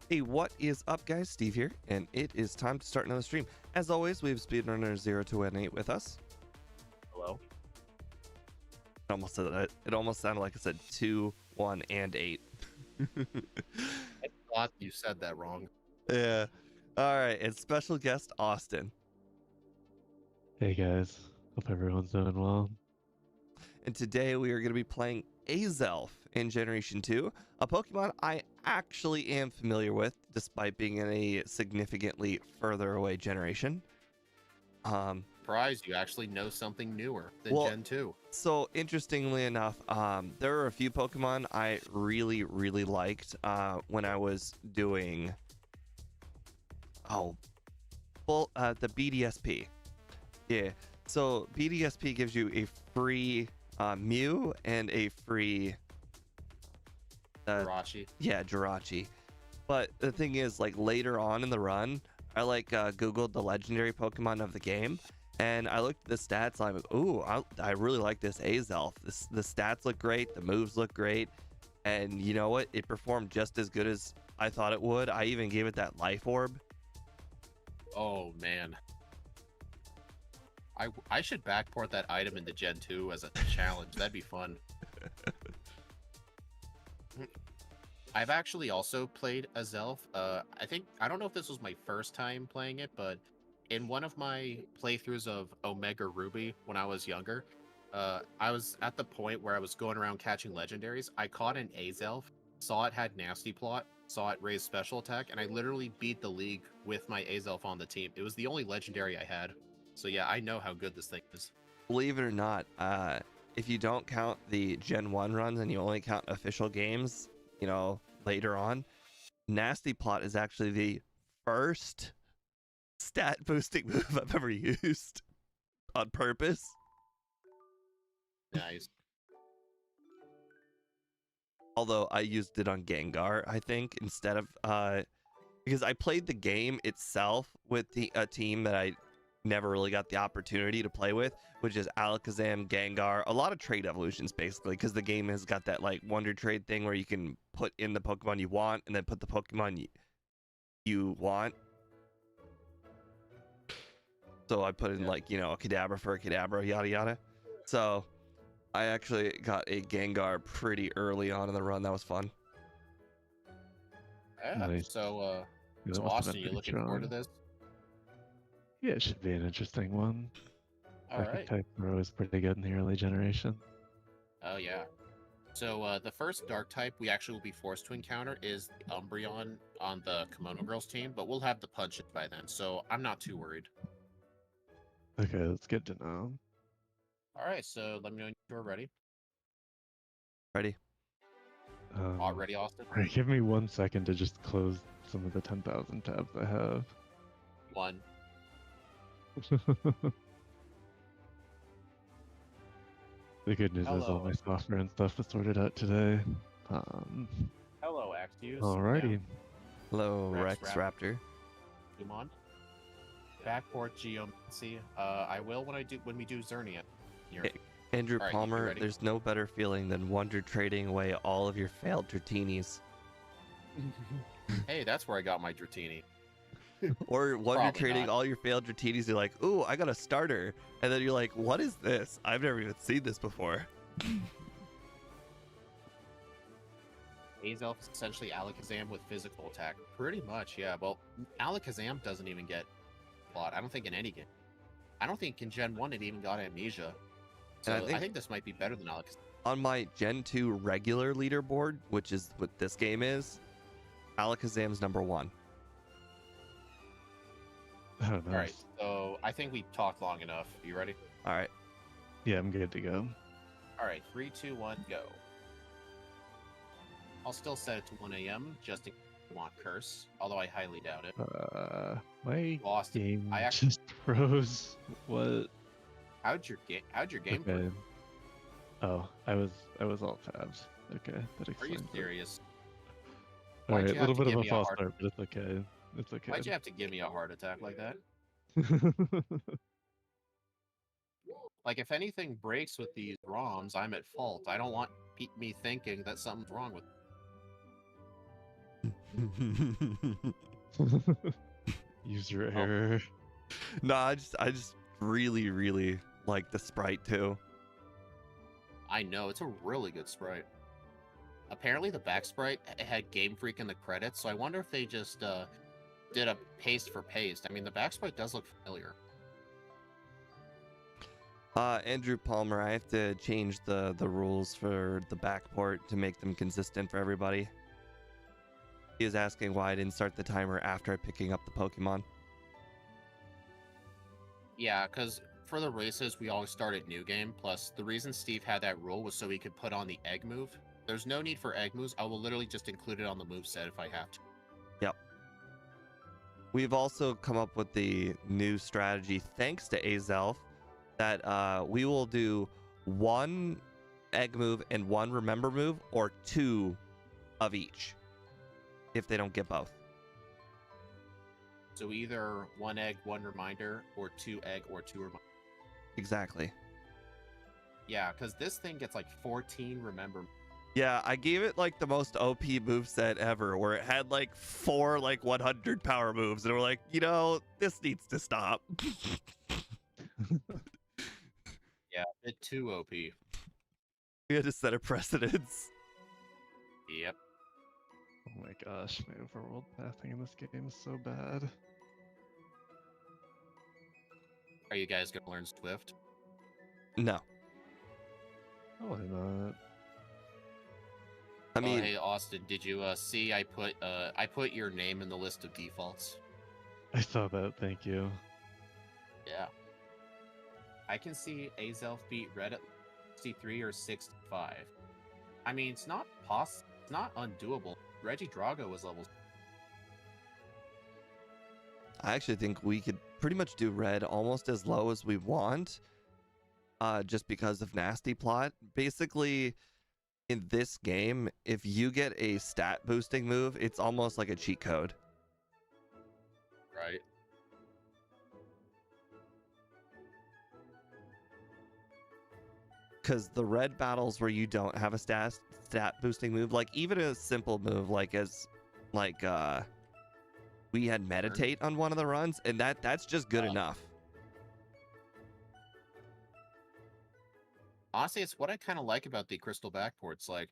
Hey, what is up, guys? Steve here, and it is time to start another stream. As always, we have speedrunner 0 to 8 with us. Hello. I almost said that. It almost sounded like I said 2, 1, and 8. I thought you said that wrong. Yeah. All right, and special guest Austin. Hey guys, hope everyone's doing well. And today we are going to be playing Azelf in Generation 2, a Pokemon I actually am familiar with, despite being in a significantly further away generation. Surprised you actually know something newer than Well, Gen 2. So interestingly enough, there are a few Pokemon I really liked when I was doing the BDSP. Yeah, so BDSP gives you a free Mew and a free Jirachi. Yeah, Jirachi. But the thing is, like, later on in the run, I googled the legendary Pokemon of the game, and I looked at the stats. I'm like, ooh, I really like this Azelf. The stats look great, the moves look great, and you know what? It performed just as good as I thought it would. I even gave it that life orb. Oh man. I should backport that item into Gen 2 as a challenge. That'd be fun. I've actually also played Azelf. I don't know if this was my first time playing it, but in one of my playthroughs of Omega Ruby when I was younger, I was at the point where I was going around catching legendaries. I caught an Azelf, saw it had Nasty Plot, saw it raise special attack, and I literally beat the league with my Azelf on the team. It was the only legendary I had. So yeah, I know how good this thing is. Believe it or not, if you don't count the Gen 1 runs and you only count official games, you know, later on, Nasty Plot is actually the first stat boosting move I've ever used on purpose. Nice. Although I used it on Gengar, I think, instead of because I played the game itself with a team that I never really got the opportunity to play with, which is Alakazam, Gengar, a lot of trade evolutions basically, because the game has got that like wonder trade thing where you can put in the Pokemon you want and then put the Pokemon you want. So I put in like, you know, a Kadabra for a Kadabra, yada yada. So I actually got a Gengar pretty early on in the run. That was fun. Yeah. Nice. So Yeah, that must have Austin, been you pretty looking forward to strong. this? Yeah, it should be an interesting one. All Psychic right. type are always pretty good in the early generation. Oh yeah. So the first dark type we actually will be forced to encounter is the Umbreon on the Kimono Girls team, but we'll have the punches by then, so I'm not too worried. Okay, that's good to know. All right, so let me know when you're ready. Ready? All ready, Austin? All right, give me 1 second to just close some of the 10,000 tabs I have. 1. The good news is all my software and stuff is sorted out today. Hello, Axios. Alrighty. Yeah. Hello, Rex Raptor. Dumont. Backport Geomancy. I will when we do Xerneas. Andrew right, Palmer, there's no better feeling than wonder trading away all of your failed Dratini's. Hey, that's where I got my Dratini. Or wonder trading all your failed Dratini's. You're like, ooh, I got a starter. And then you're like, what is this? I've never even seen this before. Azelf is essentially Alakazam with physical attack. Pretty much, yeah. Well, Alakazam doesn't even get plot. I don't think in any game. I don't think in Gen 1 it even got Amnesia. So I think this might be better than Alakazam. On my Gen 2 regular leaderboard, which is what this game is, Alakazam's number 1. Oh, nice. All right, so I think we talked long enough. You ready? All right. Yeah, I'm good to go. All right, 3, 2, 1, go. I'll still set it to 1 a.m. just in case you want Curse, although I highly doubt it. My Austin, game just froze. What? How'd your game? Okay. Oh, I was alt tabs. Okay, that explains. Are you serious? All right, a little bit of a false start, but it's okay. It's okay. Why'd you have to give me a heart attack like that? Like, if anything breaks with these ROMs, I'm at fault. I don't want me thinking that something's wrong with User Oh. error. No, I just really, really like the sprite too. I know, it's a really good sprite. Apparently the back sprite had Game Freak in the credits, so I wonder if they just did a paste for paste. I mean, the back sprite does look familiar. Andrew Palmer, I have to change the rules for the backport to make them consistent for everybody. He is asking why I didn't start the timer after picking up the Pokemon. Yeah, because for the races, we always start at new game. Plus, the reason Steve had that rule was so he could put on the egg move. There's no need for egg moves. I will literally just include it on the moveset if I have to. Yep. We've also come up with the new strategy, thanks to Azelf, that we will do one egg move and one remember move, or two of each, if they don't get both. So either one egg, one reminder, or two egg, or two reminder. Exactly. Yeah, because this thing gets like 14 remember. Yeah, I gave it like the most OP moveset ever, where it had like 4 like 100 power moves, and we're like, this needs to stop. Yeah, a bit too OP. We had to set a precedence. Yep. Oh my gosh, my overworld pathing in this game is so bad. Are you guys gonna learn Swift? No. Oh, why not? I mean, hey Austin, did you see I put your name in the list of defaults? I saw that, thank you. Yeah. I can see Azelf beat Red at 63 or 65. I mean, it's not undoable. Reggie Drago was level. I actually think we could pretty much do red almost as low as we want, just because of nasty plot. Basically, in this game, if you get a stat boosting move, it's almost like a cheat code. Right. Because the red battles where you don't have a stat boosting move, like even a simple move we had meditate on one of the runs, and that's just good enough. Honestly, it's what I kind of like about the crystal backports. Like,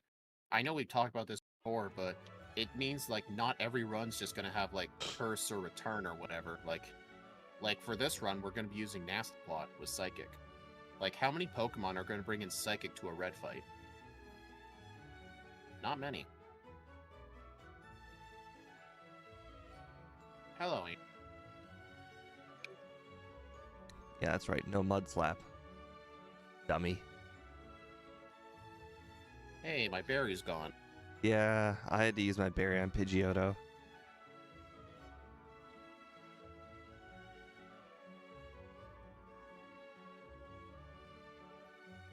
I know we've talked about this before, but it means like not every run's just gonna have like curse or return or whatever. Like for this run, we're gonna be using nasty plot with psychic. Like, how many Pokemon are gonna bring in psychic to a red fight? Not many. Hello, Amy. Yeah, that's right. No mud slap. Dummy. Hey, my berry's gone. Yeah, I had to use my berry on Pidgeotto.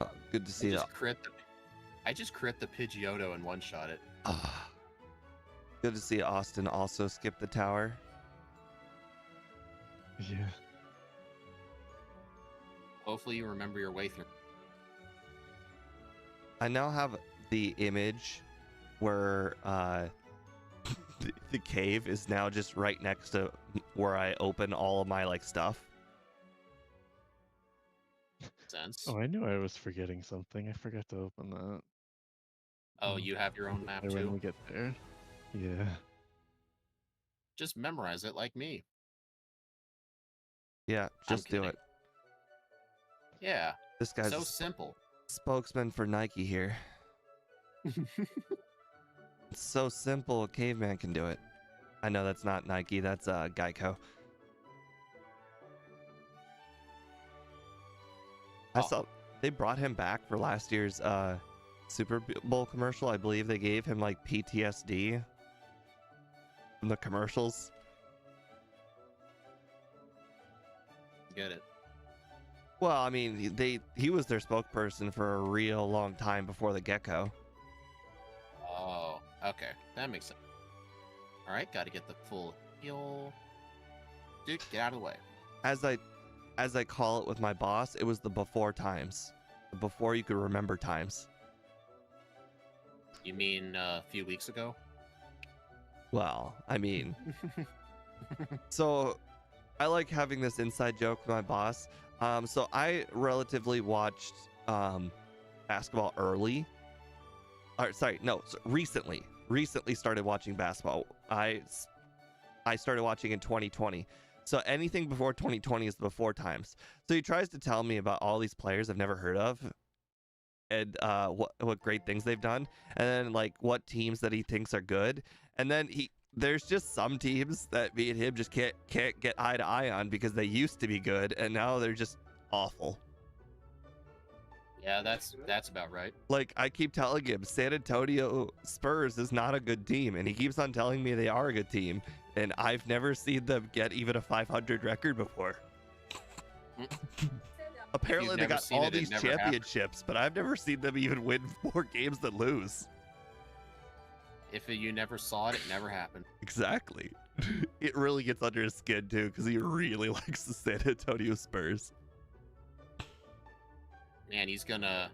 Oh, good to see that. I just crit the Pidgeotto and one-shot it. Good to see Austin also skip the tower. Yeah. Hopefully you remember your way through. I now have the image where the cave is now just right next to where I open all of my like stuff. Sense. Oh, I knew I was forgetting something. I forgot to open that. Oh, you have your own map When too? we get there. Yeah. Just memorize it like me. Yeah, just do kidding. it. Yeah, This guy's so a simple. spokesman for Nike here. It's so simple, a caveman can do it. I know that's not Nike, that's Geico. I saw they brought him back for last year's Super Bowl commercial. I believe they gave him like PTSD from the commercials. Get it. Well, I mean, he was their spokesperson for a real long time before the gecko. Oh, okay. That makes sense. Alright, gotta get the full heal. Dude, get out of the way. As I call it with my boss, it was the before times. Before you could remember times. You mean a few weeks ago? Well, I mean, so I like having this inside joke with my boss. So I relatively watched basketball early. Or sorry, no, so recently. Recently started watching basketball. I started watching in 2020. So anything before 2020 is the before times. So he tries to tell me about all these players I've never heard of and what great things they've done, and then like what teams that he thinks are good. And then there's just some teams that me and him just can't get eye to eye on because they used to be good and now they're just awful. Yeah, that's about right. Like I keep telling him San Antonio Spurs is not a good team, and he keeps on telling me they are a good team, and I've never seen them get even a 500 record before. Apparently they got all these championships, but I've never seen them even win more games than lose. If you never saw it, it never happened. Exactly. It really gets under his skin too, because he really likes the San Antonio Spurs. Man, he's gonna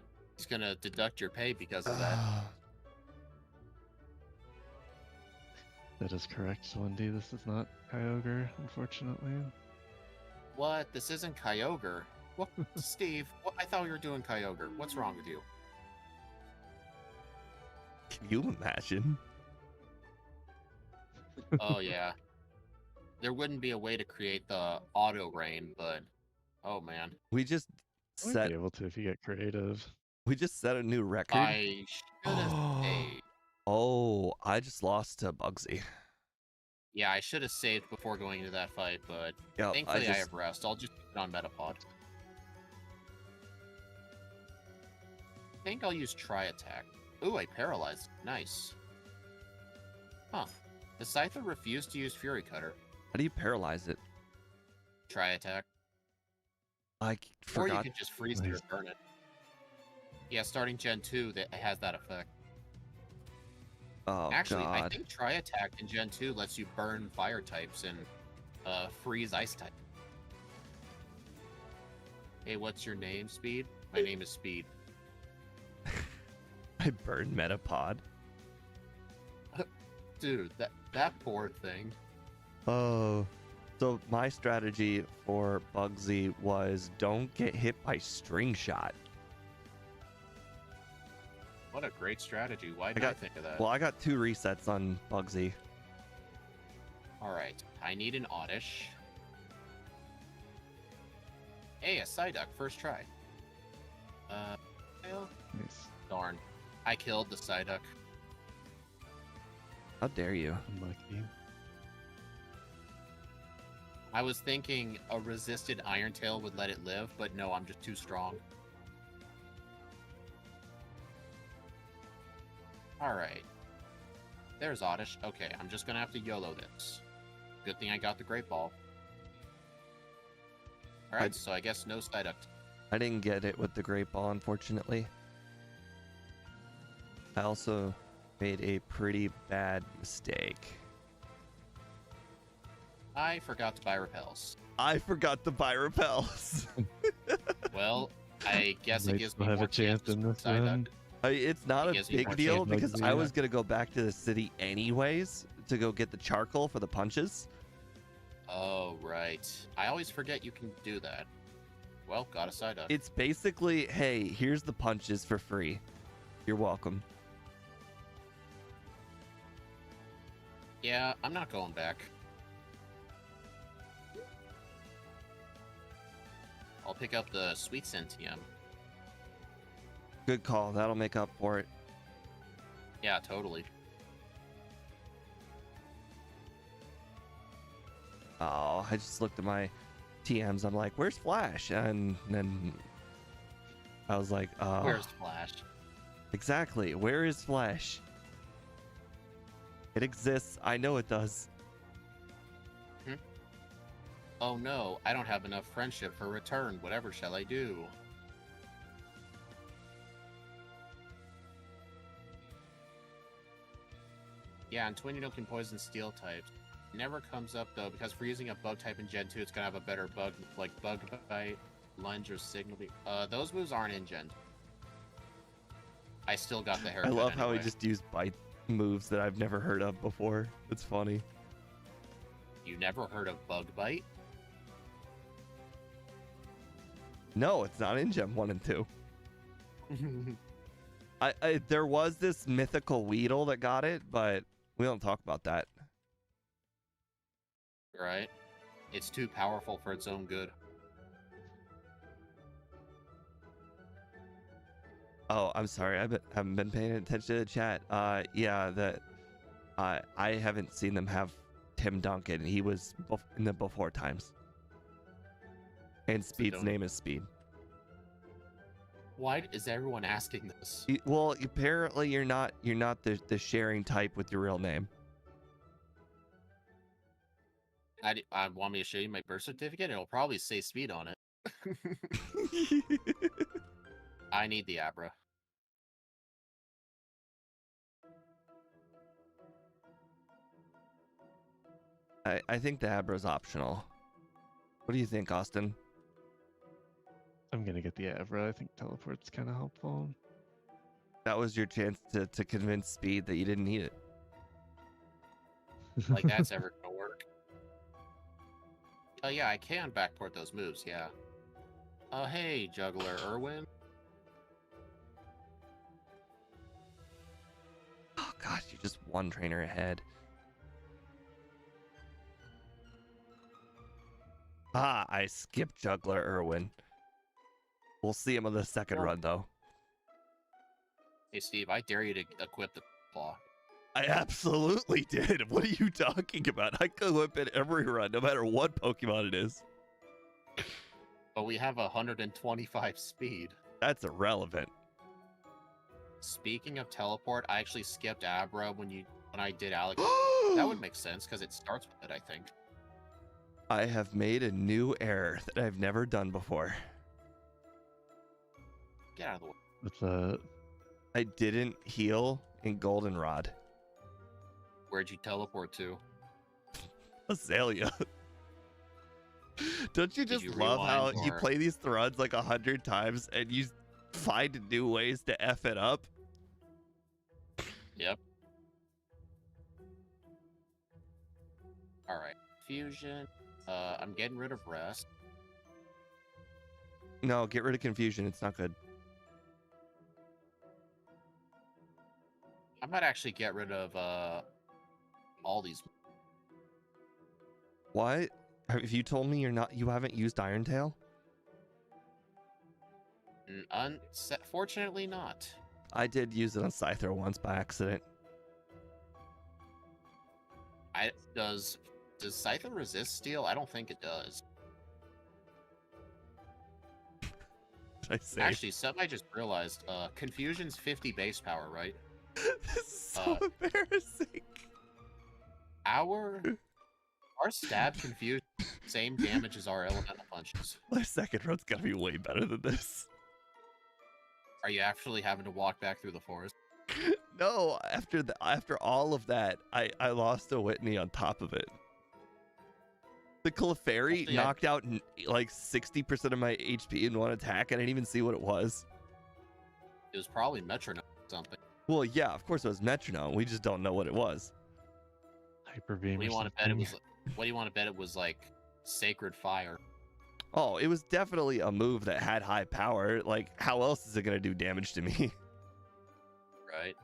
deduct your pay because of that. That is correct, Wendy. This is not Kyogre, unfortunately. What? This isn't Kyogre. What, Steve? What? I thought we were doing Kyogre. What's wrong with you? Can you imagine? Oh yeah. There wouldn't be a way to create the auto rain, but oh man. We just Might set be able to if you get creative. we just set a new record. I should have saved. Oh, I just lost to Bugsy. Yeah, I should have saved before going into that fight, but Yep, thankfully I have rest. I'll just put it on Metapod. I think I'll use Tri Attack. Ooh, I paralyzed. Nice. Huh. The Scyther refused to use Fury Cutter. How do you paralyze it? Tri Attack. I Or you forgot. can just freeze it or burn it. Yeah, starting Gen 2, that has that effect. Oh, Actually, God. I think Tri Attack in Gen 2 lets you burn fire types and freeze ice type. Hey, what's your name, Speed? My name is Speed. I burned Metapod. Dude, that poor thing. Oh. So my strategy for Bugsy was don't get hit by String Shot. What a great strategy. Why did I think of that? Well, I got 2 resets on Bugsy. Alright, I need an Oddish. Hey, a Psyduck, first try. Well, Nice. darn. I killed the Psyduck. How dare you? Unlucky. I was thinking a resisted Iron Tail would let it live, but no, I'm just too strong. Alright. There's Oddish. Okay, I'm just gonna have to YOLO this. Good thing I got the Great Ball. Alright, so I guess no Psyduck. I didn't get it with the Great Ball, unfortunately. I also made a pretty bad mistake. I forgot to buy Repels. I forgot to buy Repels. Well, I guess it Might gives still me have more a chance in this Psyduck. one. It's not It a gives me big more deal chance because Bugsy. I was going to go back to the city anyways to go get the charcoal for the punches. Oh, right. I always forget you can do that. Well, got a Psyduck. It's basically, hey, here's the punches for free. You're welcome. Yeah, I'm not going back. I'll pick up the Sweet Sentium. Good call. That'll make up for it. Yeah, totally. Oh, I just looked at my TMs. I'm like, where's Flash? And then I was like, Where's Flash? exactly. Where is Flash? It exists. I know it does. Oh no, I don't have enough friendship for return. Whatever shall I do? Yeah, and Twinino can poison steel types. Never comes up though, because for using a bug type in Gen 2, it's gonna have a better bug, like Bug Bite, Lunge, or Signal. Those moves aren't in Gen 2. I still got the I haircut love how he anyway. just used bite moves that I've never heard of before. It's funny. You never heard of Bug Bite? No, it's not in Gem 1 and 2. There was this mythical Weedle that got it, but we don't talk about that. Right. It's too powerful for its own good. Oh, I'm sorry. I haven't been paying attention to the chat. Yeah, I haven't seen them have Tim Duncan. He was in the before times. And Speed's name is Speed. Why is everyone asking this? Well, apparently you're not the sharing type with your real name. I want me to show you my birth certificate. It'll probably say Speed on it. I need the Abra. I think the Abra's optional. What do you think, Austin? I'm gonna get the Abra. I think teleport's kind of helpful. That was your chance to convince Speed that you didn't need it. Like that's ever gonna work. Oh yeah, I can backport those moves, yeah. Oh hey, Juggler Irwin. Oh gosh, you're just one trainer ahead. Ah, I skipped Juggler Irwin. We'll see him on the second run, though. Hey, Steve, I dare you to equip the claw. I absolutely did. What are you talking about? I could whip it every run, no matter what Pokemon it is. But we have 125 speed. That's irrelevant. Speaking of teleport, I actually skipped Abra when I did Alex. That would make sense because it starts with it, I think. I have made a new error that I've never done before. Get out of the way. What's that? I didn't heal in Goldenrod. Where'd you teleport to? Azalea. Don't you just you love how rewind, you or- play these runs like 100 times and you find new ways to F it up? Yep. Alright. Fusion. I'm getting rid of Rest. No, get rid of Confusion. It's not good. I might actually get rid of all these. What? Have you told me you haven't used Iron Tail? Fortunately not. I did use it on Scyther once by accident. Does Scyther resist steel? I don't think it does. I say. Actually, something I just realized. Confusion's 50 base power, right? This is so embarrassing. Our stab confusion same damage as our elemental punches. My second run's gotta be way better than this. Are you actually having to walk back through the forest? No, after all of that, I lost a Whitney on top of it. The Clefairy Actually, I- knocked out like 60% of my HP in one attack. I didn't even see what it was. It was probably metronome or something. Well, yeah, of course it was Metronome. We just don't know what it was. Hyper beam. What do or you want to bet it something. was? What do you want to bet it was like? Sacred Fire. Oh, it was definitely a move that had high power. Like, how else is it gonna do damage to me? Right.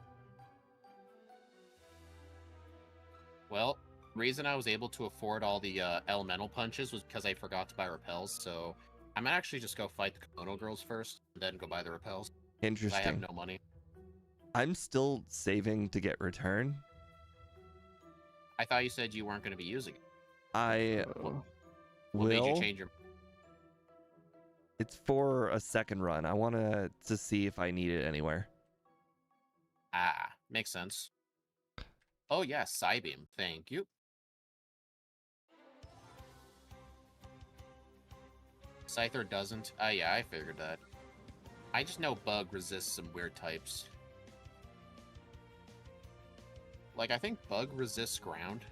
Well, reason I was able to afford all the elemental punches was because I forgot to buy repels. So I might actually just go fight the Komodo girls first, and then go buy the repels. 'Cause I Interesting. have no money. I'm still saving to get return. I thought you said you weren't going to be using it. I Oh. What made will. you change your? It's for a second run. I want to see if I need it anywhere. Ah, makes sense. Oh yeah, Psybeam. Thank you. Scyther doesn't. Yeah, I figured that. I just know Bug resists some weird types. Like, I think Bug resists ground.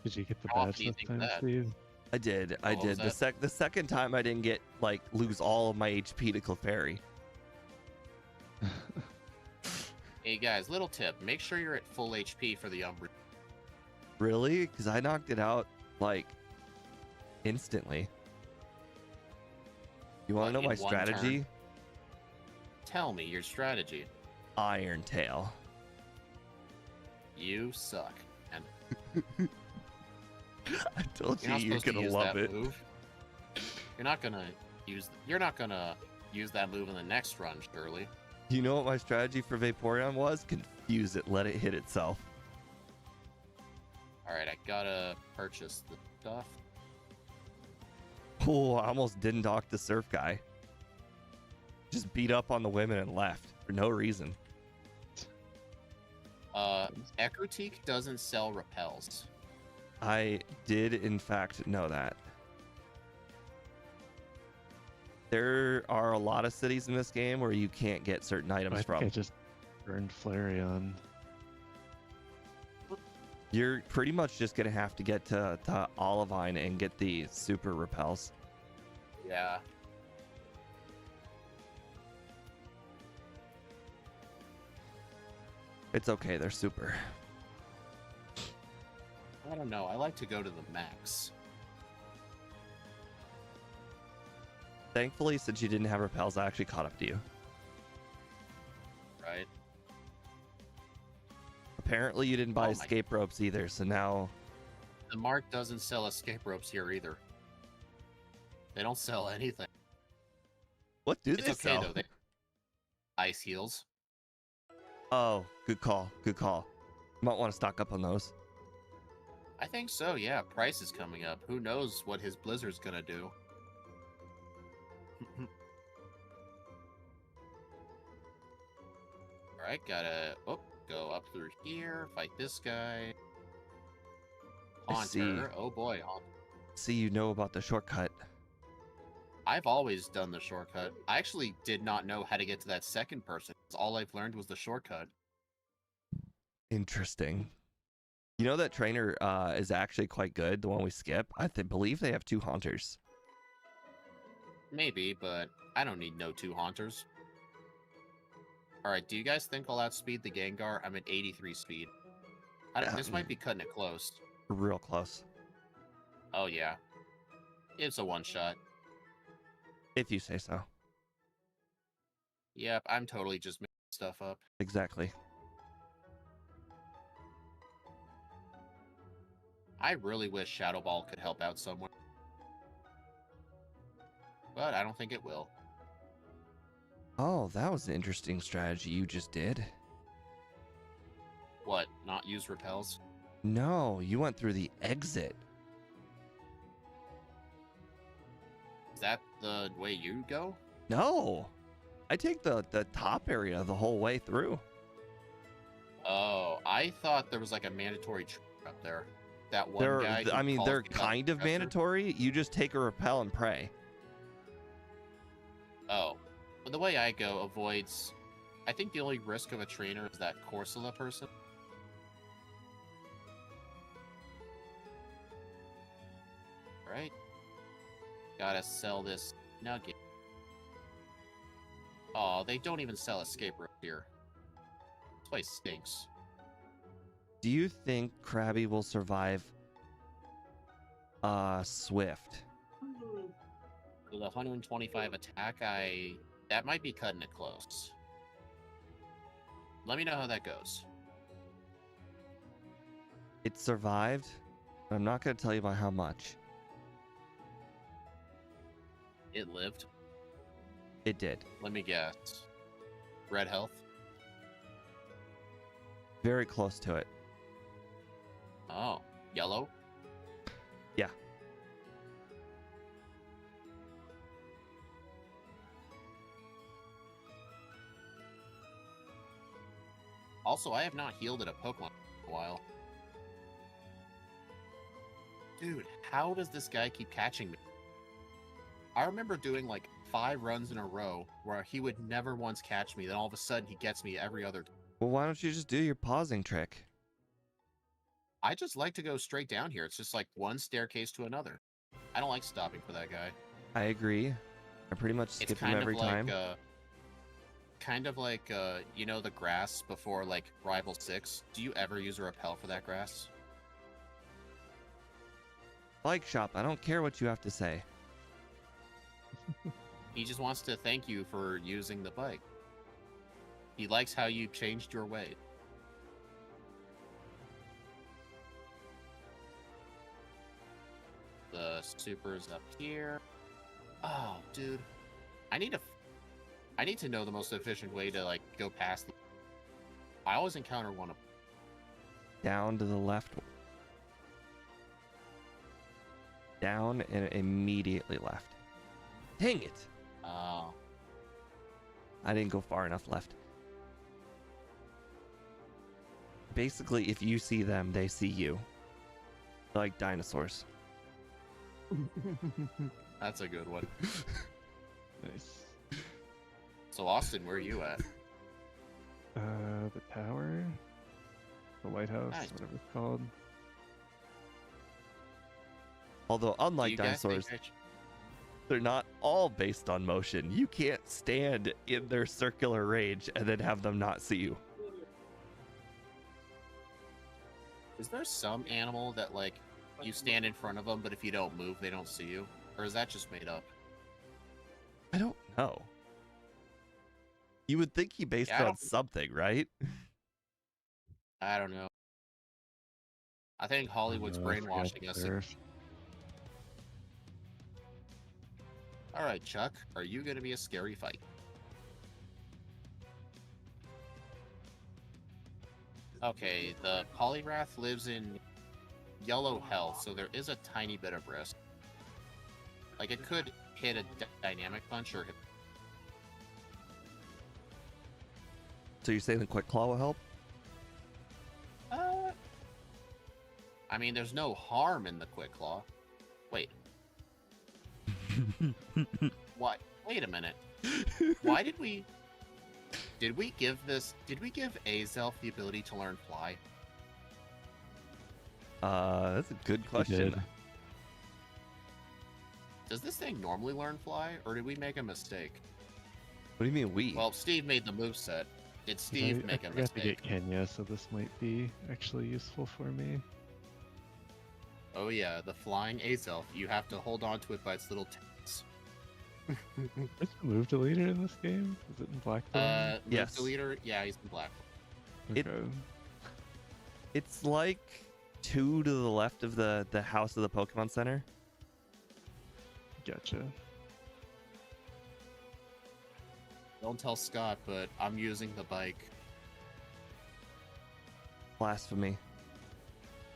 Did you get the How often badge do you this think time, that? Steve? I did. I what was did. The second time I didn't get lose all of my HP to Clefairy. Hey guys, little tip: make sure you're at full HP for the Umbreon. Really? Because I knocked it out like instantly. You want to What, know my in one strategy? turn? Tell me your strategy. Iron Tail. You suck. And I told you're not you you're supposed to gonna use love that it. move. You're not gonna use. You're not gonna use that move in the next run, surely. You know what my strategy for Vaporeon was? Confuse it, let it hit itself. All right, I gotta purchase the stuff. Oh, I almost didn't talk to Surf Guy. Just beat up on the women and left for no reason. Ecruteak doesn't sell repels. I did, in fact, know that. There are a lot of cities in this game where you can't get certain items I from. think I just burned Flareon. You're pretty much just gonna have to get to Olivine and get the super repels. Yeah. It's okay, they're super. I don't know. I like to go to the max. Thankfully, since you didn't have repels, I actually caught up to you. Right? Apparently, you didn't buy Oh my- escape ropes either, so now... The Mark doesn't sell escape ropes here either. They don't sell anything. What do It's they okay sell? though. They ice heals. Oh, good call. Good call. Might want to stock up on those. I think so. Yeah, price is coming up. Who knows what his Blizzard's gonna do? All right, gotta go up through here. Fight this guy. I see. Haunter. Oh boy, See, you know about the shortcut. I've always done the shortcut. I actually did not know how to get to that second person. All I've learned was the shortcut. Interesting. You know that trainer is actually quite good, the one we skip? I believe they have 2 haunters. Maybe, but I don't need no 2 haunters. Alright, do you guys think I'll outspeed the Gengar? I'm at 83 speed. This might be cutting it close. Real close. Oh yeah. It's a one-shot. If you say so. Yep, I'm totally just making stuff up. Exactly. I really wish Shadow Ball could help out somewhere. But I don't think it will. Oh, that was an interesting strategy you just did. What, not use repels? No, you went through the exit. Is that the way you go? No. I take the top area the whole way through. Oh, I thought there was like a mandatory trick up there. That one They're, guy. who I mean, calls they're me out kind of professor. mandatory. You just take a repel and pray. Oh, but the way I go avoids. I think the only risk of a trainer is that Corsola person. Right? Gotta sell this nugget. Oh, they don't even sell escape rope here. This place stinks. Do you think Krabby will survive Swift? With 125 attack, that might be cutting it close. Let me know how that goes. It survived, but I'm not going to tell you by how much. It lived. It did. Let me guess. Red health? Very close to it. Oh, yellow? Yeah. Also, I have not healed at a Pokemon in a while. Dude, how does this guy keep catching me? I remember doing like 5 runs in a row where he would never once catch me, then all of a sudden he gets me every other time. Well, why don't you just do your pausing trick? I just like to go straight down here. It's just like one staircase to another. I don't like stopping for that guy. I agree. I pretty much It's skip him kind every of like, time. kind of like you know, the grass before like Rival 6. Do you ever use a repel for that grass? Bike shop, I don't care what you have to say. He just wants to thank you for using the bike. He likes how you changed your way. The super's up here. Oh, dude. I need to know the most efficient way to like go past. I always encounter one of. Down to the left. Down and immediately left. Dang it! Oh. I didn't go far enough left. Basically, if you see them, they see you. Like dinosaurs. That's a good one. Nice. So Austin, where are you at? The tower, the lighthouse, Nice. whatever it's called. Although, Do unlike you guys think dinosaurs, I should- they're not all based on motion. You can't stand in their circular range and then have them not see you. Is there some animal that like you stand in front of them, but if you don't move, they don't see you? Or is that just made up? I don't know. You would think he based Yeah, I it on don't- something, right? I don't know. I think Hollywood's I forgot brainwashing the us. surf. All right, Chuck, are you going to be a scary fight? Okay, the Polyrath lives in yellow health, so there is a tiny bit of risk. Like, it could hit a dynamic punch or hit. So you're saying the quick claw will help? I mean, there's no harm in the Quick Claw. Wait. What? Wait a minute. Why did we... Did we give Azelf the ability to learn Fly? That's a good He question. did. Does this thing normally learn Fly, or did we make a mistake? What do you mean we? Well, Steve made the moveset. Did 'Cause Steve make I a forgot to mistake? get Kenya, so this might be actually useful for me. Oh yeah, the flying Azelf. You have to hold on to it by its little tails. Is the move deleter in this game? Is it in Blackthorn? Yes. Move deleter? Yeah, he's in black. it- Okay. It's like 2 to the left of the house of the Pokemon Center. Gotcha. Don't tell Scott, but I'm using the bike. Blasphemy.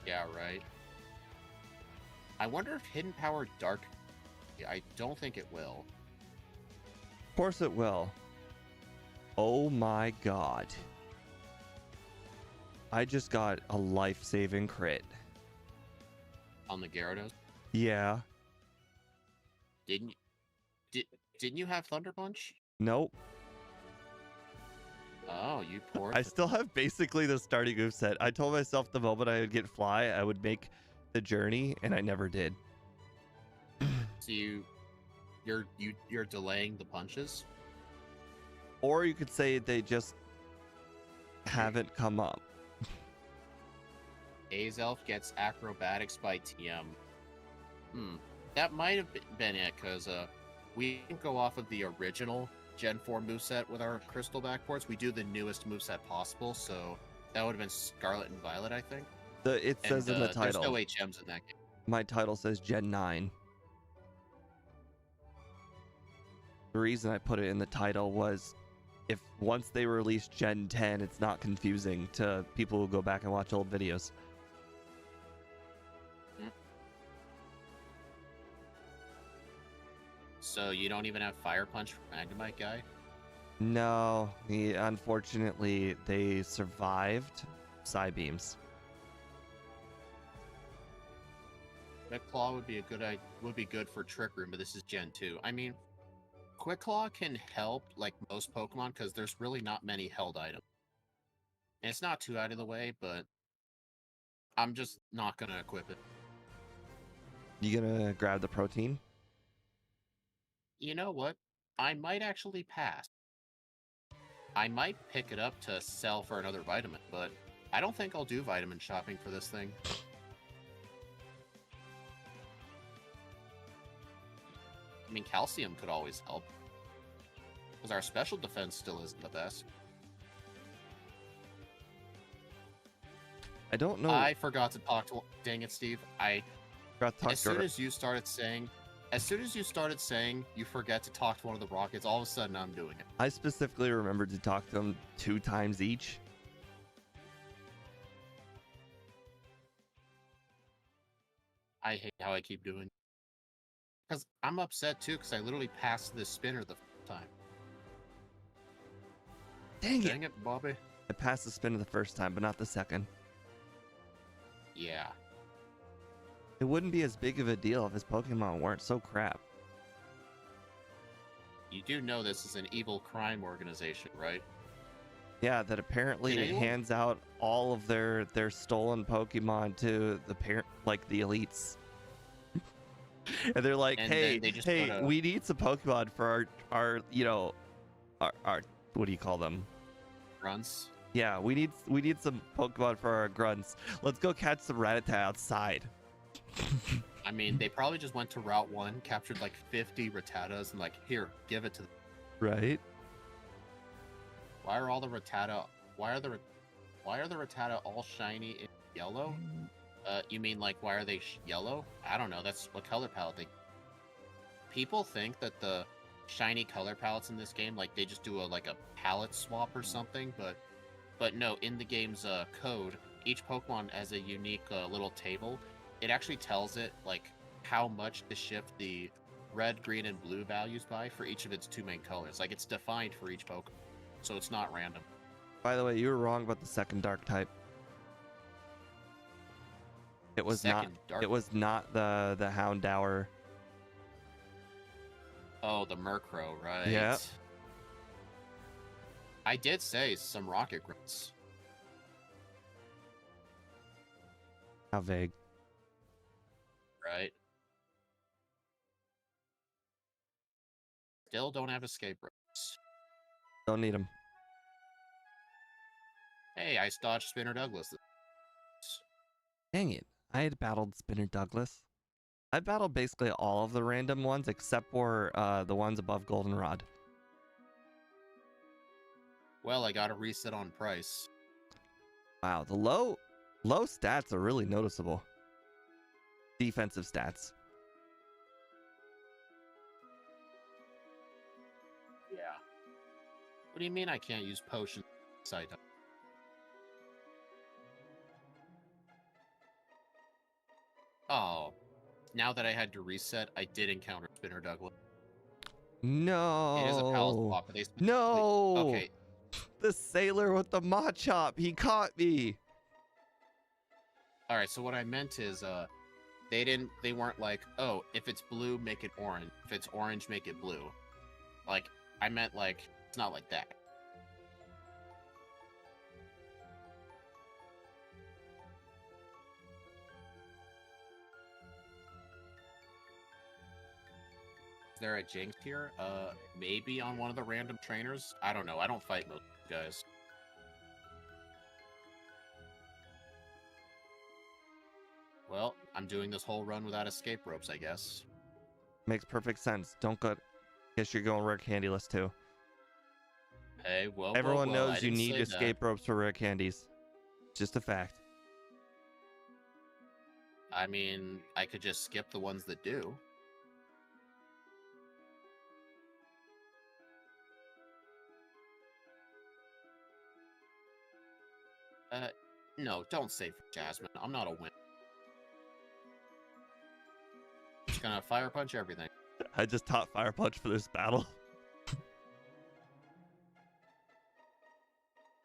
Yeah, right. I wonder if Hidden Power Dark... I don't think it will. Of course it will. Oh my god. I just got a life-saving crit. On the Gyarados. Yeah. Didn't you have Thunder Punch? Nope. Oh, you poor... I still have basically the starting moveset. I told myself the moment I would get Fly, I would make the journey, and I never did. So you're delaying the punches? Or you could say they just haven't come up. Azelf gets acrobatics by TM. That might have been it, because we didn't go off of the original Gen 4 moveset with our crystal backports. We do the newest moveset possible, so that would have been Scarlet and Violet, I think. It says in the title. There's no HMs in that game. My title says Gen 9. The reason I put it in the title was if once they release Gen 10, it's not confusing to people who go back and watch old videos. So you don't even have Fire Punch for Magnemite guy? No, unfortunately, they survived Psybeams. Quick Claw would be good for Trick Room, but this is Gen 2. I mean, Quick Claw can help like most Pokemon because there's really not many held items. And it's not too out of the way, but I'm just not gonna equip it. You gonna grab the protein? You know what? I might actually pass. I might pick it up to sell for another vitamin, but I don't think I'll do vitamin shopping for this thing. I mean, calcium could always help. Because our special defense still isn't the best. I don't know. I forgot to talk to... Dang it, Steve. As soon as you started saying you forget to talk to one of the rockets, all of a sudden I'm doing it. I specifically remembered to talk to them 2 times each. I hate how I keep doing it. Because I'm upset too, because I literally passed this spinner the first time. Dang it, Bobby. I passed the spinner the first time, but not the second. Yeah. It wouldn't be as big of a deal if his Pokemon weren't so crap. You do know this is an evil crime organization, right? Yeah, that apparently hands out all of their stolen Pokemon to the the elites. And they're like, And hey, they just we need some Pokemon for our our what do you call them? Grunts. Yeah, we need some Pokemon for our grunts. Let's go catch some Rattata outside. I mean, they probably just went to Route 1, captured like 50 Rattatas, and like, here, give it to them. Right? Why are the Rattata all shiny and yellow? You mean like why are they yellow? I don't know. That's what color palette they. People think that the shiny color palettes in this game, like they just do a palette swap or something, but no. In the game's code, each Pokemon has a unique little table. It actually tells it like how much to shift the red, green, and blue values by for each of its 2 main colors. Like it's defined for each Pokemon, so it's not random. By the way, you were wrong about the second dark type. It was not the Houndour. Oh, the Murkrow, right? Yeah. I did say some rocket grunts. How vague. Right. Still don't have escape ropes. Don't need them. Hey, I dodged Spinner Douglas. Dang it. I had battled Spinner Douglas. I battled basically all of the random ones except for the ones above Goldenrod. Well, I got a reset on price. Wow, the low stats are really noticeable. Defensive stats. Yeah. What do you mean I can't use potions side up? Oh, now that I had to reset, I did encounter Spinner Douglas. No. It is a pal swap, but they no. Okay. The sailor with the Machop. He caught me. All right. So what I meant is, they weren't like, oh, if it's blue, make it orange. If it's orange, make it blue. Like, I meant like, it's not like that. Is there a Jinx here? Maybe on one of the random trainers? I don't know. I don't fight most guys. Well, I'm doing this whole run without escape ropes, I guess. Makes perfect sense. Don't go. Guess you're going rare candy list too. Hey, well, everyone well, knows you need escape ropes for rare candies. Just a fact. I mean, I could just skip the ones that do. No, don't say for Jasmine. I'm not a win. Just gonna fire punch everything. I just taught Fire Punch for this battle.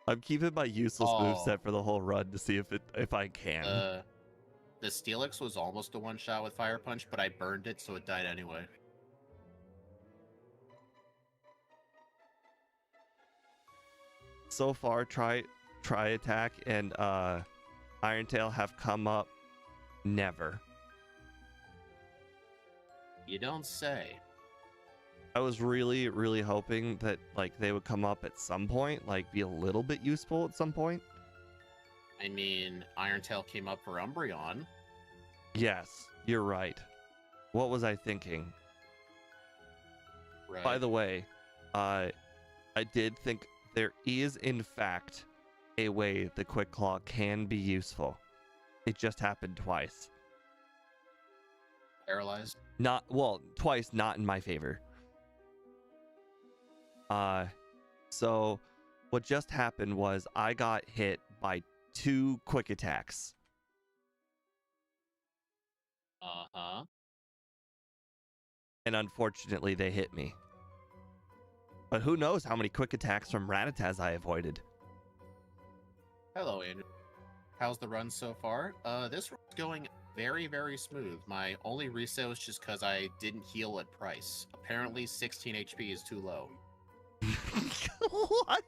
I'm keeping my useless moveset for the whole run to see if I can. The Steelix was almost a one-shot with Fire Punch, but I burned it, so it died anyway. So far, Try Attack and Iron Tail have come up never. You don't say. I was really, really hoping that like they would come up at some point, like be a little bit useful at some point. I mean, Irontail came up for Umbreon. Yes, you're right. What was I thinking? Right. By the way, I did think there is in fact a way the Quick Claw can be useful. It just happened twice. Paralyzed. Twice not in my favor. So what just happened was I got hit by 2 quick attacks. Uh-huh. And unfortunately they hit me. But who knows how many quick attacks from Rattata I avoided. Hello, Andrew. How's the run so far? This run's going very, very smooth. My only reset was just because I didn't heal at price. Apparently 16 HP is too low. What?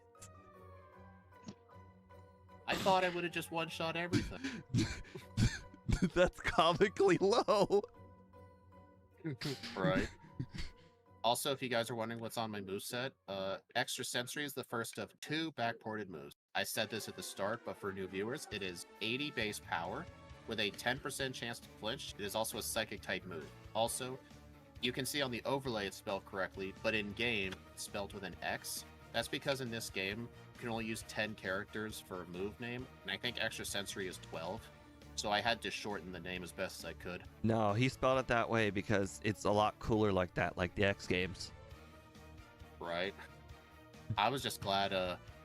I thought I would have just one-shot everything. That's comically low. Right. Also, if you guys are wondering what's on my moveset, Extra Sensory is the first of 2 backported moves. I said this at the start, but for new viewers, it is 80 base power with a 10% chance to flinch. It is also a psychic type move. Also, you can see on the overlay it's spelled correctly, but in game, it's spelled with an X. That's because in this game, you can only use 10 characters for a move name, and I think Extra Sensory is 12. So I had to shorten the name as best as I could. No, he spelled it that way because it's a lot cooler like that, like the X Games. Right. I was just glad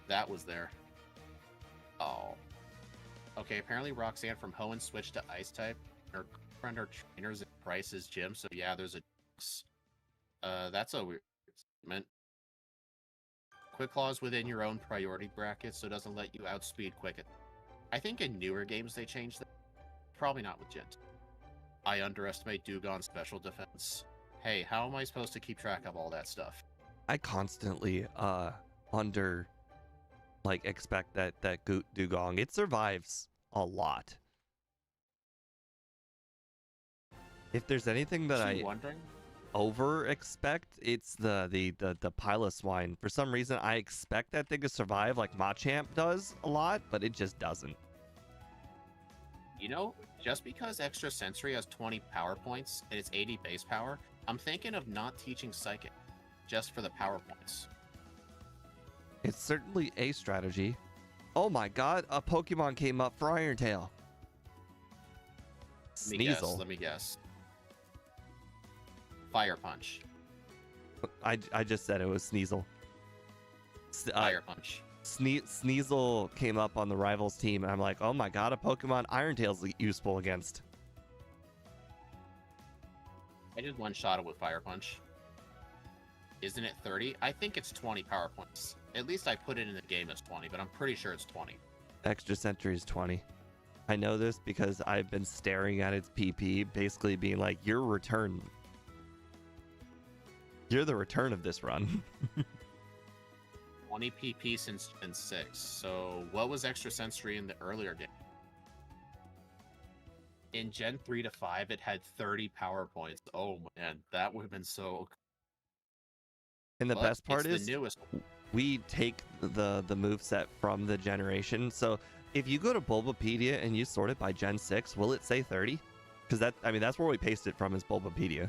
that was there. Oh. Okay, apparently Roxanne from Hoenn switched to Ice type. Her friend are trainers at Price's gym, so yeah, there's a that's a weird statement. Quick Claw's within your own priority bracket, so it doesn't let you outspeed Quick. I think in newer games they changed that. Probably not with Gent. I underestimate Dewgong's special defense. Hey, how am I supposed to keep track of all that stuff? I constantly expect that Dewgong, it survives a lot. If there's anything that I over expect, it's the Piloswine. For some reason I expect that thing to survive like Machamp does a lot, but it just doesn't. You know, just because Extra Sensory has 20 power points and it's 80 base power, I'm thinking of not teaching Psychic just for the power points. It's certainly a strategy. Oh my god, a Pokemon came up for Irontail. Sneasel. Let me guess. Fire Punch. I just said it was Sneasel. Fire Punch. Sneasel came up on the rivals team, and I'm like, oh my god, a Pokemon Irontail's useful against. I did one shot it with Fire Punch. Isn't it 30? I think it's 20 power points. At least I put it in the game as 20, but I'm pretty sure it's 20. Extra Sentry is 20. I know this because I've been staring at its PP, basically being like, your return. You're the return of this run. 20 PP since Gen 6. So what was Extra Sensory in the earlier game? In Gen 3 to 5, it had 30 power points. Oh man, that would have been so. And the best part is, the newest. We take the moveset from the generation. So if you go to Bulbapedia and you sort it by Gen 6, will it say 30? Because that's where we paste it from, is Bulbapedia.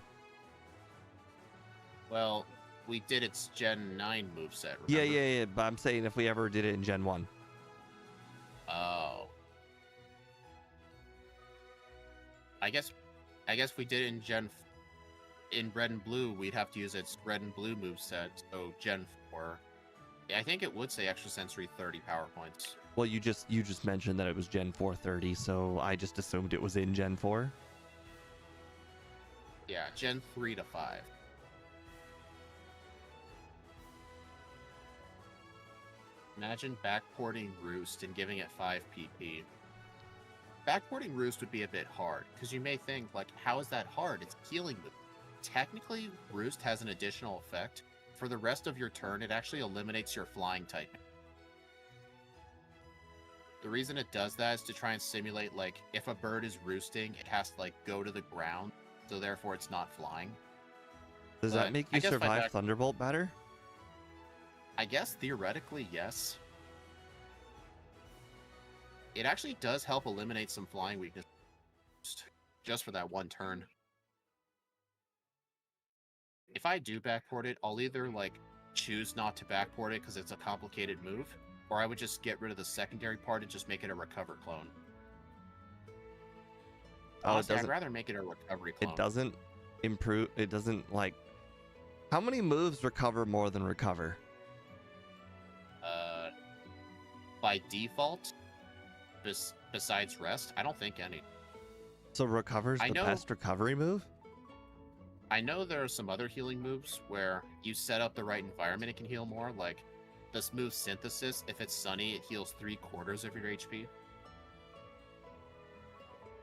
Well, we did its Gen 9 moveset, remember? Yeah, but I'm saying if we ever did it in Gen 1. Oh. I guess we did it in Red and Blue, we'd have to use its Red and Blue moveset, so Gen 4. I think it would say Extra Sensory 30 power points. Well, you just mentioned that it was Gen 4 30, so I just assumed it was in Gen 4. Yeah, Gen 3 to 5. Imagine backporting Roost and giving it 5 PP. Backporting Roost would be a bit hard, because you may think, like, how is that hard? It's healing move. Technically, Roost has an additional effect. For the rest of your turn, it actually eliminates your flying type. The reason it does that is to try and simulate, like, if a bird is roosting, it has to, like, go to the ground, so therefore it's not flying. Does that But make I you guess my survive back- Thunderbolt better? I guess theoretically, yes. It actually does help eliminate some flying weakness just for that one turn. If I do backport it, I'll either like choose not to backport it because it's a complicated move, or I would just get rid of the secondary part and just make it a recover clone. Oh, it Honestly, I'd doesn't. rather make it a recovery clone. It doesn't improve. It doesn't like. How many moves recover more than recover? By default, besides rest, I don't think any. So recover's I the know- best recovery move? I know there are some other healing moves where you set up the right environment, it can heal more. Like this move Synthesis, if it's sunny, it heals 3/4 of your HP.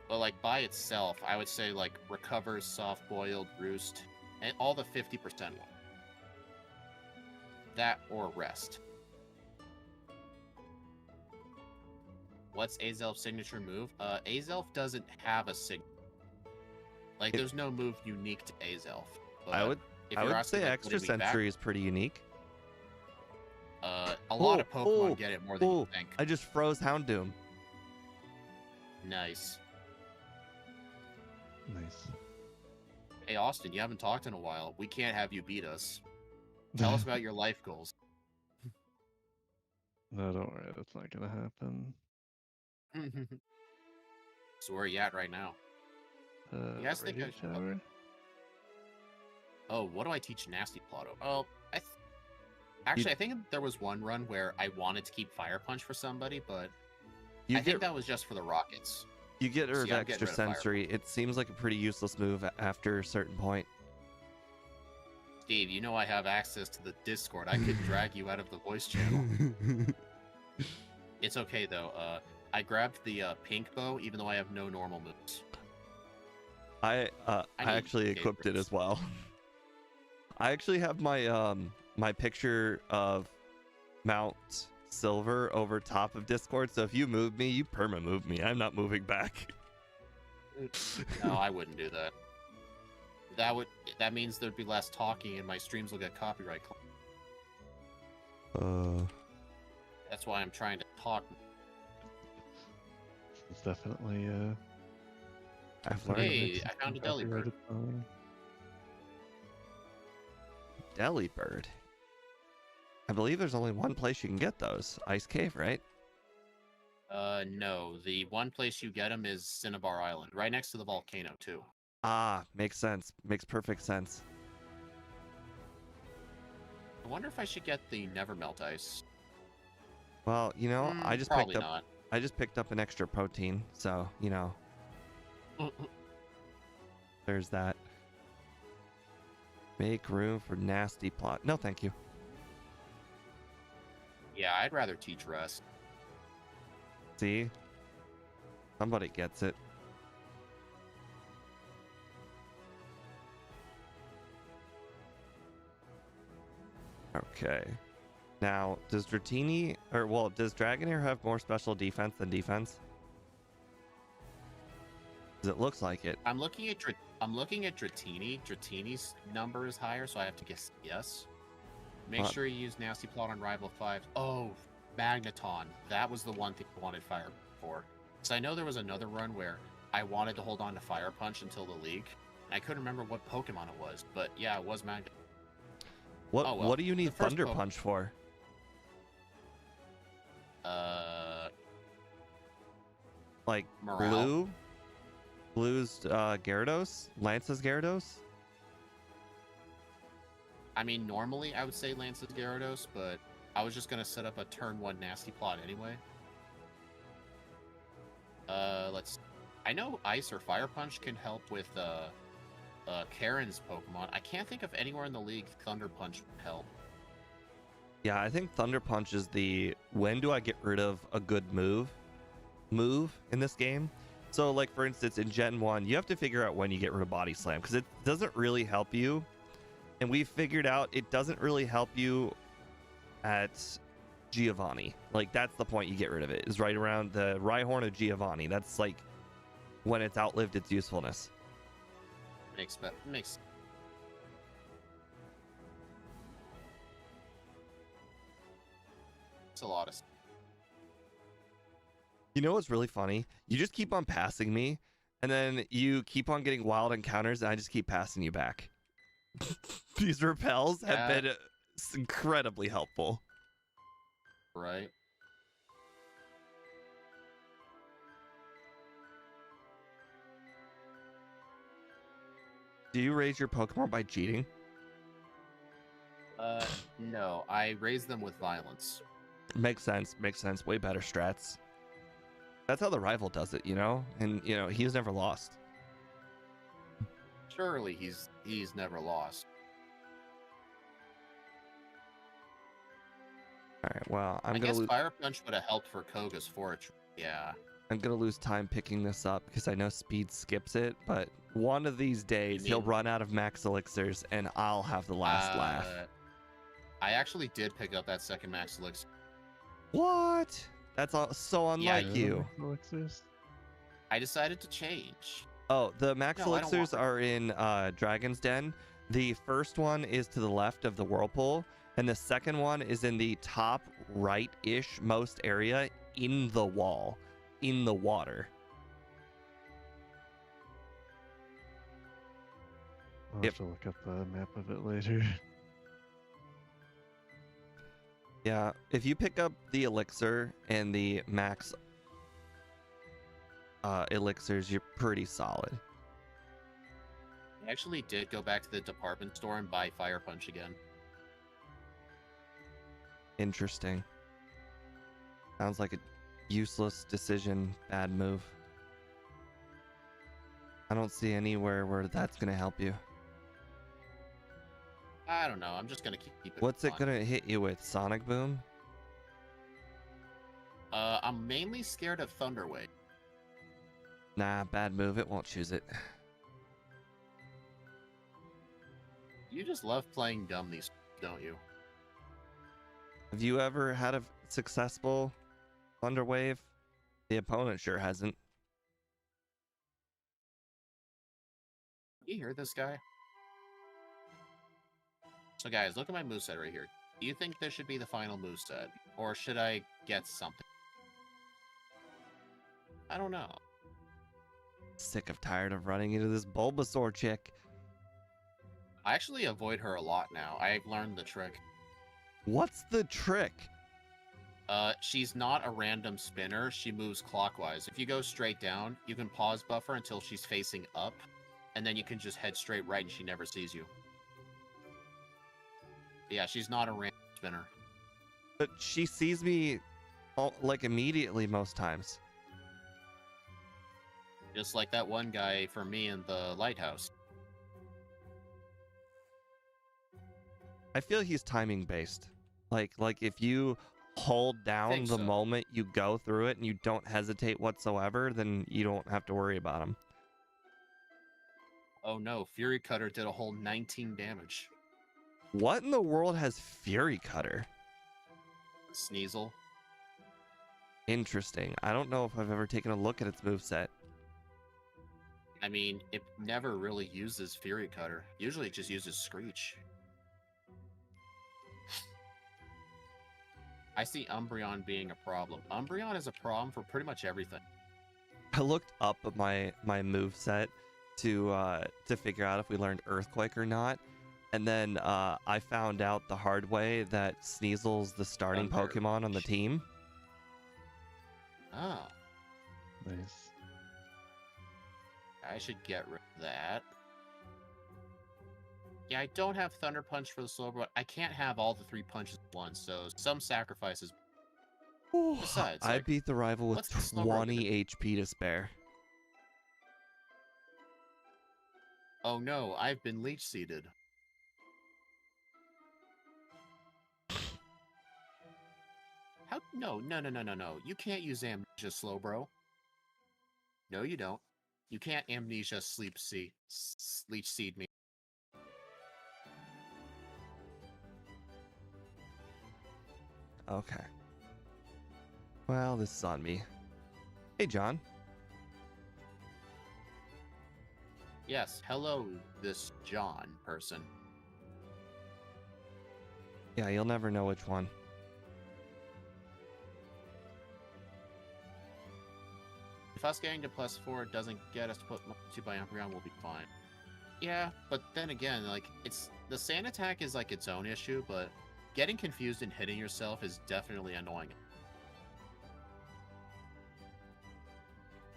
But like by itself, I would say like Recover, Soft Boiled, Roost, and all the 50% one. That or Rest. What's Azelf's signature move? Azelf doesn't have a signature. Like, there's no move unique to Azelf. I would say like, Extra putting me back, Sensory is pretty unique. a lot of Pokemon get it more than you think. I just froze Houndoom. Nice. Nice. Hey, Austin, you haven't talked in a while. We can't have you beat us. Tell us about your life goals. No, don't worry. That's not gonna happen. So where are you at right now? You guys think Radio I should- Tower? Oh, what do I teach Nasty Plotto? Oh, actually, I think there was one run where I wanted to keep Fire Punch for somebody, but You I get think that was just for the Rockets. you get rid So of yeah, I'm getting Extra rid of Fire Sensory. It seems like a pretty useless move after a certain point. Steve, you know I have access to the Discord. I could drag you out of the voice channel. It's okay, though. I grabbed the pink bow, even though I have no normal moves. I need actually equipped it favorites. as well. I actually have my my picture of Mount Silver over top of Discord, so if you move me, you perma move me. I'm not moving back. No, I wouldn't do that. That means there'd be less talking and my streams will get copyright claimed. That's why I'm trying to talk. It's definitely I've learned Hey, I found a Delibird. Delibird. I believe there's only one place you can get those. Ice Cave, right? No. The one place you get them is Cinnabar Island, right next to the volcano, too. Ah, makes sense. Makes perfect sense. I wonder if I should get the Nevermelt Ice. Well, you know, I just Probably picked up I just picked up an extra protein, so, you know, not. there's that. Make room for Nasty Plot. No, thank you. Yeah, I'd rather teach Rest. See? Somebody gets it. Okay. Now, does Dratini, or well, does Dragonair have more special defense than defense? 'Cause it looks like it. I'm looking at Dratini. Dratini's number is higher, so I have to guess yes. Make What? sure you use Nasty Plot on Rival 5. Oh, Magneton. That was the one thing I wanted Fire for. So I know there was another run where I wanted to hold on to Fire Punch until the league. And I couldn't remember what Pokemon it was, but yeah, it was Magneton. What Oh, well, what do you the need first Thunder Poke- Punch for? Like Morale. Blue's Gyarados? Lance's Gyarados? I mean, normally I would say Lance's Gyarados, but I was just gonna set up a turn 1 Nasty Plot anyway. Let's. I know Ice or Fire Punch can help with Karen's Pokemon. I can't think of anywhere in the league Thunder Punch would help. Yeah, I think Thunder Punch is the when do I get rid of a good move in this game. So like for instance in Gen 1, you have to figure out when you get rid of Body Slam because it doesn't really help you. And we figured out it doesn't really help you at Giovanni. Like that's the point you get rid of it, is right around the Rhyhorn of Giovanni. That's like when it's outlived its usefulness. Makes. It's a lot of. You know what's really funny? You just keep on passing me, and then you keep on getting wild encounters, and I just keep passing you back. These repels have Yeah. been incredibly helpful. Right. Do you raise your Pokemon by cheating? No, I raise them with violence. Makes sense. Makes sense. Way better strats. That's how the rival does it, you know? And, you know, he's never lost. Surely he's never lost. All right, well, I guess Fire Punch would have helped for Koga's Forge. Yeah. I'm going to lose time picking this up because I know speed skips it, but one of these days he'll run out of max elixirs and I'll have the last laugh. I actually did pick up that second max elixir. What? That's so unlike you. Elixirs? I decided to change. Oh, the max elixirs are in Dragon's Den. The first one is to the left of the whirlpool, and the second one is in the top right-ish most area in the wall, in the water. I'll have to look up the map of it later. Yeah, if you pick up the elixir and the max elixirs, you're pretty solid. I actually did go back to the department store and buy Fire Punch again. Interesting. Sounds like a useless decision, bad move. I don't see anywhere where that's going to help you. I don't know. I'm just gonna keep it. What's it gonna hit you with? Sonic Boom? I'm mainly scared of Thunder Wave. Nah, bad move. It won't choose it. You just love playing dumb these, don't you? Have you ever had a successful Thunder Wave? The opponent sure hasn't. You hear this guy? So guys, look at my moveset right here. Do you think this should be the final moveset? Or should I get something? I don't know. Sick of tired of running into this Bulbasaur chick. I actually avoid her a lot now. I've learned the trick. What's the trick? She's not a random spinner. She moves clockwise. If you go straight down, you can pause buffer until she's facing up, and then you can just head straight right and she never sees you. Yeah, she's not a random spinner. But she sees me like immediately most times. Just like that one guy for me in the lighthouse. I feel he's timing based. Like if you hold down the moment you go through it and you don't hesitate whatsoever, then you don't have to worry about him. Oh no, Fury Cutter did a whole 19 damage. What in the world has Fury Cutter? Sneasel. Interesting. I don't know if I've ever taken a look at its moveset. I mean, it never really uses Fury Cutter. Usually it just uses Screech. I see Umbreon being a problem. Umbreon is a problem for pretty much everything. I looked up at my moveset to figure out if we learned Earthquake or not. And then I found out the hard way that Sneasel's the starting Pokemon on the team. Oh. Nice. I should get rid of that. Yeah, I don't have Thunder Punch for the Slowbro. I can't have all the 3 punches at once, so some sacrifices. Besides, I beat the rival with 20 HP to spare. Oh no, I've been leech seeded. How? No. You can't use Amnesia Slowbro. No, you don't. You can't Amnesia Leech Seed me. Okay. Well, this is on me. Hey, John. Yes, hello, this John person. Yeah, you'll never know which one. If us getting to +4 doesn't get us to put 2 by Umbreon, we'll be fine. Yeah, but then again, like, it's the sand attack is like its own issue, but getting confused and hitting yourself is definitely annoying.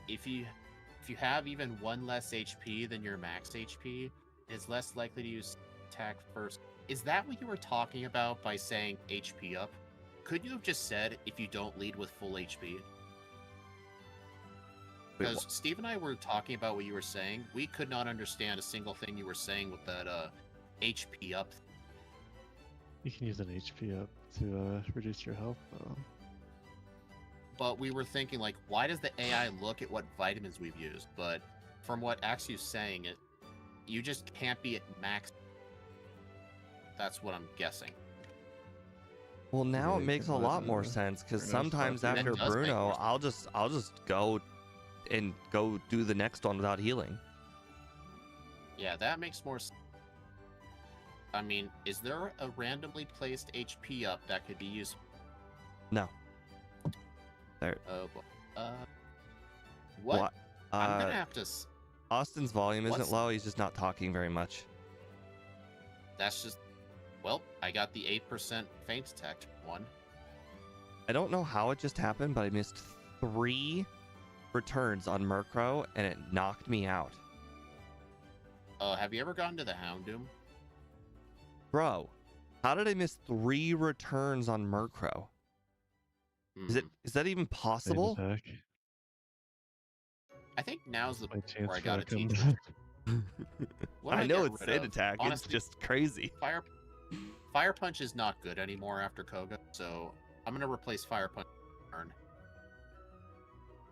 If you have even 1 less HP than your max HP, it's less likely to use attack first. Is that what you were talking about by saying HP up? Could you have just said if you don't lead with full HP? Because Steve and I were talking about what you were saying. We could not understand a single thing you were saying with that HP up. You can use an HP up to reduce your health, though. But we were thinking, like, why does the AI look at what vitamins we've used? But from what Axiu's saying, you just can't be at max. That's what I'm guessing. Well, now Yeah, it you makes a can lot let more the sense because Bruno sometimes start after That does make Bruno, more I'll just go and go do the next one without healing. Yeah, that makes more sense. I mean, is there a randomly placed HP up that could be used? No. There. Oh, what? I'm gonna have to. Austin's volume isn't What's- low. He's just not talking very much. That's just. Well, I got the 8% feint detect one. I don't know how it just happened, but I missed 3 returns on Murkrow, and it knocked me out. Have you ever gone to the Houndoom? Bro, how did I miss 3 returns on Murkrow? Is that even Sand possible? attack. I think now's the My point chance where I for gotta that comes teach up. What do I know get it's rid Sand of? Attack. Honestly, It's just crazy. Fire Punch is not good anymore after Koga, so I'm gonna replace Fire Punch.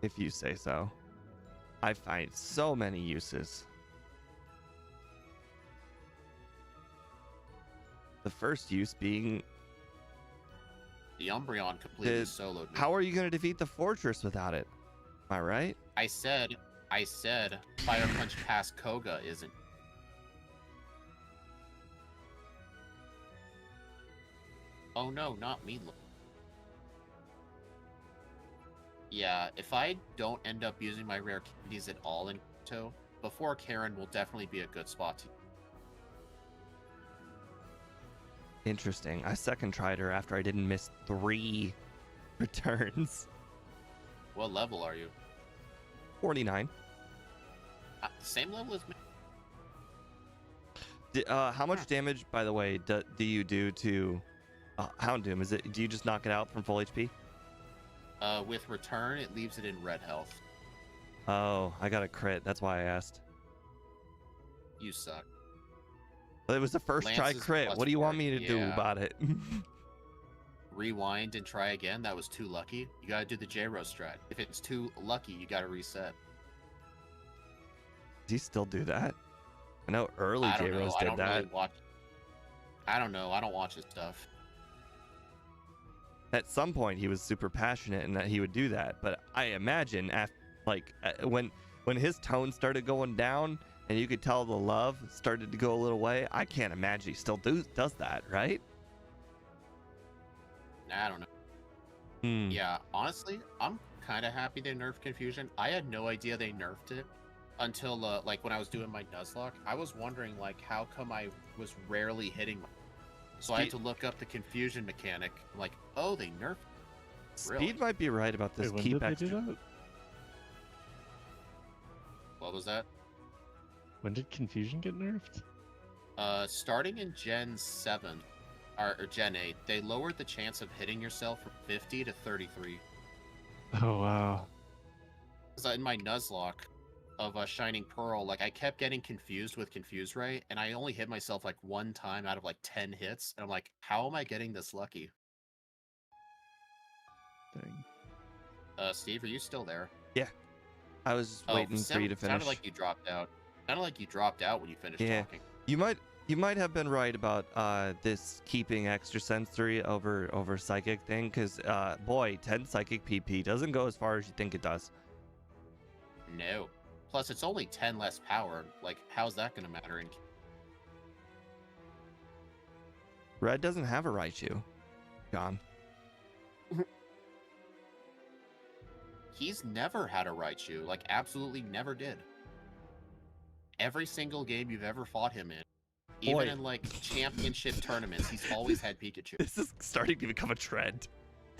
If you say so. I find so many uses. The first use being, The Umbreon completely The- soloed me. how are you going to defeat the fortress without it? Am I right? I said Fire Punch past Koga isn't. Oh no, not me. Yeah, if I don't end up using my rare candies at all in Kanto, before Karen will definitely be a good spot to. Interesting. I second tried her after I didn't miss 3 returns. What level are you? 49. Same level as me. How much damage, by the way, do you do to Houndoom? Do you just knock it out from full HP? With return, it leaves it in red health. Oh, I got a crit. That's why I asked. You suck. But it was the first try Lance's crit. What do you +4, want me to do yeah. about it? Rewind and try again. That was too lucky. You gotta do the J-Rose strat. If it's too lucky, you gotta reset. Does he still do that? I know early I don't know. J-Rose I did don't that. really watch. I don't know. I don't watch his stuff. At some point, he was super passionate and that he would do that. But I imagine when his tone started going down and you could tell the love started to go a little way, I can't imagine he still does that, right? I don't know. Yeah, honestly, I'm kind of happy they nerfed Confusion. I had no idea they nerfed it until like when I was doing my Nuzlocke. I was wondering like how come I was rarely hitting. So I had to look up the Confusion mechanic. I'm like, oh, they nerfed. Speed Really? might be right about this. Wait, when Keep did they extra. do that? What was that? When did Confusion get nerfed? Starting in Gen 7 or Gen 8, they lowered the chance of hitting yourself from 50 to 33. Oh wow. Because in my Nuzlocke of Shining Pearl, like I kept getting confused with Confuse Ray, and I only hit myself like 1 time out of like 10 hits, and I'm like, how am I getting this lucky? Dang. Steve, are you still there? I was just waiting for you to finish. Sounded like you dropped out. Sounded like you dropped out when you finished Yeah. talking. You might have been right about this keeping extrasensory over psychic thing, because boy, 10 psychic PP doesn't go as far as you think it does. No. Plus, it's only 10 less power. Like, how's that going to matter? Red doesn't have a Raichu. Gone. He's never had a Raichu. Like, absolutely never did. Every single game you've ever fought him in, even Boy. in, like, championship tournaments, he's always had Pikachu. This is starting to become a trend.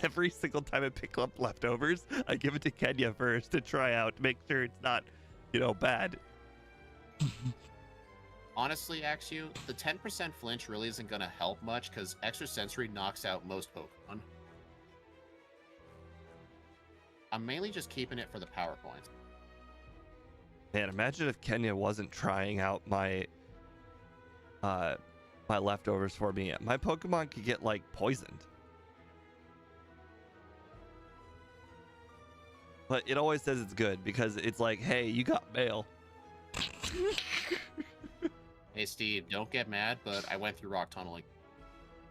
Every single time I pick up leftovers, I give it to Kenya first to try out, to make sure it's not, bad. Honestly, Axu, the 10% flinch really isn't going to help much because Extrasensory knocks out most Pokemon. I'm mainly just keeping it for the power points. Man, imagine if Kenya wasn't trying out my my leftovers for me. My Pokemon could get like poisoned. But it always says it's good because it's like, hey, you got mail. Hey, Steve, don't get mad, but I went through rock tunneling.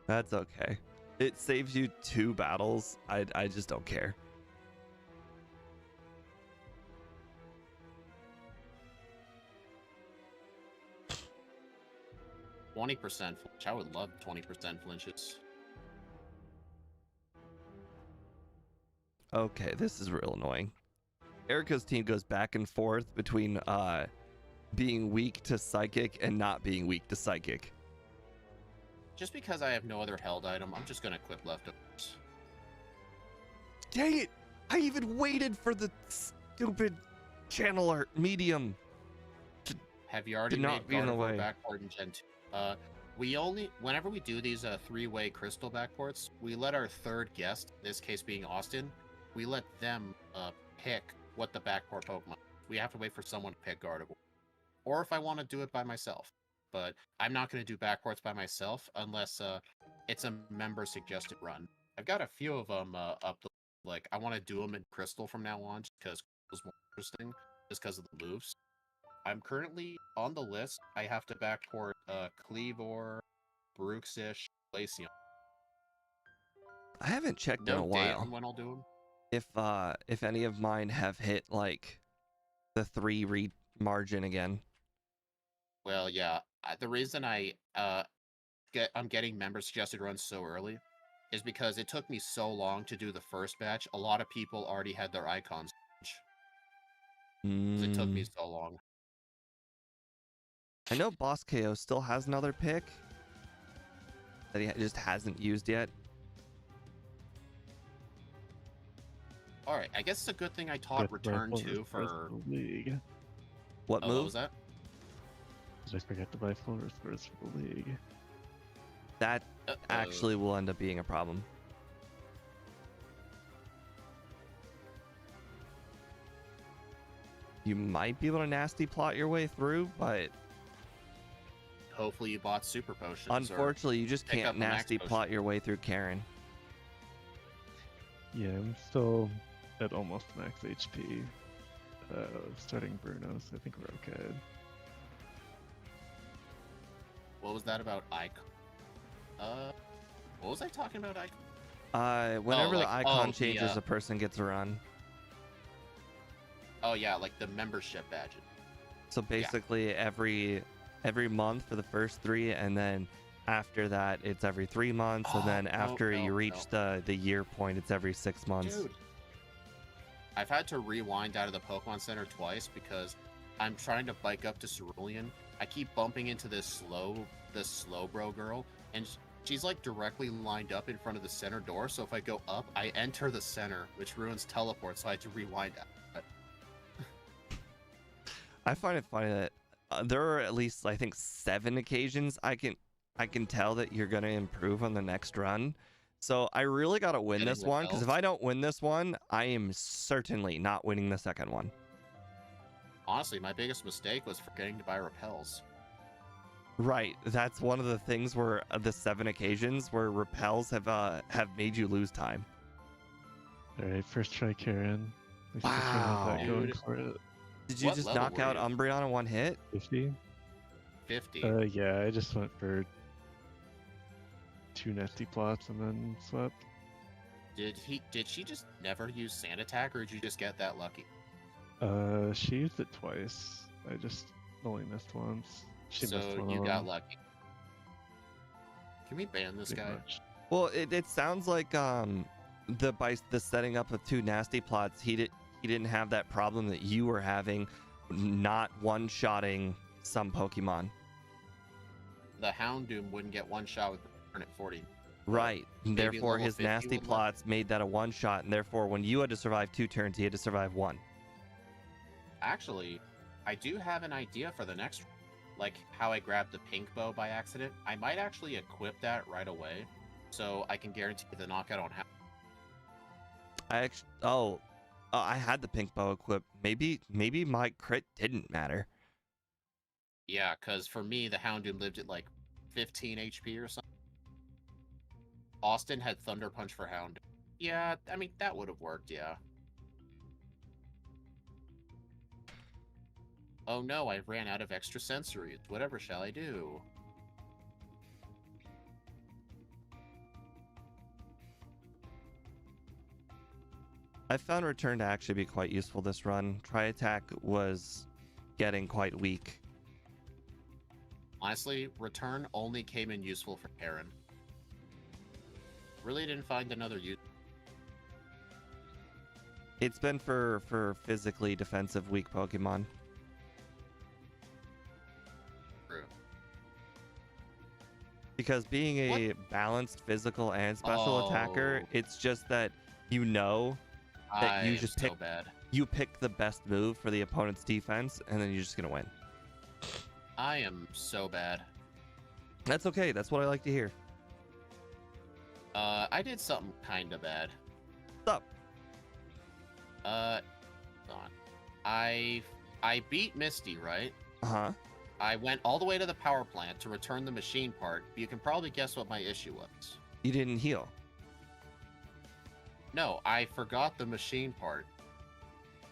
That's okay. It saves you 2 battles. I just don't care. $20% flinch. I would love 20% flinches. Okay, this is real annoying. Erica's team goes back and forth between being weak to psychic and not being weak to psychic. Just because I have no other held item, I'm just gonna equip leftovers. Dang it! I even waited for the stupid channeler medium. Have you already Did not made be in the Gardevoir way. backport in Gen 2? Whenever we do these 3-way crystal backports, we let our third guest, in this case being Austin, we let them pick what the backport Pokemon. We have to wait for someone to pick Gardevoir. Or if I want to do it by myself. But I'm not going to do backports by myself unless it's a member suggested run. I've got a few of them up. Like, I want to do them in Crystal from now on because Crystal's more interesting just because of the moves. I'm currently on the list. I have to backport Cleavor, Bruxish, Glaceon. I haven't checked in a No date while. on when I'll do them. If any of mine have hit like the 3 read margin again. Well, yeah. The reason I'm getting member suggested runs so early is because it took me so long to do the first batch. A lot of people already had their icons. It took me so long. I know Boss KO still has another pick that he just hasn't used yet. All right, I guess it's a good thing I taught Return 2 for league. What move? What was that? Did I forget to buy full restores for the league? That actually will end up being a problem. You might be able to nasty plot your way through, but Hopefully you bought super potions. unfortunately, you just pick up can't a max nasty potion. plot your way through Karen. Yeah, I'm still at almost max HP. Starting Bruno, so I think we're okay. What was that about icon? What was I talking about icon? Whenever the icon the, changes, a person gets a run. Oh yeah, like the membership badge. So basically, every month for the first 3, and then after that, it's every 3 months, and then after you reach the year point, it's every 6 months. Dude, I've had to rewind out of the Pokemon Center twice because I'm trying to bike up to Cerulean. I keep bumping into this Slowbro girl, and she's like directly lined up in front of the center door. So if I go up, I enter the center, which ruins teleport. So I had to rewind out. I find it funny that there are at least, I think, 7 occasions I can tell that you're gonna improve on the next run. So I really gotta win this one, because if I don't win this one, I am certainly not winning the second one. Honestly, my biggest mistake was forgetting to buy repels. Right, that's one of the things where the 7 occasions where repels have made you lose time. All right, first try Karen. At least Wow. Karen has that going Dude. for it. Did you What just level knock were out you? Umbreon in one hit? 50. 50. Yeah, I just went for 2 nasty plots and then swept. Did she just never use Sand Attack, or did you just get that lucky? She used it twice. I just only missed once. She missed So one. you got lucky. Can we ban this pretty guy? much. Well, it sounds like by the setting up of 2 nasty plots, he he didn't have that problem that you were having, not one-shotting some Pokemon. The Houndoom wouldn't get one shot with turn at 40. Right. And maybe therefore, level his 50 nasty would let- plots made that a one-shot, and therefore, when you had to survive 2 turns, he had to survive 1. Actually, I do have an idea for the next, like how I grabbed the pink bow by accident. I might actually equip that right away, so I can guarantee the knockout on how. I had the pink bow equipped. Maybe my crit didn't matter. Yeah, because for me, the Houndoom lived at like 15 HP or something. Austin had Thunder Punch for Houndoom. Yeah, I mean, that would have worked, yeah. Oh no, I ran out of extra sensories. Whatever shall I do? I found Return to actually be quite useful this run. Tri-Attack was getting quite weak. Honestly, Return only came in useful for Karen. Really didn't find another use. It's been for physically defensive weak Pokemon. True. Because being a balanced physical and special attacker, it's just that you know that you just pick you pick the best move for the opponent's defense, and then you're just gonna win. I am so bad. That's okay. That's what I like to hear. I did something kind of bad. What's up? Hold on. I beat Misty, right? Uh-huh. I went all the way to the power plant to return the machine part, but you can probably guess what my issue was. You didn't heal. No, I forgot the machine part.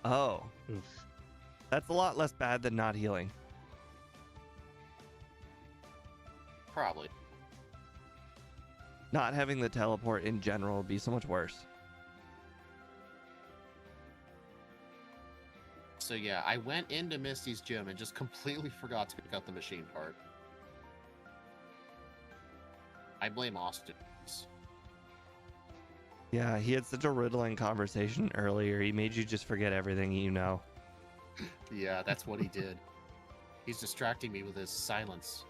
Oh. Oof. That's a lot less bad than not healing. Probably. Not having the teleport in general would be so much worse. So yeah, I went into Misty's gym and just completely forgot to pick up the machine part. I blame Austin. Yeah, he had such a riddling conversation earlier. He made you just forget everything you know. Yeah, that's what he did. He's distracting me with his silence.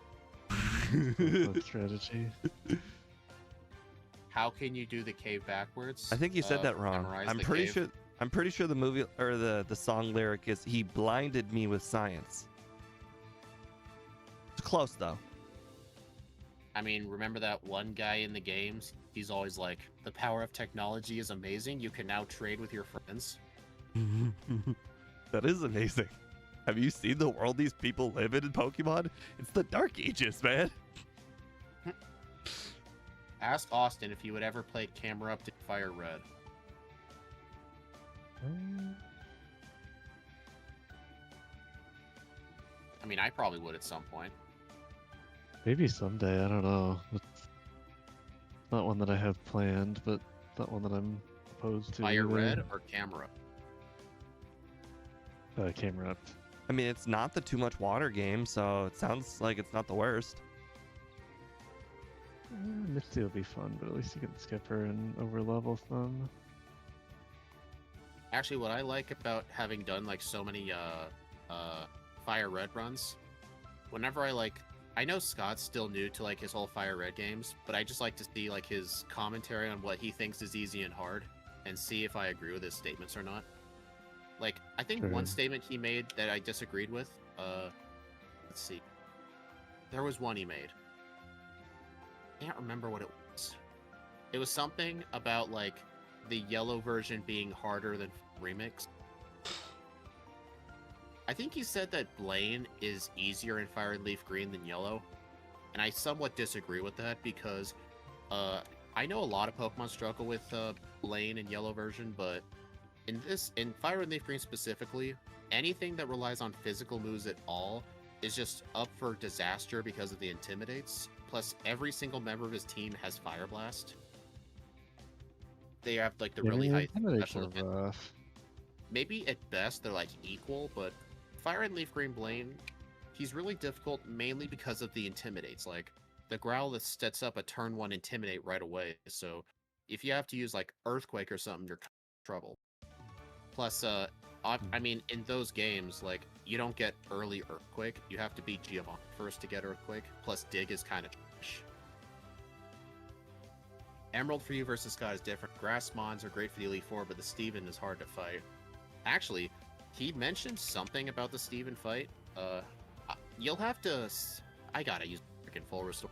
Good strategy. How can you do the cave backwards? I think you said that wrong. Memorize I'm the pretty cave? sure. I'm pretty sure the movie or the song lyric is "He blinded me with science." It's close though. I mean, remember that one guy in the games? He's always like, the power of technology is amazing. You can now trade with your friends. That is amazing. Have you seen the world these people live in Pokemon? It's the Dark Ages, man. Ask Austin if he would ever play Camera Up to Fire Red. I mean, I probably would at some point. Maybe someday. I don't know. It's not one that I have planned, but not one that I'm opposed to. Fire either. Red or Camera? Camera up. I mean, it's not the too much water game, so it sounds like it's not the worst. Misty will be fun, but at least you can skip her and overlevel some. Actually, what I like about having done like so many Fire Red runs, whenever I know Scott's still new to like his whole Fire Red games, but I just like to see like his commentary on what he thinks is easy and hard, and see if I agree with his statements or not. Like, I think one statement he made that I disagreed with, let's see. There was one he made. I can't remember what it was. It was something about, like, the yellow version being harder than Remix. I think he said that Blaine is easier in Fire and Leaf Green than Yellow, and I somewhat disagree with that because, I know a lot of Pokemon struggle with, Blaine and Yellow version, but in Fire and Leaf Green specifically, anything that relies on physical moves at all is just up for disaster because of the Intimidates. Plus, every single member of his team has Fire Blast. They have like the really high special defense. Maybe at best they're like equal, but Fire and Leaf Green Blaine, he's really difficult mainly because of the Intimidates. Like the Growlithe sets up a turn 1 Intimidate right away, so if you have to use like Earthquake or something, you're in trouble. Plus, I mean, in those games, like, you don't get early Earthquake. You have to beat Giovanni first to get Earthquake. Plus, Dig is kind of trash. Emerald for you versus Scott is different. Grass Mons are great for the Elite Four, but the Steven is hard to fight. Actually, he mentioned something about the Steven fight. You'll have to... I gotta use freaking full restore.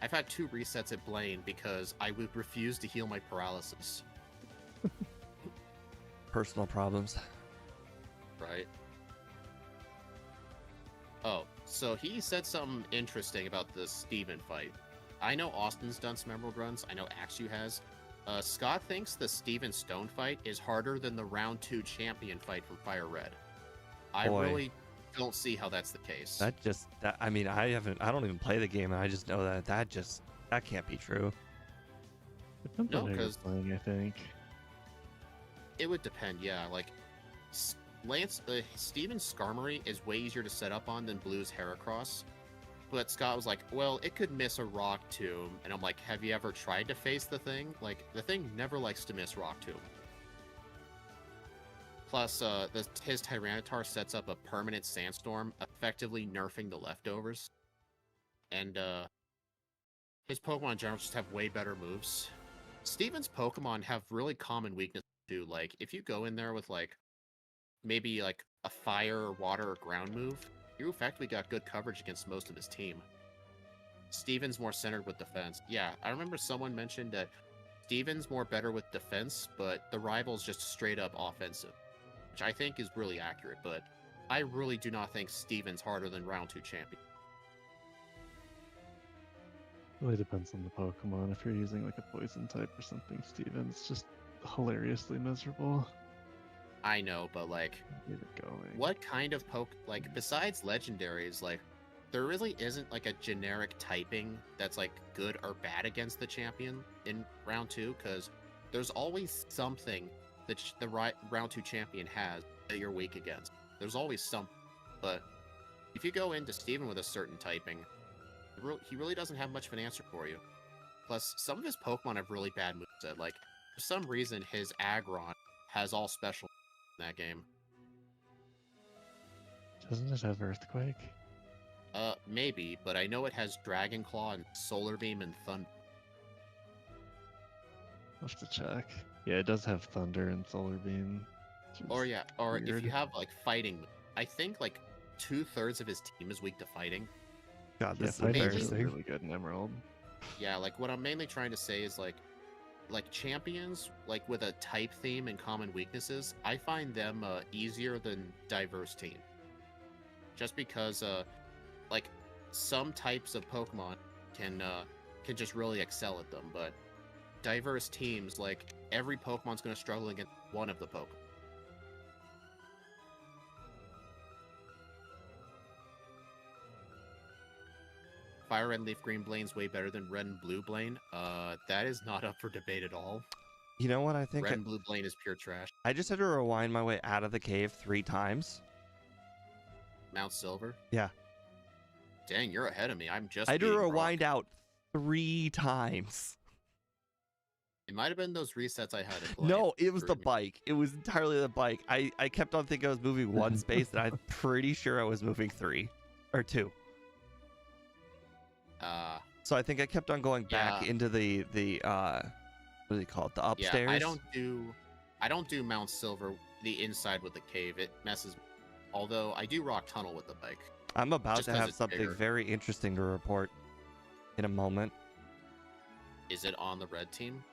I've had 2 resets at Blaine because I would refuse to heal my paralysis. Personal problems. Right. Oh, so he said something interesting about the Steven fight. I know Austin's done some Emerald runs. I know Axu has. Scott thinks the Steven Stone fight is harder than the round 2 champion fight from Fire Red. I Boy. really don't see how that's the case. I mean, I don't even play the game, and I just know that can't be true. Depends No, on who you're 'cause- playing, I think. It would depend, yeah. Like, Steven Skarmory is way easier to set up on than Blue's Heracross. But Scott was like, well, it could miss a Rock Tomb. And I'm like, have you ever tried to face the thing? Like, the thing never likes to miss Rock Tomb. Plus, his Tyranitar sets up a permanent Sandstorm, effectively nerfing the leftovers. And, his Pokemon in general just have way better moves. Steven's Pokemon have really common weaknesses too. Like, if you go in there with, like, maybe, like, a Fire, or Water, or Ground move, you effectively got good coverage against most of his team. Steven's more centered with defense. Yeah, I remember someone mentioned that Steven's more better with defense, but the rival's just straight up offensive, which I think is really accurate, but I really do not think Steven's harder than round 2 champion. Really depends on the Pokemon. If you're using like a poison type or something, Steven's just hilariously miserable. I know, but like, Get it going. what kind of like, besides legendaries, like, there really isn't like a generic typing that's like good or bad against the champion in round 2, because there's always something that the round 2 champion has that you're weak against. There's always something. But if you go into Steven with a certain typing, he really doesn't have much of an answer for you. Plus, some of his Pokemon have really bad moveset. Like, for some reason, his Aggron has all special in that game. Doesn't it have Earthquake? Maybe, but I know it has Dragon Claw and Solar Beam and Thunder. I'll have to check. Yeah, it does have Thunder and Solar Beam. which Or is yeah, or if weird. you have like fighting, I think like 2/3 of his team is weak to fighting. God, Yeah, this is fighting is embarrassing. really good in Emerald. Yeah, like what I'm mainly trying to say is like champions like with a type theme and common weaknesses, I find them easier than diverse team. Just because like some types of Pokemon can just really excel at them, but diverse teams, like every Pokemon's going to struggle against one of the Pokemon. Fire Red and Leaf Green Blaine's way better than Red and Blue Blaine. That is not up for debate at all. You know what I think? Red and Blue Blaine is pure trash. I just had to rewind my way out of the cave 3 times. Mount Silver? Yeah. Dang, you're ahead of me. I'm just I had to beating rewind Brock. out 3 times. It might have been those resets I had at Blaine. No, it was the Screwed me. bike. It was entirely the bike. I kept on thinking I was moving 1 space, and I'm pretty sure I was moving 3 or 2. So I think I kept on going back Yeah. into the what do they call it? The upstairs. Yeah, I don't do Mount Silver, the inside with the cave. It messes. Although I do Rock Tunnel with the bike. I'm about just to 'cause have it's something bigger. very interesting to report in a moment. Is it on the red team?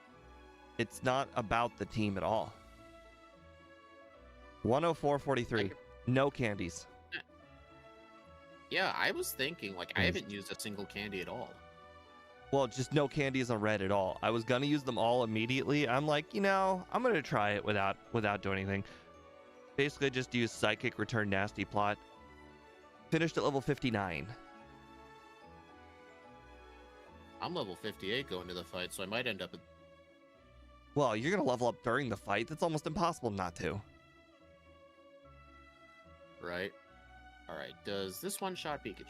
It's not about the team at all. 104.43. No candies. Yeah, I was thinking like I Yes. haven't used a single candy at all. Well, just no candies on red at all. I was gonna use them all immediately. I'm like, I'm gonna try it without doing anything. Basically, just use Psychic, Return Nasty Plot. Finished at level 59. I'm level 58 going to the fight, so I might end up at... Well, you're gonna level up during the fight. That's almost impossible not to. Right? Alright, does this one-shot Pikachu?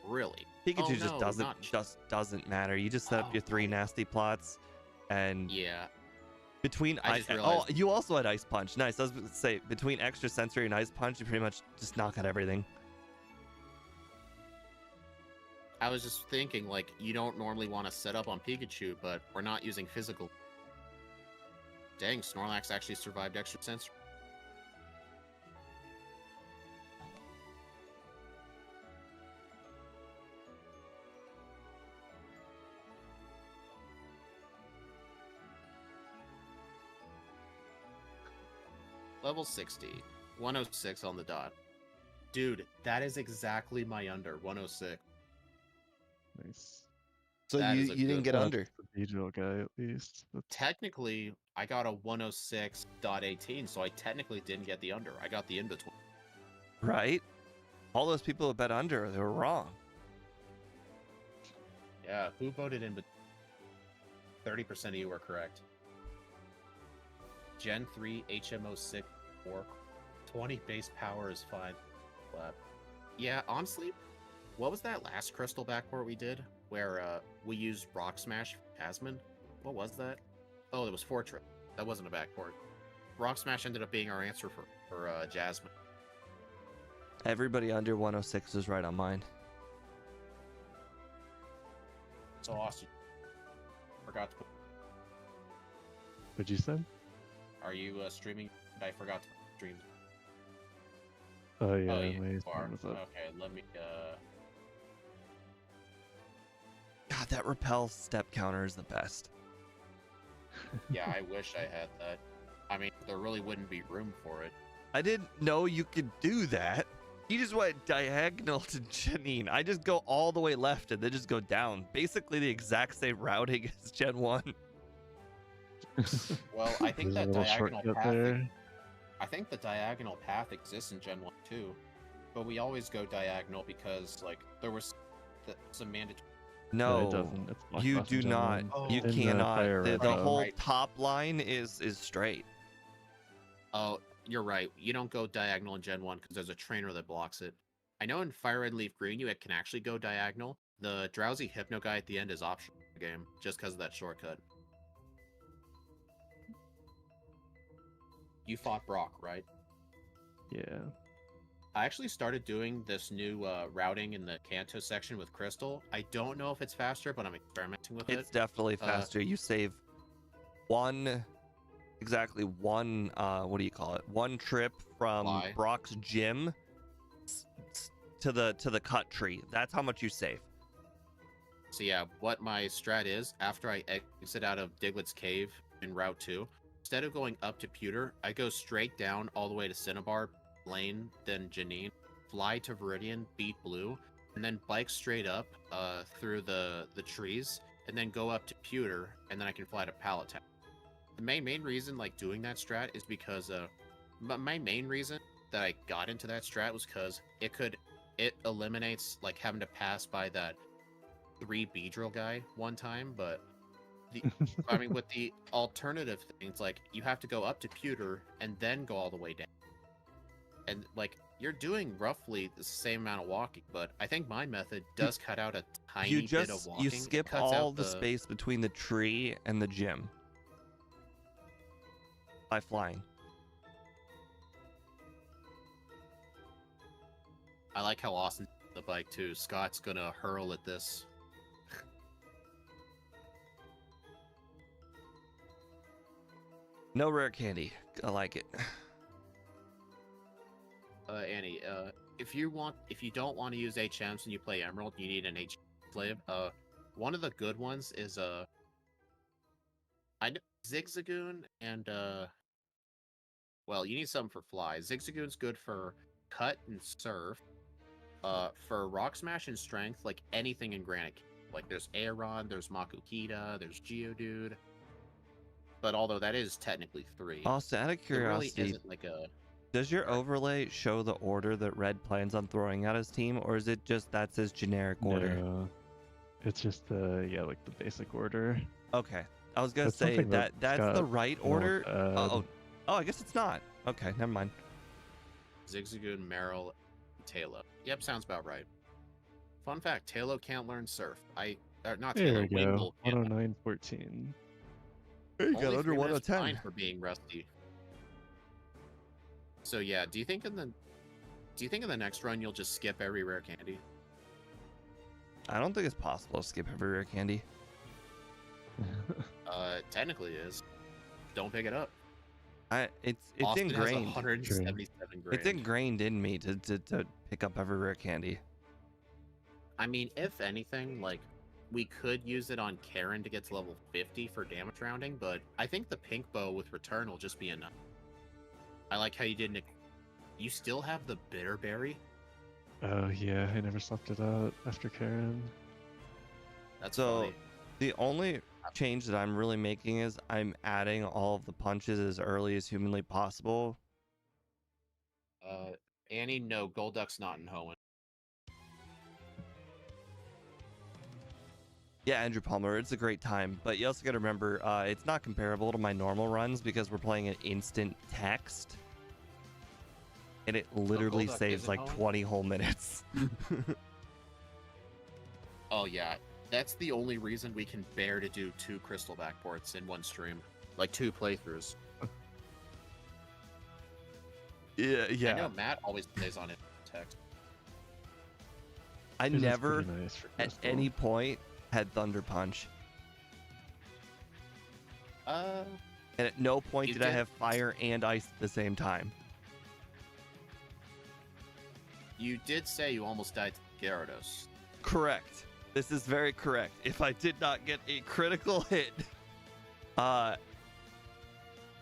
Really? Pikachu Oh, just no, doesn't matter. You just set up Oh, your 3 no. nasty plots, and Yeah. Between I just oh, realized- you also had Ice Punch. Nice. I was going to say between Extra Sensory and Ice Punch, you pretty much just knock out everything. I was just thinking, like, you don't normally want to set up on Pikachu, but we're not using physical. Dang, Snorlax actually survived Extra Sensory. Level 60. 106 on the dot. Dude, that is exactly my under. 106. Nice. So That you is a didn't good get one. under. The Beedrill guy, at least. That's... Technically, I got a 106.18, so I technically didn't get the under. I got the in between. Right? All those people who bet under, they were wrong. Yeah, who voted in? But 30% of you were correct. Gen 3 HMO 6 4 20 base power is fine. But yeah, honestly, what was that last crystal backport we did where we used Rock Smash Tasman? What was that? Oh, it was Fortress. That wasn't a backport. Rock Smash ended up being our answer for Jasmine. Everybody under 106 is right on mine. So Austin, forgot to put. What'd you say? Are you streaming? I forgot to stream. Oh yeah, Oh, yeah, my you stream are. was up. Okay, let me. God, that repel step counter is the best. Yeah, I wish I had that. I mean, there really wouldn't be room for it. I didn't know you could do that. You just went diagonal to Janine. I just go all the way left and then just go down. Basically the exact same routing as Gen 1. Well, I think There's a that little diagonal shortcut path. there. I think the diagonal path exists in Gen 1 too, but we always go diagonal because like there was some mandatory. No, No, it doesn't. It's blocked you off in do Gen not. 1. Oh. You In the cannot. fire The red belt. whole Right. top line is straight. Oh, you're right. You don't go diagonal in Gen 1 because there's a trainer that blocks it. I know in Fire Red Leaf Green you can actually go diagonal. The drowsy Hypno guy at the end is optional in the game just because of that shortcut. You fought Brock, right? Yeah. I actually started doing this new routing in the Kanto section with Crystal. I don't know if it's faster, but I'm experimenting with It's it. definitely faster. You save exactly one, what do you call it? One trip from Fly. Brock's gym to the cut tree. That's how much you save. So yeah, what my strat is, after I exit out of Diglett's Cave in Route 2, instead of going up to Pewter, I go straight down all the way to Cinnabar, Lane, then Janine, fly to Viridian, beat Blue, and then bike straight up through the trees, and then go up to Pewter, and then I can fly to Palatown. The main reason like doing that strat is because my main reason that I got into that strat was because it eliminates like having to pass by that 3 Beedrill guy one time, but I mean with the alternative things like you have to go up to Pewter and then go all the way down. And like you're doing roughly the same amount of walking, but I think my method does cut out a tiny bit of walking. You It skip cuts all out the space between the tree and the gym by flying. I like how Austin the bike too. Scott's gonna hurl at this. No rare candy. I like it. Annie, if you don't want to use HMs and you play Emerald, you need an HM slave. One of the good ones is I know Zigzagoon and well, you need something for fly. Zigzagoon's good for cut and surf. For rock smash and strength, like anything in Granite. Like there's Aeron, there's Makukita, there's Geodude. But although that is technically 3, Also, out of it really curiosity, isn't like a. does your overlay show the order that Red plans on throwing out his team, or is it just that's his generic order? No. It's just yeah, like the basic order. Okay, I was gonna That's say something that that's the Scott right won't order. add. Oh, I guess it's not. Okay, never mind. Zigzagoon, Meryl, Talo. Yep, sounds about right. Fun fact: Talo can't learn Surf. Not There Talo. we go. Wingull can't. 109.14. You got Only under 3 1 out minutes of 10. behind for being rusty. So yeah, do you think in the next run you'll just skip every rare candy? I don't think it's possible to skip every rare candy. Technically it is. Don't pick it up. It's Austin has ingrained. 177 grand. It's ingrained in me to pick up every rare candy. I mean, if anything, like, we could use it on Karen to get to level 50 for damage rounding, but I think the pink bow with return will just be enough. I like how you didn't... You still have the bitter berry? Oh yeah, I never swapped it out after Karen. That's So funny. the only change that I'm really making is I'm adding all of the punches as early as humanly possible. Annie, no, Golduck's not in Hoenn. Yeah, Andrew Palmer, it's a great time, but you also got to remember it's not comparable to my normal runs because we're playing an instant text, and it literally Golduck saves isn't like Hoenn? 20 whole minutes. Oh yeah, that's the only reason we can bear to do 2 crystal backports in one stream. Like 2 playthroughs. Yeah. I know Matt always plays on it text. I It is never pretty nice for at Crystal. any point had Thunder Punch, Uh, and at no point You did I did- have Fire and Ice at the same time. you did say you almost died to Gyarados. Correct. This is very correct. If I did not get a critical hit, I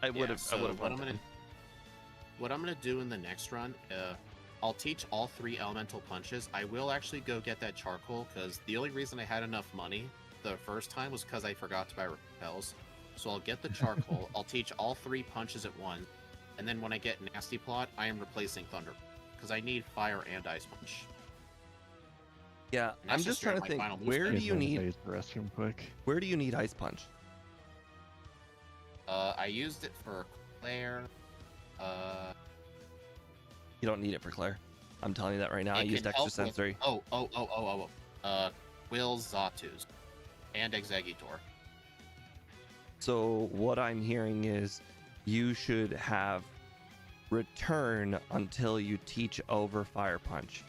would have. So what I'm gonna do in the next run, I'll teach all 3 elemental punches. I will actually go get that charcoal because the only reason I had enough money the first time was because I forgot to buy repels. So I'll get the charcoal. I'll teach all 3 punches at once, and then when I get Nasty Plot, I am replacing Thunder because I need Fire and Ice Punch. Yeah, And I'm that's just straight trying up to my think. final move Where set. do you need? Use the restroom quick? Where do you need Ice Punch? I used it for Claire. You don't need it for Claire. I'm telling you that right now. I It used can extra help with- sensory. Will Zatus and Exeggutor. So what I'm hearing is you should have return until you teach over Fire Punch.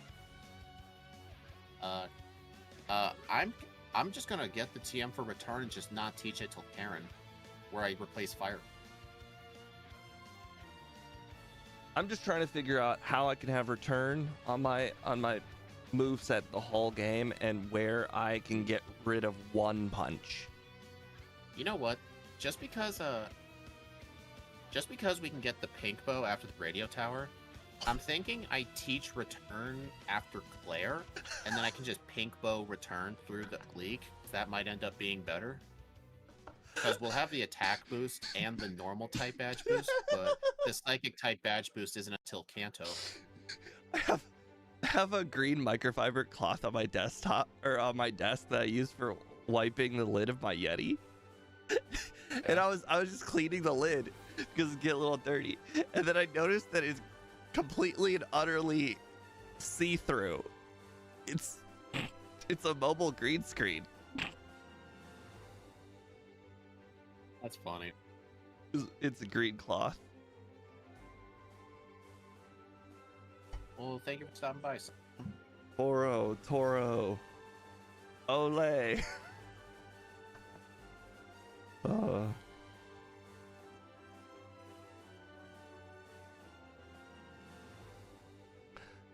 I'm just gonna get the TM for return and just not teach it till Karen, where I replace Fire. I'm just trying to figure out how I can have return on my moveset the whole game and where I can get rid of one punch. You know what? Just because we can get the pink bow after the radio tower, I'm thinking I teach return after Claire, and then I can just pink bow return through the league. That might end up being better. Because we'll have the attack boost and the normal type badge boost, but the psychic type badge boost isn't until Kanto. I have a green microfiber cloth on my desktop or on my desk that I use for wiping the lid of my Yeti. And I was just cleaning the lid because it get a little dirty. And then I noticed that it's completely and utterly see-through. It's a mobile green screen. That's funny. It's a green cloth. Well, thank you for stopping by. Toro. Ole.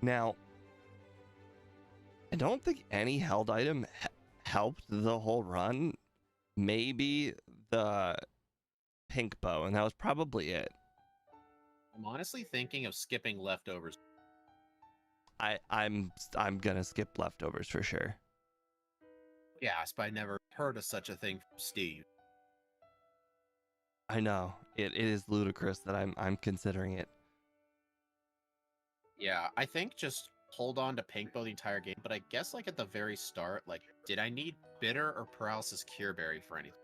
Now, I don't think any held item helped the whole run. Maybe the pink bow, and that was probably it. I'm honestly thinking of skipping leftovers. I'm gonna skip leftovers for sure. Yes, but I never heard of such a thing from Steve. I know it is ludicrous that I'm considering it. Yeah, I think just hold on to pink bow the entire game, but I guess like at the very start, like, did I need bitter or paralysis cure berry for anything?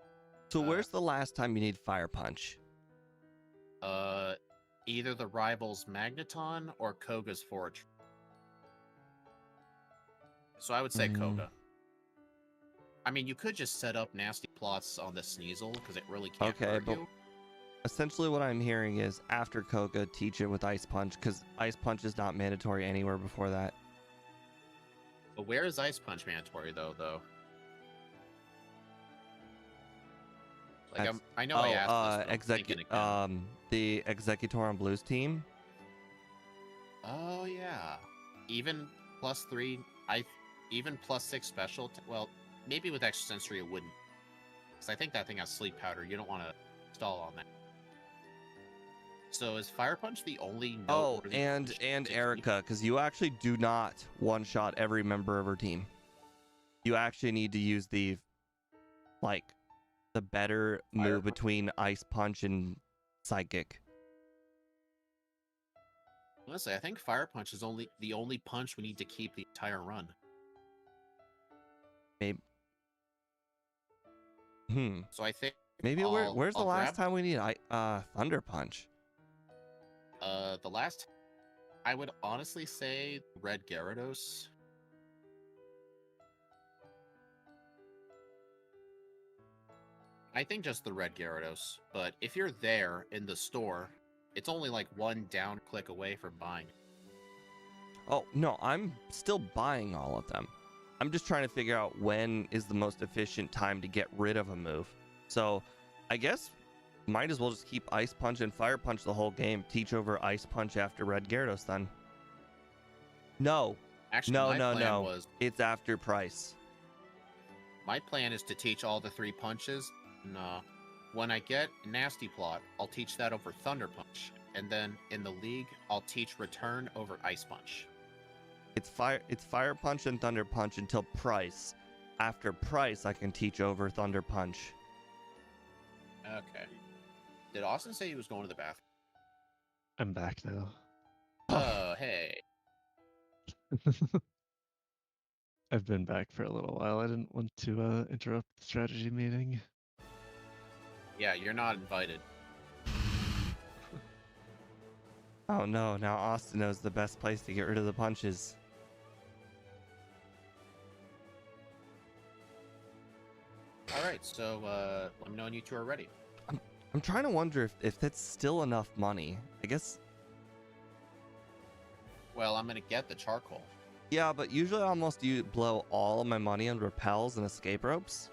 So where's the last time you need fire punch? Either the rivals Magneton or Koga's Forge. So I would say Koga. I mean, you could just set up Nasty Plot plots on the Sneasel because it really can't Okay, hurt but you. essentially what I'm hearing is after Koga, teach it with Ice Punch, because Ice Punch is not mandatory anywhere before that. But where is Ice Punch mandatory though? Like That's- I know I asked this, but I'm thinking again. The Executor on Blue's team. Oh yeah, even +3, even +6 special. Well, maybe with extrasensory it wouldn't, because I think that thing has sleep powder. You don't want to stall on that. So is Fire Punch the only Oh, noteworthy and punch to keep? Erica, because you actually do not one-shot every member of her team. You actually need to use the better Fire move Punch? between Ice Punch and Psychic. Honestly, I think Fire Punch is the only punch we need to keep the entire run. Maybe. So I think Maybe where's the I'll last grab time we need Thunder Punch? the last. I would honestly say Red Gyarados. I think just the Red Gyarados, but if you're there in the store, it's only like one down click away from buying. Oh, no, I'm still buying all of them. I'm just trying to figure out when is the most efficient time to get rid of a move. So, I guess might as well just keep Ice Punch and Fire Punch the whole game. Teach over Ice Punch after Red Gyarados then. No. Actually, No, my no, plan no. was It's after Price. my plan is to teach all the 3 punches. And, when I get Nasty Plot, I'll teach that over Thunder Punch, and then in the league, I'll teach Return over Ice Punch. It's Fire Punch and Thunder Punch until Price. After Price, I can teach over Thunder Punch. Okay. Did Austin say he was going to the bathroom? I'm back now. Oh, hey. I've been back for a little while. I didn't want to interrupt the strategy meeting. Yeah, you're not invited. Oh no, now Austin knows the best place to get rid of the punches. Alright, so let me know when you two are ready. I'm trying to wonder if that's still enough money. I guess. Well, I'm gonna get the charcoal. Yeah, but usually I almost blow all of my money on repels and escape ropes.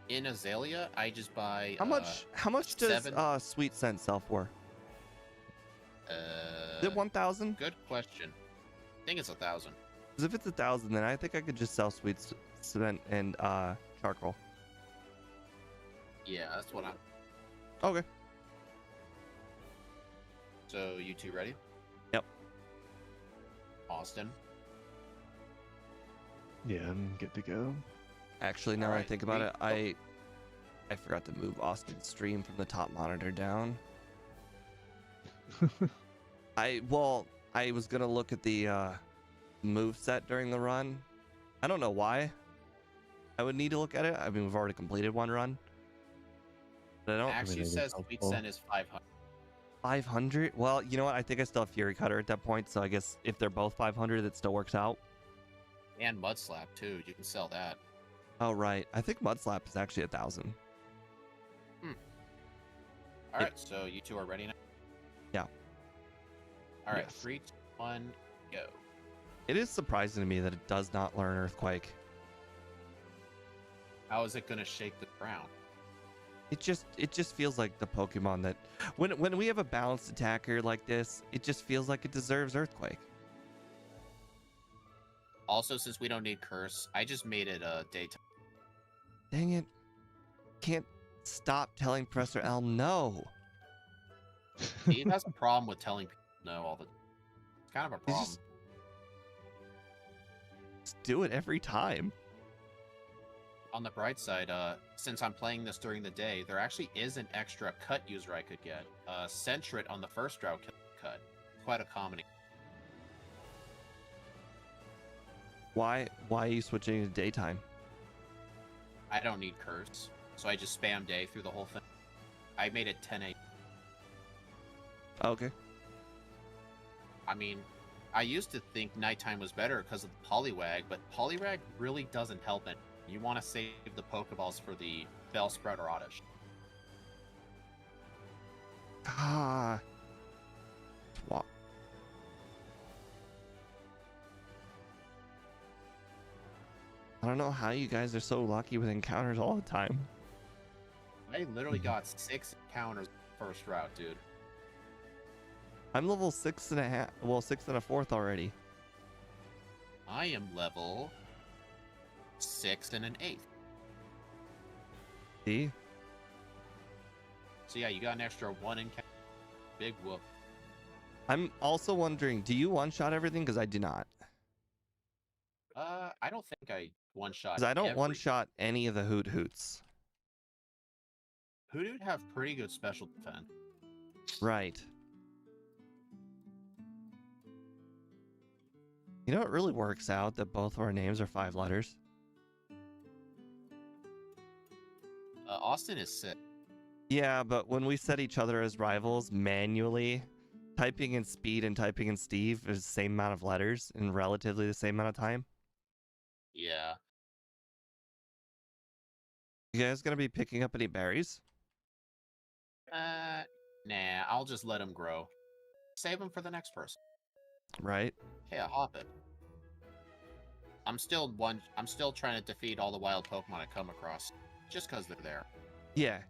In Azalea, I just buy How much does 7. Sweet Scent sell for? Is it 1,000? Good question. I think it's 1,000. Because if it's 1,000, then I think I could just sell Sweet Scent and charcoal. Yeah, that's what I'm. Okay. So you two ready? Yep. Austin. Yeah, I'm good to go. Actually, now that I Alright, think about it, oh. I forgot to move Austin's stream from the top monitor down. I was gonna look at the move set during the run. I don't know why I would need to look at it. I mean, we've already completed one run. But I don't. Actually it is says helpful. Sweet Scent is 500. 500? Well, you know what? I think I still have Fury Cutter at that point, so I guess if they're both 500, it still works out. And Mud Slap too. You can sell that. Oh, right. I think Mud Slap is actually 1,000. All right, so you two are ready now. Yeah. All right, Yes. 3, 2, 1, go. It is surprising to me that it does not learn Earthquake. How is it gonna shake the ground? It just feels like the Pokemon that when we have a balanced attacker like this, it just feels like it deserves Earthquake. Also, since we don't need Curse, I just made it daytime. Dang it. Can't stop telling Professor Elm no. He has a problem with telling people no all the. It's kind of a He's problem. Just do it every time. On the bright side, since I'm playing this during the day, there actually is an extra cut user I could get. Sentret on the first route cut. Quite a comedy. Why are you switching to daytime? I don't need Curse, so I just spam day through the whole thing. I made it 10 a.m. Okay. I mean, I used to think nighttime was better because of the Poliwag, but Poliwag really doesn't help it. You want to save the Pokeballs for the Bellsprout or Oddish. Ah. What? I don't know how you guys are so lucky with encounters all the time. I literally got 6 encounters first route, dude. I'm level 6.5. Well, 6 1/4 already. I am level 6 and an 8th. See? So yeah, you got an extra 1 encounter. Big whoop. I'm also wondering, do you one-shot everything? Because I do not. I don't think I one-shot. Because I don't one-shot any of the Hoot Hoots. Hoodoo'd have pretty good special defense. Right. You know, it really works out that both of our names are 5 letters. Austin is sick. Yeah, but when we set each other as rivals manually, typing in Speed and typing in Steve is the same amount of letters in relatively the same amount of time. Yeah. You guys gonna be picking up any berries? Nah, I'll just let him grow. Save him for the next person. Right. Hey, a Hoppip. I'm still trying to defeat all the wild Pokemon I come across, just because they're there. Yeah.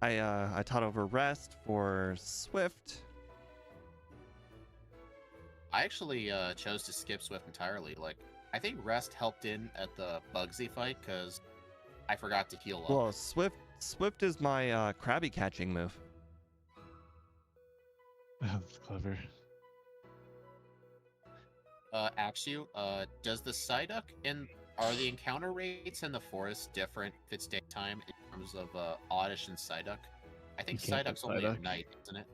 I taught over Rest for Swift. I actually chose to skip Swift entirely. Like, I think Rest helped in at the Bugsy fight because I forgot to heal up. Well, Swift is my Krabby catching move. That's clever. Axu, does the Psyduck are the encounter rates in the forest different if it's daytime in terms of Oddish and Psyduck? I think You can't Psyduck's do only at Psyduck. night, isn't it?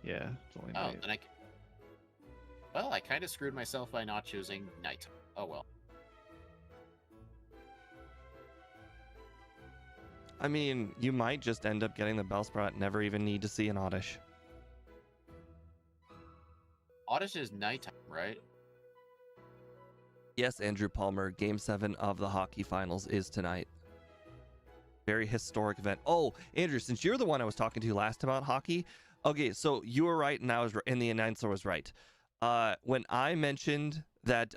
Yeah, it's only Oh, night. then well, I kind of screwed myself by not choosing night. Oh well. I mean, you might just end up getting the Bellsprout and never even need to see an Oddish. Oddish is nighttime, right? Yes, Andrew Palmer, Game 7 of the hockey finals is tonight. Very historic event. Oh, Andrew, since you're the one I was talking to last about hockey, okay, so you were right and and the announcer was right. When I mentioned that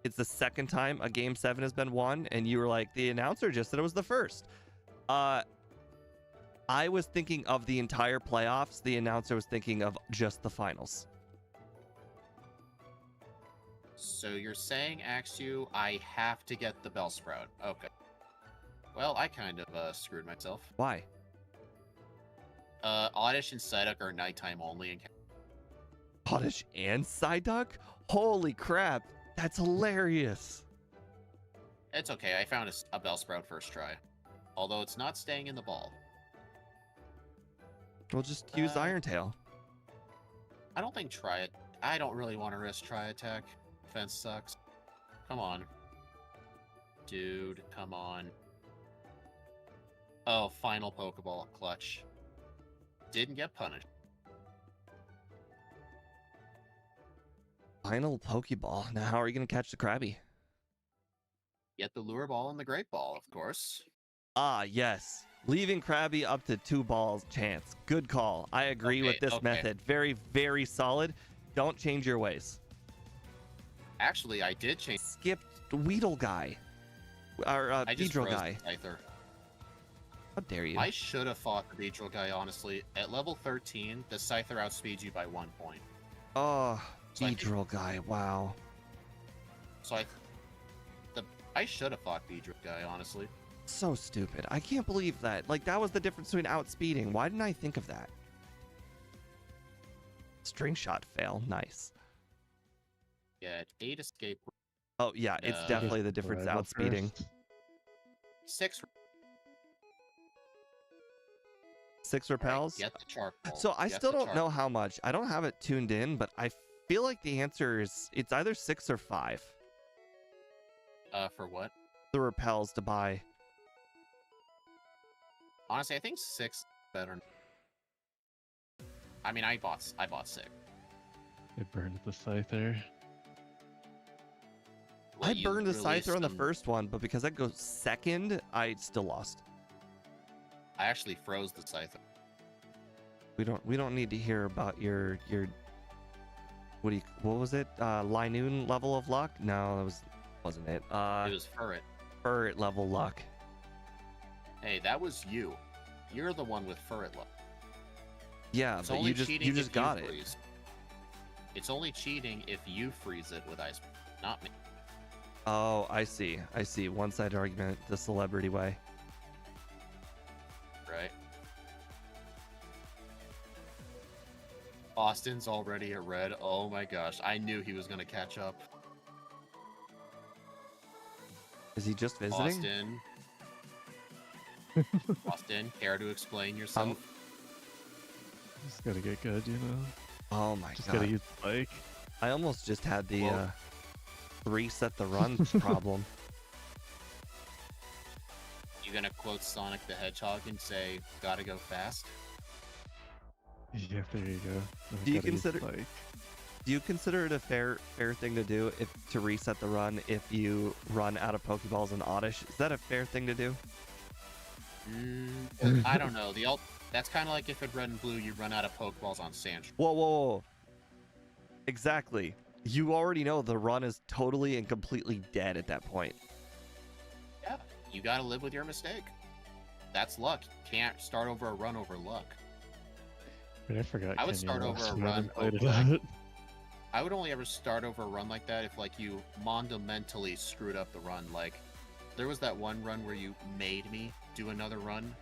it's the second time a Game 7 has been won, and you were like, the announcer just said it was the first. I was thinking of the entire playoffs. The announcer was thinking of just the finals. So you're saying, Axu, I have to get the Bellsprout. Okay. Well, I kind of screwed myself. Why? Oddish and Psyduck are nighttime only. Oddish and Psyduck? Holy crap. That's hilarious. It's okay, I found a Bellsprout first try. Although it's not staying in the ball. We'll just use Iron Tail. I don't think try it. I don't really want to risk try attack. Defense sucks. Come on. Dude, come on. Oh, final Pokeball clutch. Didn't get punished. Final Pokeball. Now, how are you going to catch the Krabby? Get the Lure Ball and the Great Ball, of course. Ah, yes. Leaving Krabby up to 2 balls chance. Good call. I agree with this method. Very, very solid. Don't change your ways. Actually, I did change. Skipped Weedle guy. Or I just Beedrill froze guy. the Scyther. How dare you? I should have fought the Beedrill guy, honestly. At level 13, the Scyther outspeeds you by 1 point. Oh, So I think- Beedrill guy. Wow. So I should have fought Beedrill guy, honestly. So stupid. I can't believe that. Like, that was the difference between outspeeding. Why didn't I think of that? String shot fail. Nice. Yeah, 8 escape. Oh, yeah. It's definitely the difference Rival outspeeding. first. 6. 6 repels. Get the charcoal. So I Get still the don't know how much. I don't have it tuned in, but I feel like the answer is it's either 6 or 5. For what? The repels to buy. Honestly, I think 6 is better. I mean, I bought 6. I burned the Scyther. I You burned the released Scyther on the some- first one, but because that goes second, I still lost. I actually froze the Scyther. We don't need to hear about your what was it? Linoon level of luck? No, that wasn't it. It was Furret. Furret level luck. Hey, that was you. You're the one with Furret luck. Yeah, It's but only you cheating just if got you it. freeze. It's only cheating if you freeze it with ice, not me. Oh, I see. I see. One-sided argument the celebrity way. Right? Austin's already at red. Oh my gosh, I knew he was gonna catch up. Is he just visiting? Austin. Austin, care to explain yourself? Just gotta get good, you know? Oh my Just god. gotta use Spike. I almost just had the Well- reset the run problem. You gonna quote Sonic the Hedgehog and say, "Gotta go fast"? Yeah, there you go. Now Do you gotta use consider- Spike. Do you consider it a fair thing to do to reset the run if you run out of Pokeballs and Oddish? Is that a fair thing to do? I don't know. That's kind of like if in Red and Blue you run out of Pokeballs on Sand. Whoa. Exactly. You already know the run is totally and completely dead at that point. Yeah, you gotta live with your mistake. That's luck. You can't start over a run over luck. Wait, I forgot. I would Kenny start lost over a when I run haven't played it over, like- out. I would only ever start over a run like that if like you monumentally screwed up the run. Like there was that one run where you made me do another run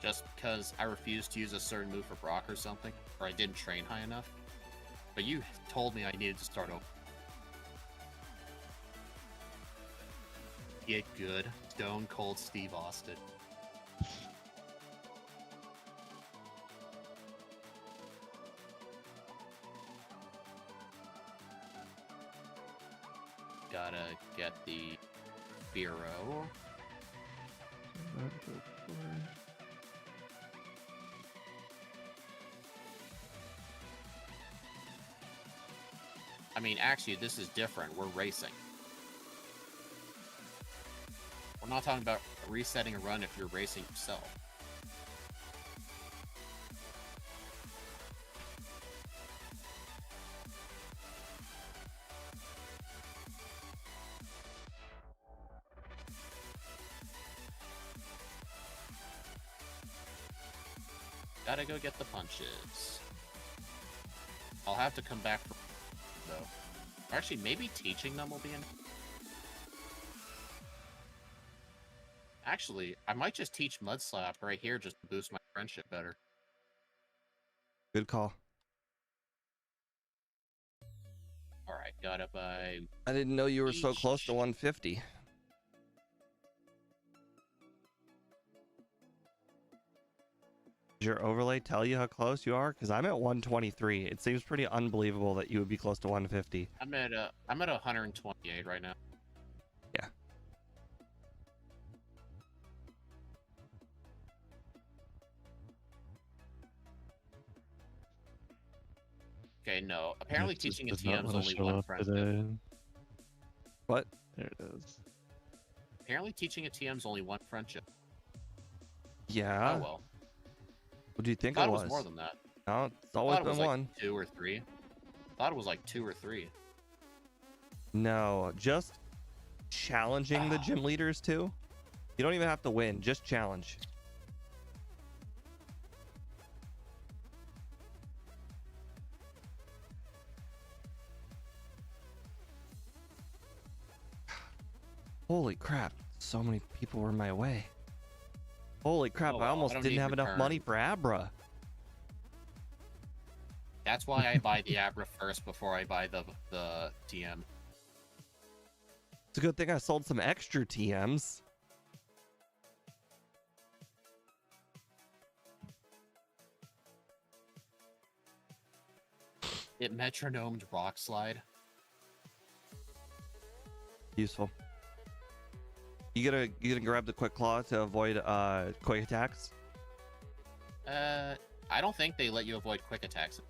just because I refused to use a certain move for Brock or something, or I didn't train high enough. But you told me I needed to start over. Get good. Stone Cold Steve Austin. Gotta get the Bureau. Not good for- I mean, actually, this is different. We're racing. We're not talking about resetting a run if you're racing yourself. Gotta go get the punches. I'll have to come back for though. Actually, maybe teaching them will be in. Actually, I might just teach Mud Slap right here just to boost my friendship better. Good call. Alright, got it by... I didn't know you were so close to Eesh. 150. Did your overlay tell you how close you are? Because I'm at 123. It seems pretty unbelievable that you would be close to 150. I'm at 128 right now. Yeah. Okay, no. Apparently It just teaching a does not TM is wanna only show one up friendship. today. What? There it is. Apparently teaching a TM is only one friendship. Yeah. Oh well. What do you think Thought it it was? was more than that. No, it's Thought always it was been like one. 2 or 3. Thought it was like 2 or 3. No, just challenging the gym leaders too. You don't even have to win, just challenge. Holy crap, so many people were in my way. Holy crap, Oh, I well, I almost don't didn't need have enough return. money for Abra. That's why I buy the Abra first before I buy the TM. It's a good thing I sold some extra TMs. It metronomed Rock Slide. Useful. You gonna grab the quick claw to avoid quick attacks? I don't think they let you avoid quick attacks.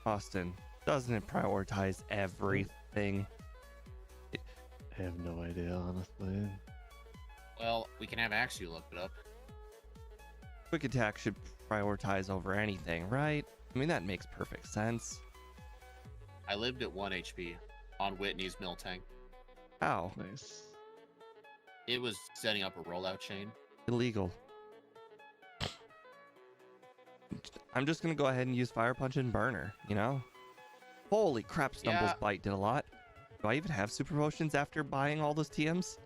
Austin, doesn't it prioritize everything? I have no idea, honestly. Well, we can have Axie look it up. Quick attack should prioritize over anything, right? I mean, that makes perfect sense. I lived at 1 HP on Whitney's Miltank. How? Nice. It was setting up a rollout chain. Illegal. I'm just gonna go ahead and use Fire Punch and Burner, you know? Holy crap, Stumble's Yeah. Bite did a lot. Do I even have super potions after buying all those TMs?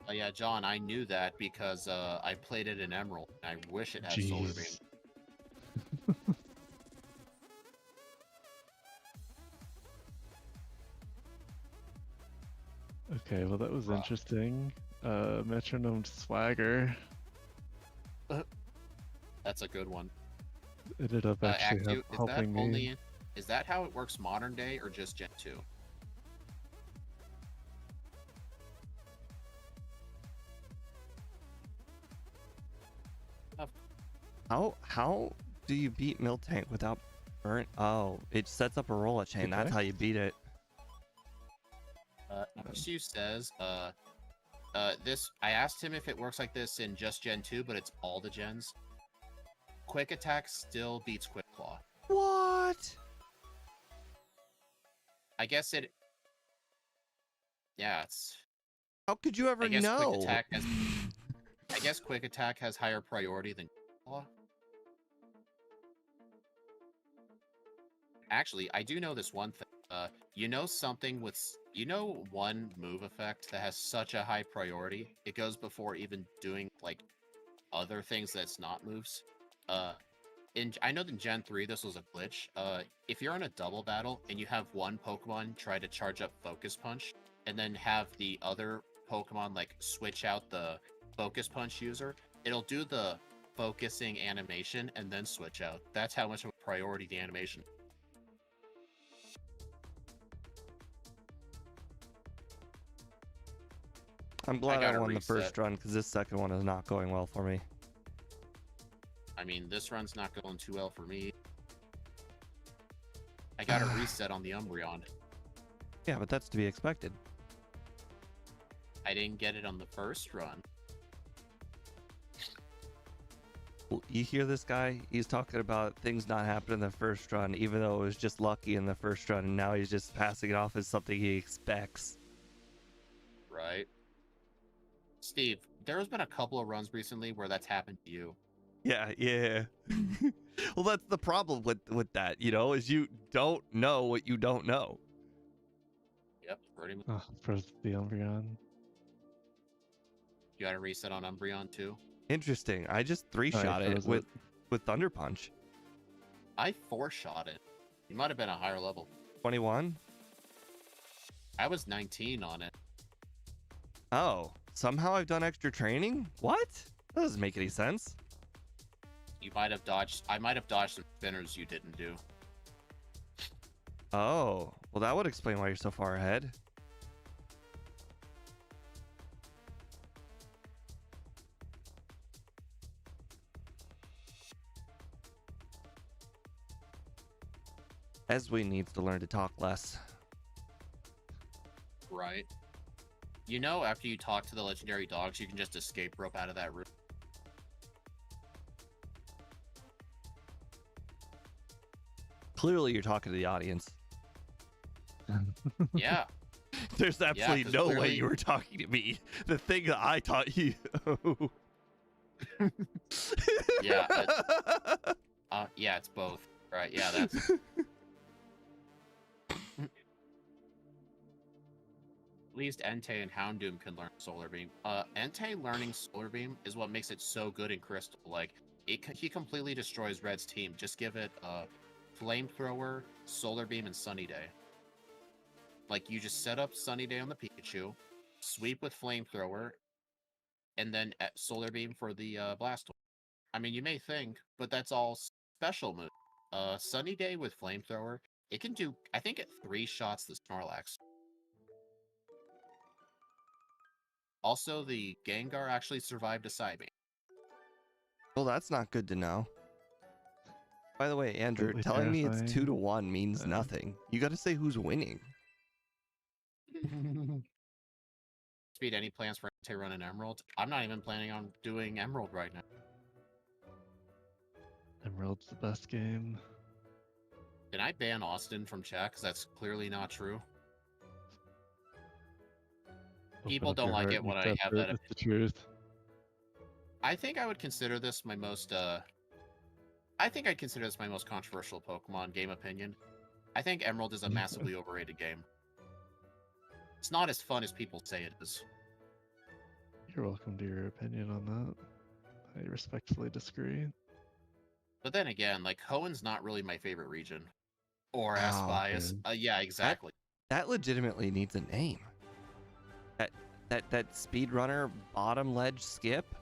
Oh yeah, John, I knew that because I played it in Emerald. I wish it had Solar Beam. Jeez. Okay, well that was Rough. interesting. Metronome Swagger That's a good one. ended up actually helping me. Is that how it works modern day or just Gen 2? How do you beat Miltank without burn? Oh, it sets up a roller chain. That's how you beat it. Issue says, this. I asked him if it works like this in just Gen 2, but it's all the gens. Quick Attack still beats Quick Claw. What? I guess it. Yeah, it's. How could you ever I guess know? Quick Attack has. I guess Quick Attack has higher priority than Quick Claw. Actually, I do know this one thing. You know something with one move effect that has such a high priority. It goes before even doing like other things that's not moves. I know in Gen 3 this was a glitch. If you're in a double battle and you have one Pokemon try to charge up Focus Punch, and then have the other Pokemon like switch out the Focus Punch user, it'll do the focusing animation and then switch out. That's how much of a priority the animation. I'm glad I gotta won the reset. first run because this second one is not going well for me. I mean, this run's not going too well for me. I got a reset on the Umbreon. Yeah, but that's to be expected. I didn't get it on the first run. Well, you hear this guy? He's talking about things not happening in the first run, even though it was just lucky in the first run, and now he's just passing it off as something he expects. Right. Steve, there's been a couple of runs recently where that's happened to you. Yeah. Well, that's the problem with that, you know, is you don't know what you don't know. Yep, pretty much. Oh, for the Umbreon. You got a reset on Umbreon too? Interesting. I just three-shot it with Thunder Punch. I 4-shot it. You might have been a higher level. 21? I was 19 on it. Oh, somehow I've done extra training? What? That doesn't make any sense. You might have dodged. I might have dodged some spinners you didn't do. Oh, well, that would explain why you're so far ahead. Eswe needs to learn to talk less. Right. You know, after you talk to the legendary dogs, you can just escape rope out of that room. Clearly, you're talking to the audience. Yeah. There's absolutely 'cause no way clearly- you were talking to me. The thing that I taught you. Yeah. Yeah, it's both. Right. Yeah, that's. At least Entei and Houndoom can learn Solar Beam. Entei learning Solar Beam is what makes it so good in Crystal. Like, he completely destroys Red's team. Just give it Flamethrower, Solar Beam, and Sunny Day. Like, you just set up Sunny Day on the Pikachu, sweep with Flamethrower, and then Solar Beam for the Blastoise. I mean, you may think, but that's all special move. Sunny Day with Flamethrower, it can do, I think, it 3 shots the Snorlax. Also, the Gengar actually survived a Psybeam. Well, that's not good to know. By the way, Andrew, Completely telling me it's terrifying. 2-1 means nothing. You got to say who's winning. Speed, any plans for to run an Emerald? I'm not even planning on doing Emerald right now. Emerald's the best game. Can I ban Austin from chat? Because that's clearly not true. Open People up don't your like heart it and when I accept have it. that. It's the truth. I think I would consider this my most. I think I'd consider this my most controversial Pokemon game opinion. I think Emerald is a massively overrated game. It's not as fun as people say it is. You're welcome to your opinion on that. I respectfully disagree. But then again, like Hoenn not really my favorite region. Or Wow, Aspias. Yeah, exactly. That legitimately needs a name. That speedrunner bottom ledge skip.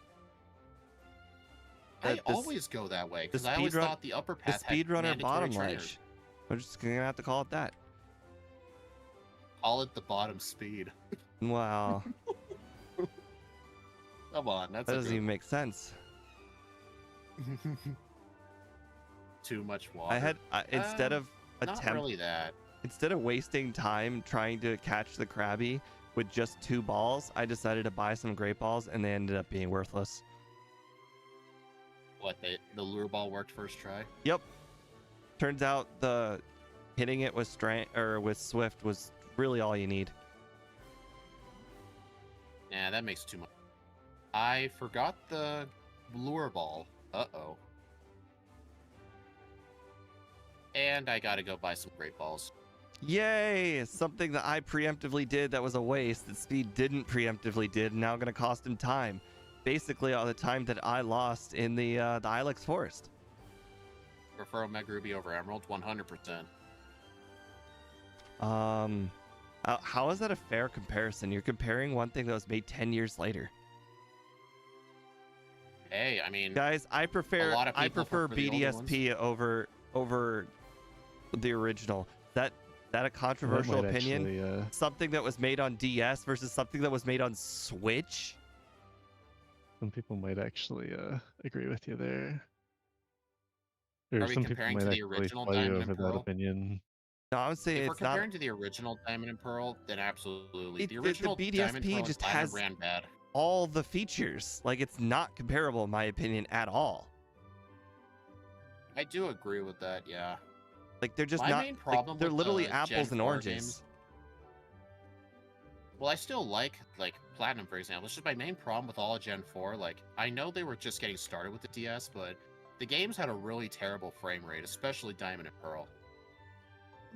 I always go that way because I always thought the upper The path had speedrunner mandatory bottom trainers. ledge. We're just gonna have to call it that. Call it the bottom speed. Wow, Come on, that's that doesn't even make sense. Too much water. Instead of not really that. Instead of wasting time trying to catch the Krabby with just 2 balls, I decided to buy some great balls, and they ended up being worthless. What, the lure ball worked first try? Yep. Turns out the hitting it with Swift was really all you need. Nah, that makes too much. I forgot the lure ball. Uh-oh. And I gotta go buy some great balls. Yay! Something that I preemptively did that was a waste that Speed didn't preemptively did, now gonna cost him time. Basically all the time that I lost in the Ilex Forest. Prefer Omega Ruby over Emerald? 100%. How is that a fair comparison? You're comparing one thing that was made 10 years later. Hey, I mean, guys, I prefer BDSP over the original. That a controversial opinion? Actually, something that was made on DS versus something that was made on Switch? Some people might actually agree with you there. Are we comparing to the original Diamond and Pearl? That opinion. No, I would say if we're it's not. comparing to the original Diamond and Pearl, then absolutely. The original BDSP Diamond Pearl just and has ran bad. all the features. Like, it's not comparable in my opinion at all. I do agree with that, yeah. Like, they're just my not. main problem they're with literally the apples Gen and 4 oranges. Games, well, I still like Platinum, for example. It's just my main problem with all of Gen 4. Like, I know they were just getting started with the DS, but the games had a really terrible frame rate, especially Diamond and Pearl.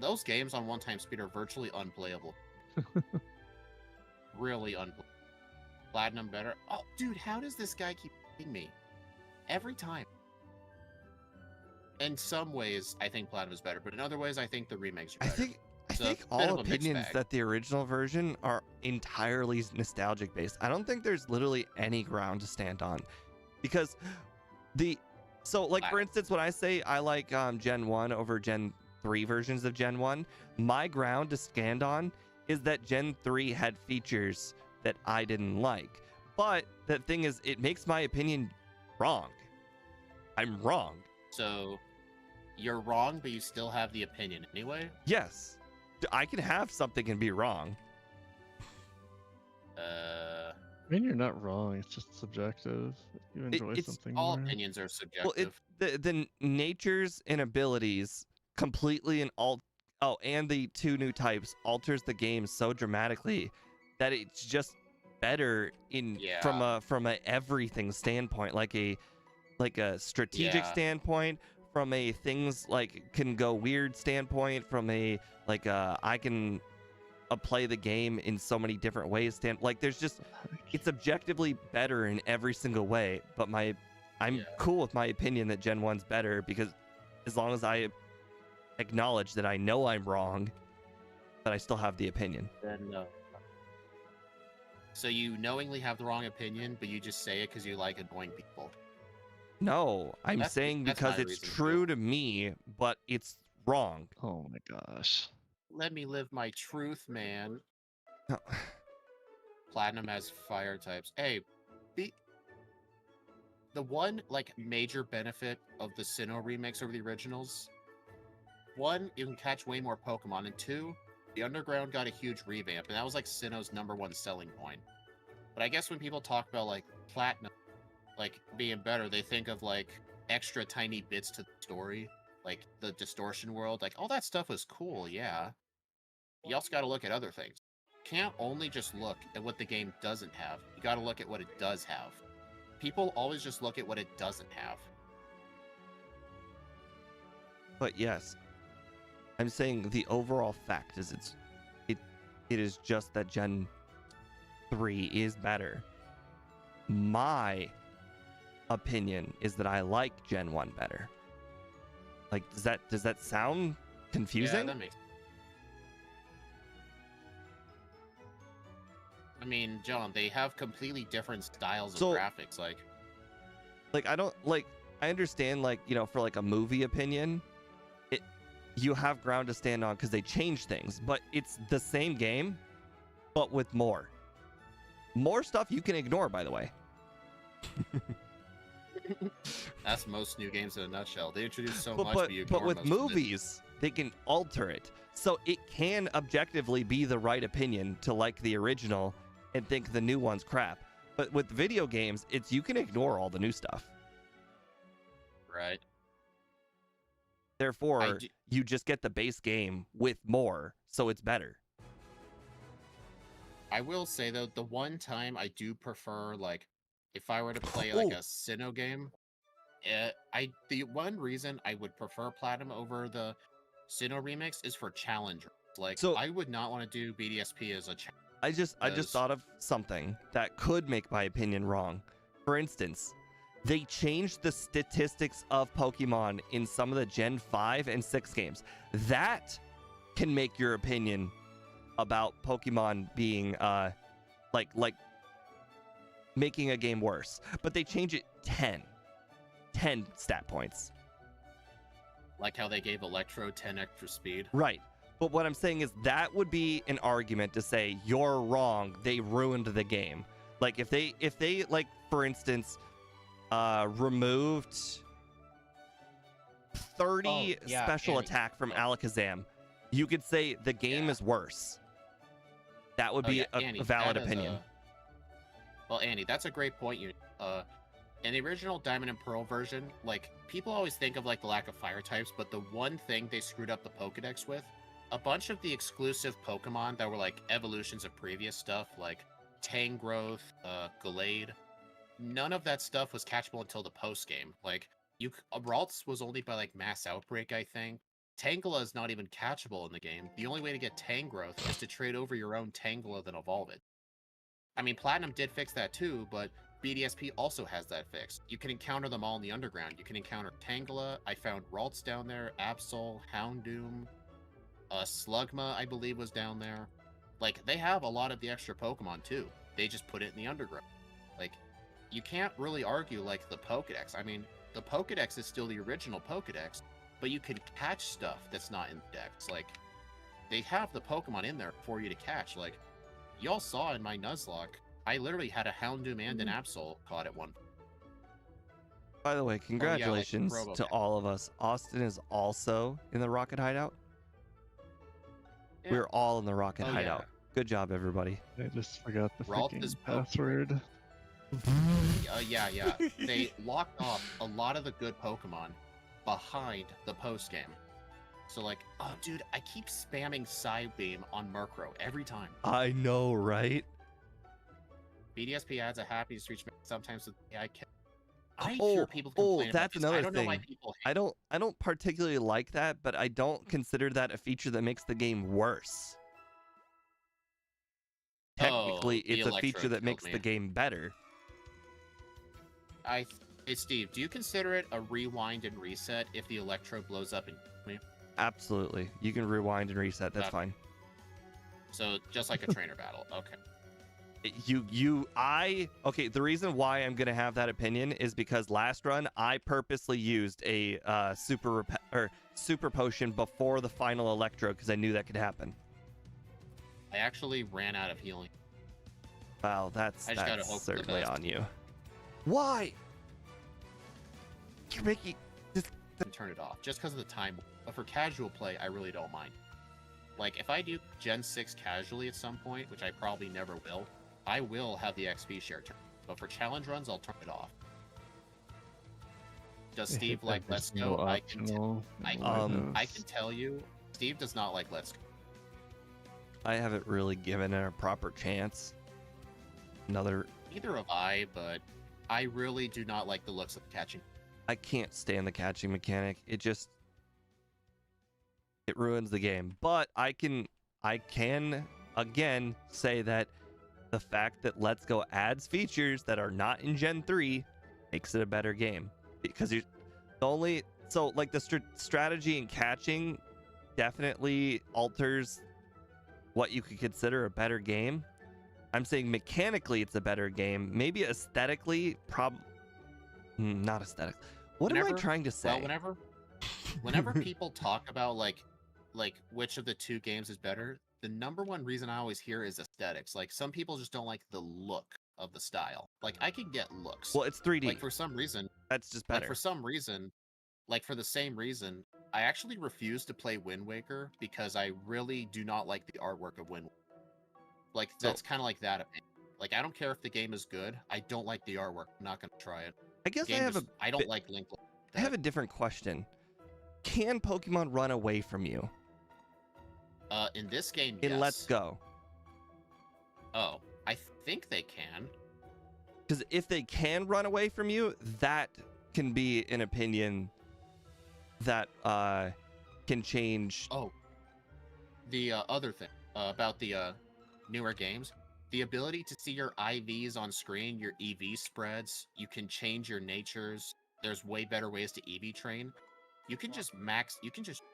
Those games on one-time speed are virtually unplayable. Really unplayable. Platinum better. Oh, dude, how does this guy keep beating me? Every time. In some ways, I think Platinum is better, but in other ways, I think the remakes are better. I think all opinions that the original version are entirely nostalgic based. I don't think there's literally any ground to stand on, because for instance, when I say I like Gen 1 over Gen 3 versions of Gen 1, my ground to stand on is that Gen 3 had features that I didn't like. But the thing is, it makes my opinion wrong. I'm wrong. So you're wrong, but you still have the opinion anyway? Yes. I can have something and be wrong. I mean, you're not wrong. It's just subjective. You enjoy something all more. opinions are subjective. Well, the natures and abilities completely and the 2 new types alters the game so dramatically that it's just better from a everything standpoint, like a strategic standpoint, from a things like can go weird standpoint, from a I can play the game in so many different ways there's just, it's objectively better in every single way. But I'm cool with my opinion that Gen 1's better, because as long as I acknowledge that I know I'm wrong, but I still have the opinion. Then so you knowingly have the wrong opinion, but you just say it because you like annoying people. No, I'm saying because it's true to me, but it's wrong. Oh my gosh. Let me live my truth, man. No. Platinum has fire types. Hey, the one like major benefit of the Sinnoh remix over the originals, one, you can catch way more Pokemon, and two, the Underground got a huge revamp, and that was like Sinnoh's #1 selling point. But I guess when people talk about like Platinum, like being better, they think of like extra tiny bits to the story, like the distortion world. Like all that stuff was cool, yeah. You also got to look at other things. Can't only just look at what the game doesn't have. You got to look at what it does have. People always just look at what it doesn't have. But yes, I'm saying the overall fact is it is just that Gen 3 is better. My opinion is that I like Gen 1 better. Like, does that sound confusing? Yeah, that makes. I mean, John, they have completely different styles of graphics. Like I don't like. I understand, like, you know, for like a movie opinion, you have ground to stand on because they change things, but it's the same game, but with more stuff you can ignore, by the way. That's most new games in a nutshell. They introduce so but, much, but, but you but ignore with most of it. movies, they can alter it, so it can objectively be the right opinion to like the original and think the new one's crap. But with video games, it's you can ignore all the new stuff. Right. Therefore, you just get the base game with more, so it's better. I will say though, the one time I do prefer, like, if I were to play like a Sinnoh game, the one reason I would prefer Platinum over the Sinnoh remix is for challengers. Like, So- I would not want to do BDSP as a challenge. I just thought of something that could make my opinion wrong. For instance, they changed the statistics of Pokemon in some of the Gen 5 and 6 games. That can make your opinion about Pokemon being like making a game worse. But they change it 10 stat points. Like how they gave Electro 10 extra speed. Right. But what I'm saying is that would be an argument to say you're wrong. They ruined the game. Like if they like, for instance, removed 30 special attack from Alakazam, you could say the game is worse. That would be Andy, a valid opinion. Well, Andy, that's a great point. In the original Diamond and Pearl version, like, people always think of like the lack of fire types, but the one thing they screwed up the Pokedex with, a bunch of the exclusive Pokemon that were like evolutions of previous stuff, like Tangrowth, Gallade, none of that stuff was catchable until the post game. Like, Ralts was only by like Mass Outbreak, I think. Tangela is not even catchable in the game. The only way to get Tangrowth is to trade over your own Tangela, then evolve it. I mean, Platinum did fix that too, but BDSP also has that fixed. You can encounter them all in the underground. You can encounter Tangela. I found Ralts down there, Absol, Houndoom, Slugma, I believe, was down there. Like, they have a lot of the extra Pokemon too. They just put it in the underground. Like, you can't really argue like the Pokedex. I mean, the Pokedex is still the original Pokedex, but you can catch stuff that's not in the Dex. Like, they have the Pokemon in there for you to catch. Like, y'all saw in my Nuzlocke, I literally had a Houndoom and an Absol caught at one. By the way, congratulations Robo to Pack. all of us. Austin is also in the Rocket Hideout. Yeah. We're all in the Rocket Oh, Hideout. yeah. Good job, everybody. I just forgot the Ralph freaking is password. Yeah. They locked off a lot of the good Pokemon behind the post game. So like, oh dude, I keep spamming Psybeam on Murkrow every time. I know, right? BDSP adds a happy streak sometimes with AI kill. I hear people complain about that's this. another I don't know why thing. people hate I don't particularly like that, but I don't consider that a feature that makes the game worse. Technically, the it's a Electro feature that killed makes me. the game better. Hey Steve, do you consider it a rewind and reset if the Electro blows up and me? Absolutely. You can rewind and reset. That's fine. So just like a trainer battle. Okay. Okay, the reason why I'm gonna have that opinion is because last run I purposely used a super potion before the final Electro because I knew that could happen. I actually ran out of healing. Wow, that's I just gotta hope for the certainly best. on you. Why? You're making this. And turn it off just because of the time. But for casual play, I really don't mind. Like, if I do Gen 6 casually at some point, which I probably never will, I will have the XP share turn. But for challenge runs, I'll turn it off. Does I Steve hate like that Let's there's no Go? I can optional. tell you, Steve does not like Let's Go. I haven't really given it a proper chance. Neither Have I, but I really do not like the looks of catching. I can't stand the catching mechanic. It ruins the game. But I can again say that the fact that Let's Go adds features that are not in Gen 3 makes it a better game. Because you're the strategy and catching definitely alters what you could consider a better game. I'm saying mechanically it's a better game. Maybe aesthetically, not aesthetic. What am I trying to say? Well, whenever people talk about like which of the two games is better, the number one reason I always hear is aesthetics. Like, some people just don't like the look of the style. Like, I can get looks. Well, it's 3D. Like, for some reason, that's just better. Like, for some reason, for the same reason, I actually refuse to play Wind Waker because I really do not like the artwork of Wind Waker. Like, that's kind of like that opinion. Like, I don't care if the game is good. I don't like the artwork. I'm not going to try it. I guess I don't like Link. I have a different question. Can Pokemon run away from you? In this game, in yes. Let's Go. Oh, I think they can. Because if they can run away from you, that can be an opinion that can change. Oh, the other thing about the newer games, the ability to see your IVs on screen, your EV spreads, you can change your natures. There's way better ways to EV train. You can just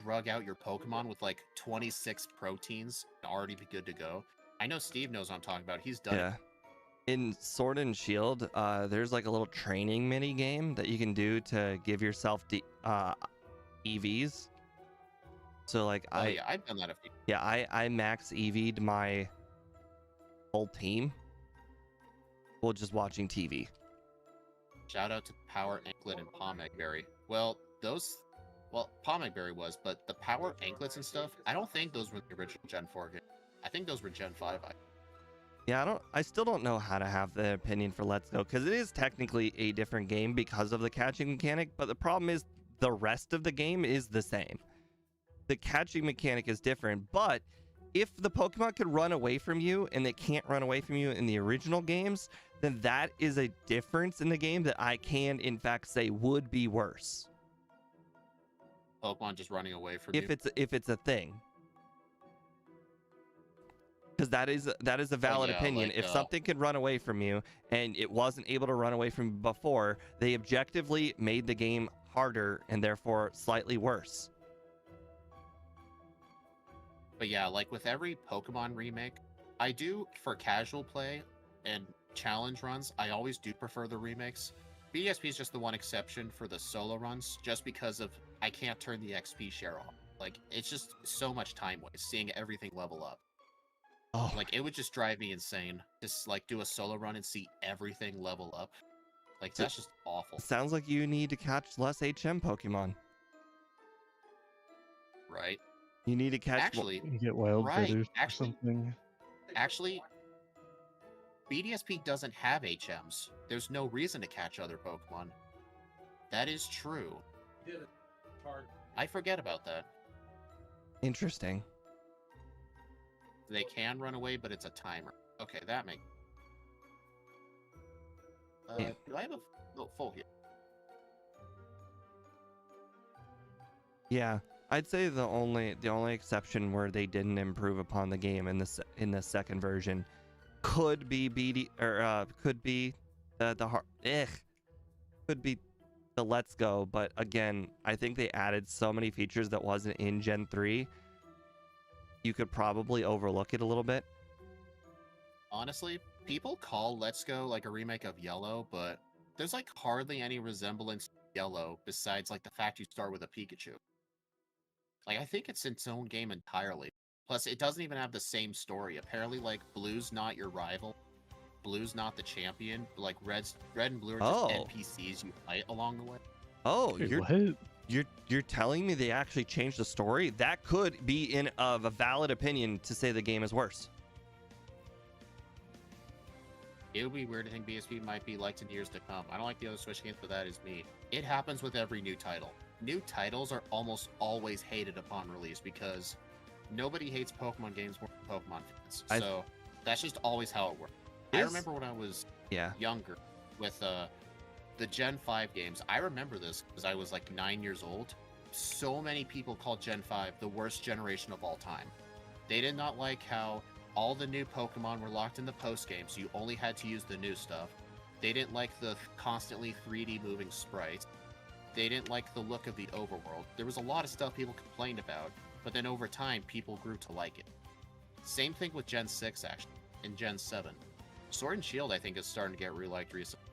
drug out your Pokemon with like 26 proteins and already be good to go. I know Steve knows what I'm talking about. He's done it. In Sword and Shield, there's like a little training mini game that you can do to give yourself EVs. So like I've done that a few. Yeah, I max EV'd my whole team while just watching TV. Shout out to Power Anklet and Pomegberry. Pomegberry was, but the Power Anklets and stuff, I don't think those were the original Gen 4 games. I think those were Gen 5. Yeah, I still don't know how to have the opinion for Let's Go, because it is technically a different game because of the catching mechanic, but the problem is the rest of the game is the same. The catching mechanic is different, but if the Pokemon could run away from you and they can't run away from you in the original games, then that is a difference in the game that I can, in fact, say would be worse. Pokemon just running away from you? If it's a thing. Because that is a valid opinion. If something could run away from you and it wasn't able to run away from you before, they objectively made the game harder and therefore slightly worse. But yeah, like with every Pokemon remake, I do, for casual play and challenge runs, I always do prefer the remakes. BDSP is just the one exception for the solo runs, just because of I can't turn the XP share off. Like, it's just so much time waste seeing everything level up. Oh. Like, it would just drive me insane. Just like do a solo run and see everything level up. Like, that's just awful. Sounds like you need to catch less HM Pokemon. Right. You need to catch you get wild critters or something. Actually, BDSP doesn't have HMs. There's no reason to catch other Pokemon. That is true. I forget about that. Interesting. They can run away, but it's a timer. Okay, that makes... Do I have a full here? Yeah, I'd say the only exception where they didn't improve upon the game in the second version could be could be the Let's Go, but again, I think they added so many features that wasn't in Gen 3. You could probably overlook it a little bit. Honestly, people call Let's Go like a remake of Yellow, but there's like hardly any resemblance to Yellow besides like the fact you start with a Pikachu. Like, I think it's its own game entirely. Plus, it doesn't even have the same story. Apparently, like, Blue's not your rival. Blue's not the champion. Like, Red and Blue are just NPCs you fight along the way. Oh, Wait, you're what? you're telling me they actually changed the story? That could be in of a valid opinion to say the game is worse. It would be weird to think BSP might be liked in years to come. I don't like the other Switch games, but that is me. It happens with every new title. New titles are almost always hated upon release because nobody hates Pokemon games more than Pokemon fans. So that's just always how it works. I remember when I was younger with the Gen 5 games. I remember this because I was like 9 years old. So many people called Gen 5 the worst generation of all time. They did not like how all the new Pokemon were locked in the post game, so you only had to use the new stuff. They didn't like the constantly 3D moving sprites. They didn't like the look of the overworld. There was a lot of stuff people complained about, but then over time, people grew to like it. Same thing with Gen 6, actually, and Gen 7. Sword and Shield, I think, is starting to get re-liked recently.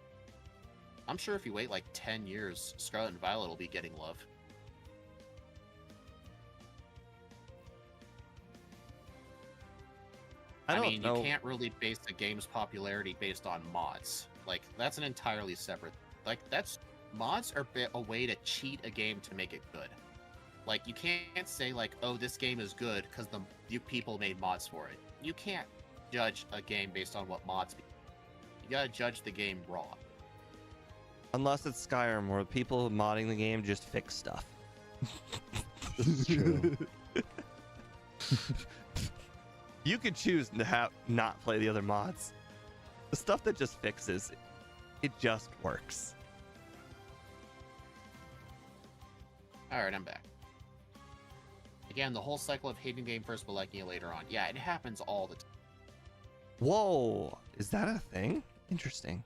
I'm sure if you wait like 10 years, Scarlet and Violet will be getting love. I mean, you can't really base the game's popularity based on mods. Like, that's an entirely separate... Like, mods are a way to cheat a game to make it good. Like, you can't say, like, oh, this game is good because you people made mods for it. You can't judge a game based on what mods be. You gotta judge the game raw. Unless it's Skyrim, where people modding the game just fix stuff. This is true. You could choose to not play the other mods. The stuff that just fixes, it just works. Alright, I'm back. Again, the whole cycle of hating game first but liking it later on. Yeah, it happens all the time. Whoa, is that a thing? Interesting.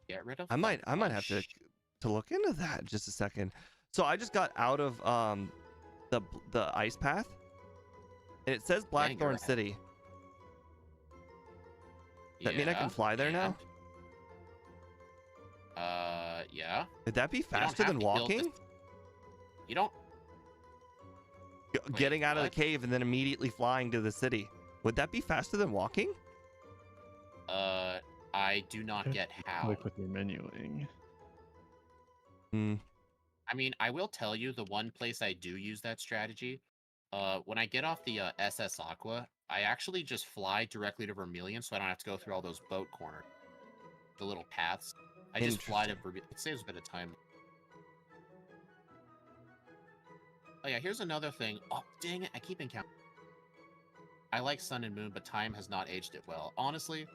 Get rid of I might have to look into that in just a second. So I just got out of the ice path, and it says Blackthorn City. Does that mean I can fly there now? Yeah. Would that be faster than walking? You don't... Getting out of the cave and then immediately flying to the city. Would that be faster than walking? I do not get how. Like with your menuing. I mean, I will tell you the one place I do use that strategy. When I get off the SS Aqua, I actually just fly directly to Vermilion, so I don't have to go through all those boat corners, the little paths. I just fly to Vermilion. It saves a bit of time. Oh yeah, here's another thing. Oh, dang it, I keep encountering. I like Sun and Moon, but time has not aged it well. Honestly,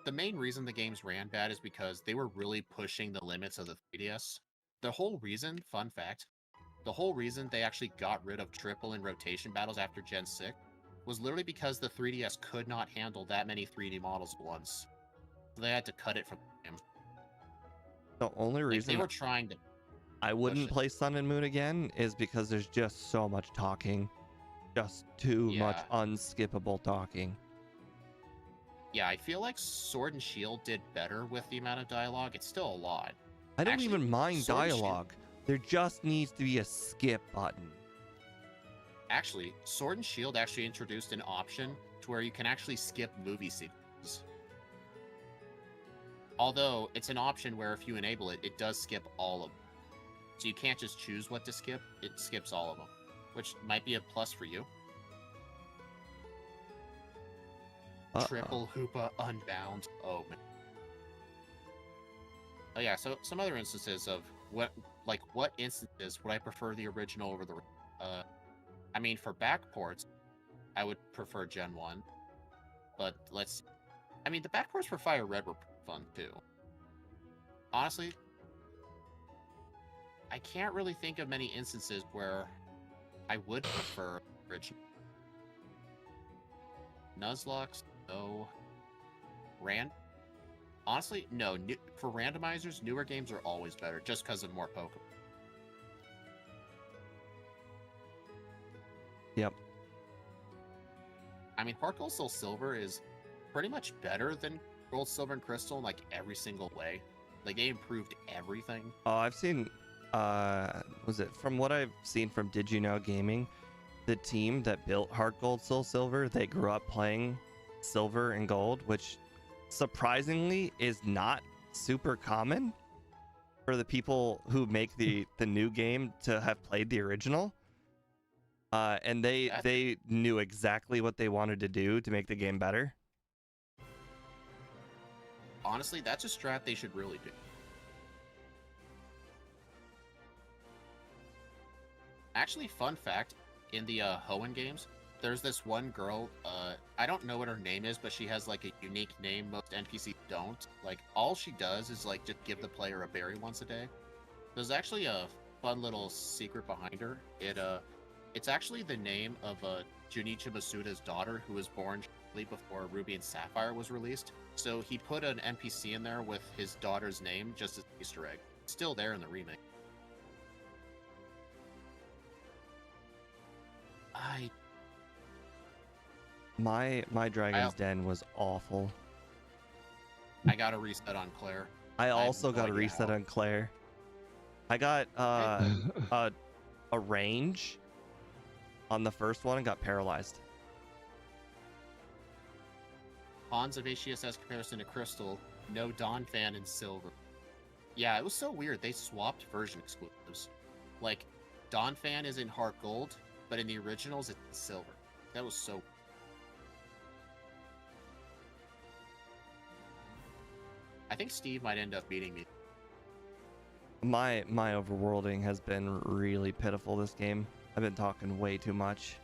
the main reason the games ran bad is because they were really pushing the limits of the 3DS. The whole reason, fun fact, the whole reason they actually got rid of triple and rotation battles after Gen 6 was literally because the 3DS could not handle that many 3D models at once. So they had to cut it from the game. The only reason they were trying to... I wouldn't play Sun and Moon again is because there's just so much talking. Just too much unskippable talking. Yeah, I feel like Sword and Shield did better with the amount of dialogue. It's still a lot. I don't even mind dialogue. There just needs to be a skip button. Actually, Sword and Shield actually introduced an option to where you can actually skip movie sequences. Although, it's an option where if you enable it, it does skip all of them. So you can't just choose what to skip, it skips all of them. Which might be a plus for you. Triple Hoopa Unbound. Oh, man. Oh yeah, so some other instances of what instances would I prefer the original over the... I mean, for backports, I would prefer Gen 1. But let's... I mean, the backports for Fire Red were fun, too. Honestly, I can't really think of many instances where I would prefer original. Nuzlocke, no. Honestly, no. For randomizers, newer games are always better, just because of more Pokemon. Yep. I mean, Heart Gold Soul Silver is pretty much better than Gold, Silver, and Crystal in, like, every single way. Like, they improved everything. Oh, I've seen... from what I've seen from Did You Know Gaming, the team that built Heart Gold Soul Silver, they grew up playing Silver and Gold, which surprisingly is not super common. for the people who make the new game to have played the original. And they knew exactly what they wanted to do to make the game better. Honestly, that's a strat they should really do. Actually, fun fact, in the Hoenn games, there's this one girl, I don't know what her name is, but she has like a unique name most NPCs don't. Like, all she does is like just give the player a berry once a day. There's actually a fun little secret behind her. It's actually the name of Junichi Masuda's daughter, who was born shortly before Ruby and Sapphire was released. So he put an NPC in there with his daughter's name just as an Easter egg. It's still there in the remake. My Dragon's Den was awful. I got a reset on Claire. I also no got a idea reset how. on Claire. I got a range on the first one and got paralyzed. Hans of HCSS comparison to Crystal, no Dawn fan in Silver. Yeah, it was so weird. They swapped version exclusives. Like, Dawn fan is in Heart Gold, but in the originals it's in Silver. That was so. I think Steve might end up beating me. My overworlding has been really pitiful this game. I've been talking way too much.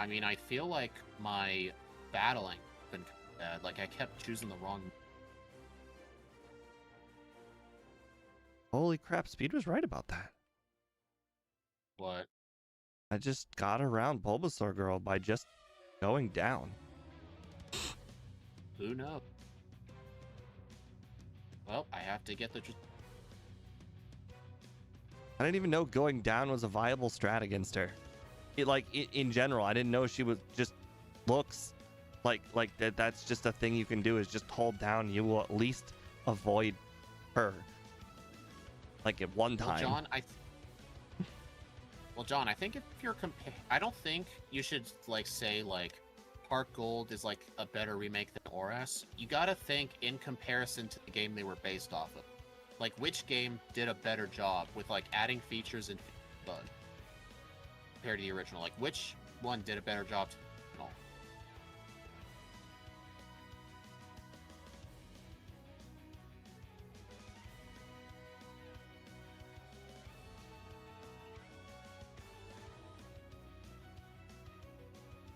I mean, I feel like my battling has been bad. Like, I kept choosing the wrong. Holy crap, Speed was right about that. What? I just got around Bulbasaur Girl by just going down. Who knows? Well, I have to get the. I didn't even know going down was a viable strat against her. In general, I didn't know she was just looks like that. That's just a thing you can do is just hold down. You will at least avoid her. Like at one time. Well, John, I think if you're I don't think you should say Heart Gold is like a better remake than Oras. You gotta think in comparison to the game they were based off of. Like, which game did a better job with adding features and bug compared to the original? Like, which one did a better job to the original?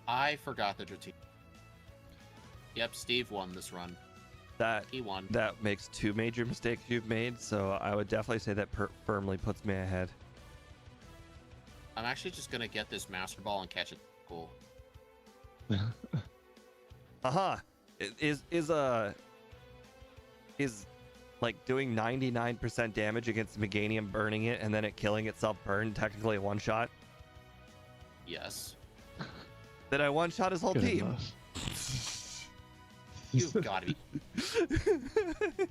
I forgot the Dratini. Yep, Steve won this run. He won. That makes two major mistakes you've made, so I would definitely say that firmly puts me ahead. I'm actually just gonna get this Master Ball and catch it. Cool. Is doing 99% damage against Meganium, burning it, and then it killing itself burn technically a one-shot? Yes. Did I one-shot his whole Good team? enough. You've got to be.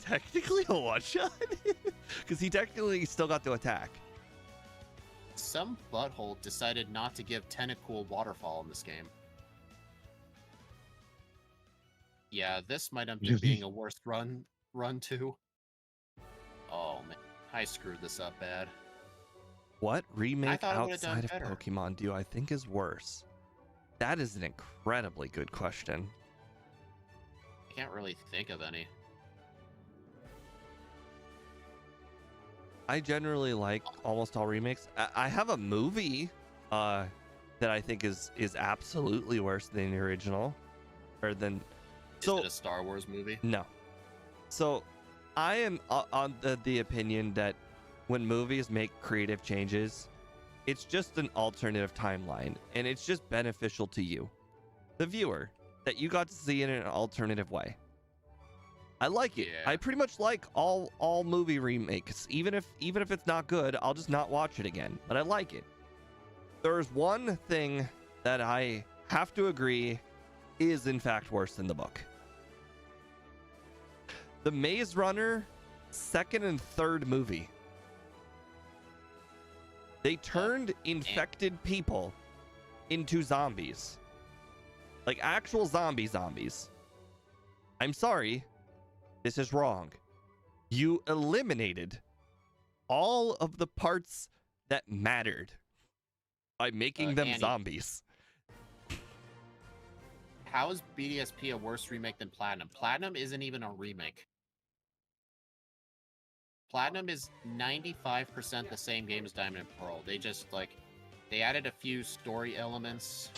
Technically a one-shot? Because he technically still got to attack. Some butthole decided not to give Tentacool Waterfall in this game. Yeah, this might end up being a worse run too. Oh man, I screwed this up bad. What remake thought I would've done outside of better. Pokemon do I think is worse? That is an incredibly good question. I can't really think of any. I generally like almost all remakes. I have a movie that I think is absolutely worse than the original. Or than... Is it a Star Wars movie? No. So I am on the opinion that when movies make creative changes, it's just an alternative timeline, and it's just beneficial to you, the viewer, that you got to see it in an alternative way. I like it. Yeah. I pretty much like all movie remakes. Even if it's not good, I'll just not watch it again. But I like it. There's one thing that I have to agree is in fact worse than the book. The Maze Runner second and third movie. They turned infected people into zombies. Like actual zombies. I'm sorry. This is wrong. You eliminated all of the parts that mattered by making them Annie, zombies. how is BDSP a worse remake than Platinum? Platinum isn't even a remake. Platinum is 95% the same game as Diamond and Pearl. They just, like, they added a few story elements,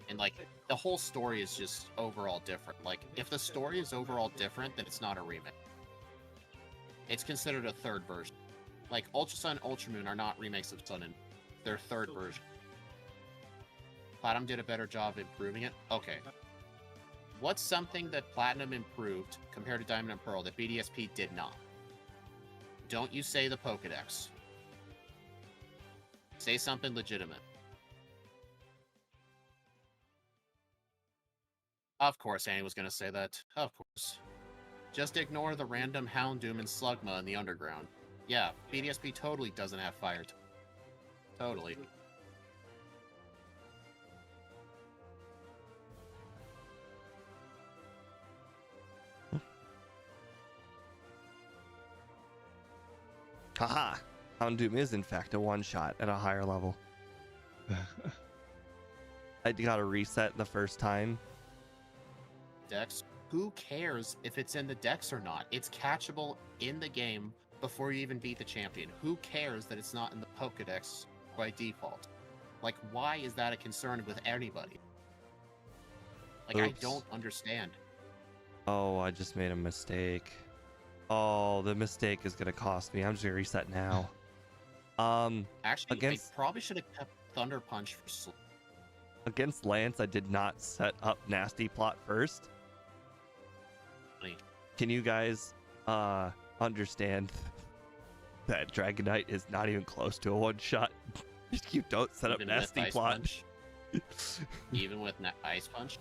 and, like, the whole story is just overall different. Like, if the story is overall different, then it's not a remake. It's considered a third version. Like, Ultra Sun and Ultra Moon are not remakes of Sun and they're third version. Platinum did a better job improving it? Okay. What's something that Platinum improved compared to Diamond and Pearl that BDSP did not? Don't you say the Pokedex. Say something legitimate. Of course Annie was going to say that. Of course. Just ignore the random Houndoom and Slugma in the underground. Yeah, BDSP totally doesn't have fire. Totally. Haha. Houndoom is in fact a one-shot at a higher level. I got a reset the first time. Dex. Who cares if it's in the Dex or not? It's catchable in the game before you even beat the champion. Who cares that it's not in the Pokedex by default? Like, why is that a concern with anybody? Like, I Oops. don't understand. Oh, I just made a mistake. Oh, the mistake is gonna cost me. I'm just gonna reset now. Actually, against I probably should have kept Thunder Punch for against Lance, I did not set up Nasty Plot first. Can you guys understand that Dragonite is not even close to a one-shot if you don't set up Even with Nasty Ice Plot? Punch? Even with Ice Punch?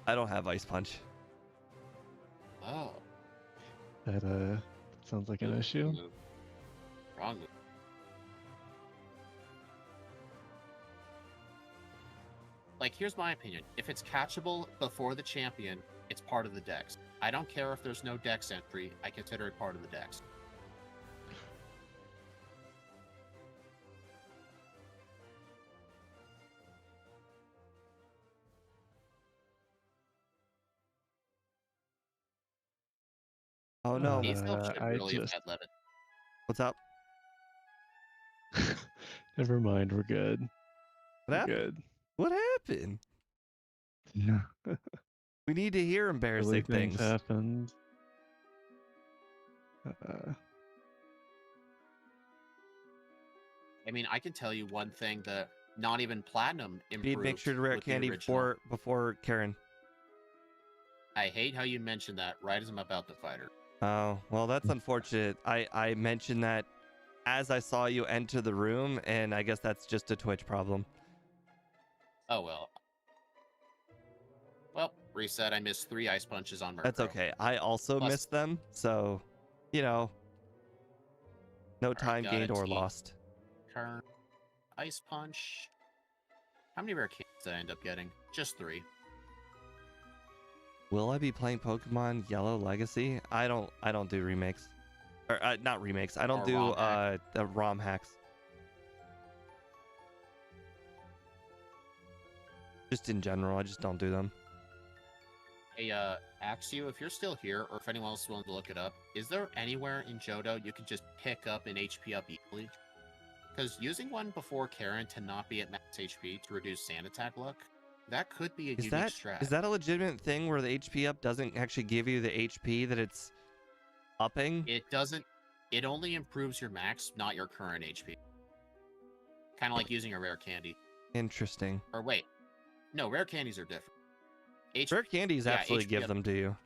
I don't have Ice Punch. Oh. That sounds like an issue. Move. Wrong move. Like, here's my opinion. If it's catchable before the champion, it's part of the Dex. I don't care if there's no Dex entry. I consider it part of the Dex. Oh no. Azelf should I really have just had Levin. What's up? never mind. We're good. What We're happened? good. What happened? Yeah. We need to hear Silly embarrassing things things. happened. I mean, I can tell you one thing that not even Platinum You improved. need to make sure to rare with the candy original. before Karen. I hate how you mentioned that right as I'm about to fight her. Oh, well, that's unfortunate. I mentioned that as I saw you enter the room, and I guess that's just a Twitch problem. Oh well. Well, reset. I missed 3 Ice Punches on Murkrow. That's okay. I also Plus- missed them, so, you know, no time got gained it. or lost. Turn. Ice Punch. How many rare candies did I end up getting? Just 3. Will I be playing Pokemon Yellow Legacy? I don't do remakes. Or not remakes. I don't Or do ROM hack. the ROM hacks. Just in general, I just don't do them. Hey, Axio, if you're still here, or if anyone else is willing to look it up, is there anywhere in Johto you can just pick up an HP up easily? Because using one before Karen to not be at max HP to reduce sand attack luck, that could be a Is unique that strat. is that a legitimate thing where the HP up doesn't actually give you the HP that it's upping? It doesn't. It only improves your max, not your current HP. Kind of like using a rare candy. Interesting. Or wait, no, rare candies are different. Rare candies yeah, absolutely HP give up. them to you.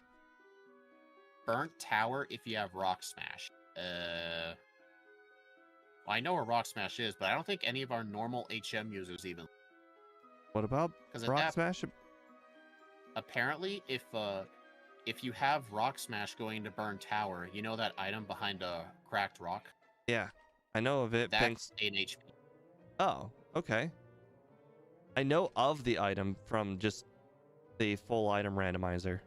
Burnt Tower if you have Rock Smash. Well, I know where Rock Smash is, but I don't think any of our normal HM users even. What about 'Cause at Rock that- Smash? Apparently, if you have Rock Smash going to Burn Tower, you know that item behind a cracked rock? Yeah, I know of it. That's Thanks. 8 HP. Oh, okay. I know of the item from just the full item randomizer.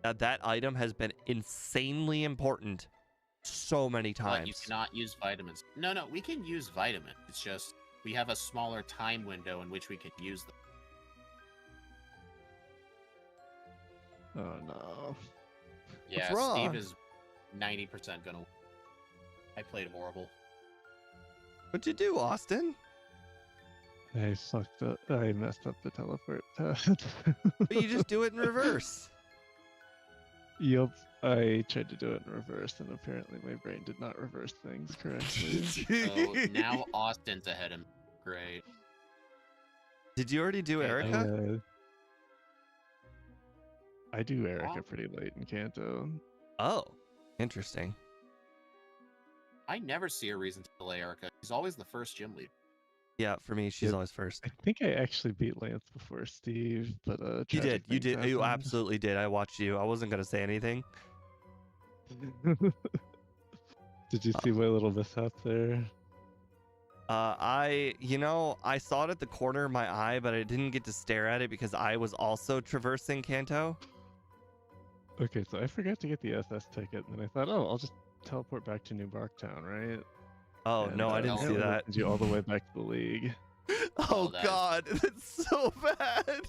That item has been insanely important so many But you times. cannot use vitamins. No, we can use vitamins. It's just we have a smaller time window in which we can use them. Oh no. Yeah, wrong? Steve is 90% gonna. I played horrible. What'd you do, Austin? I sucked up. I messed up the teleport. But you just do it in reverse. Yup. I tried to do it in reverse, and apparently my brain did not reverse things correctly. So now Austin's ahead of me. Great. Did you already do Okay, Erica? I do Erica Wow. pretty late in Kanto. Oh, interesting. I never see a reason to delay Erica. She's always the first gym leader. Yeah, for me, she's Yep. always first. I think I actually beat Lance before Steve, but You tragic did. You things did. You happened. absolutely did. I watched you. I wasn't gonna say anything. Did you see my little mishap there? I saw it at the corner of my eye, but I didn't get to stare at it because I was also traversing Kanto. Okay, so I forgot to get the SS ticket, and then I thought, oh, I'll just teleport back to New Barktown, right? Oh And, no, I didn't see apparently that. sends you all the way back to the league. Oh that is- God, that's so bad.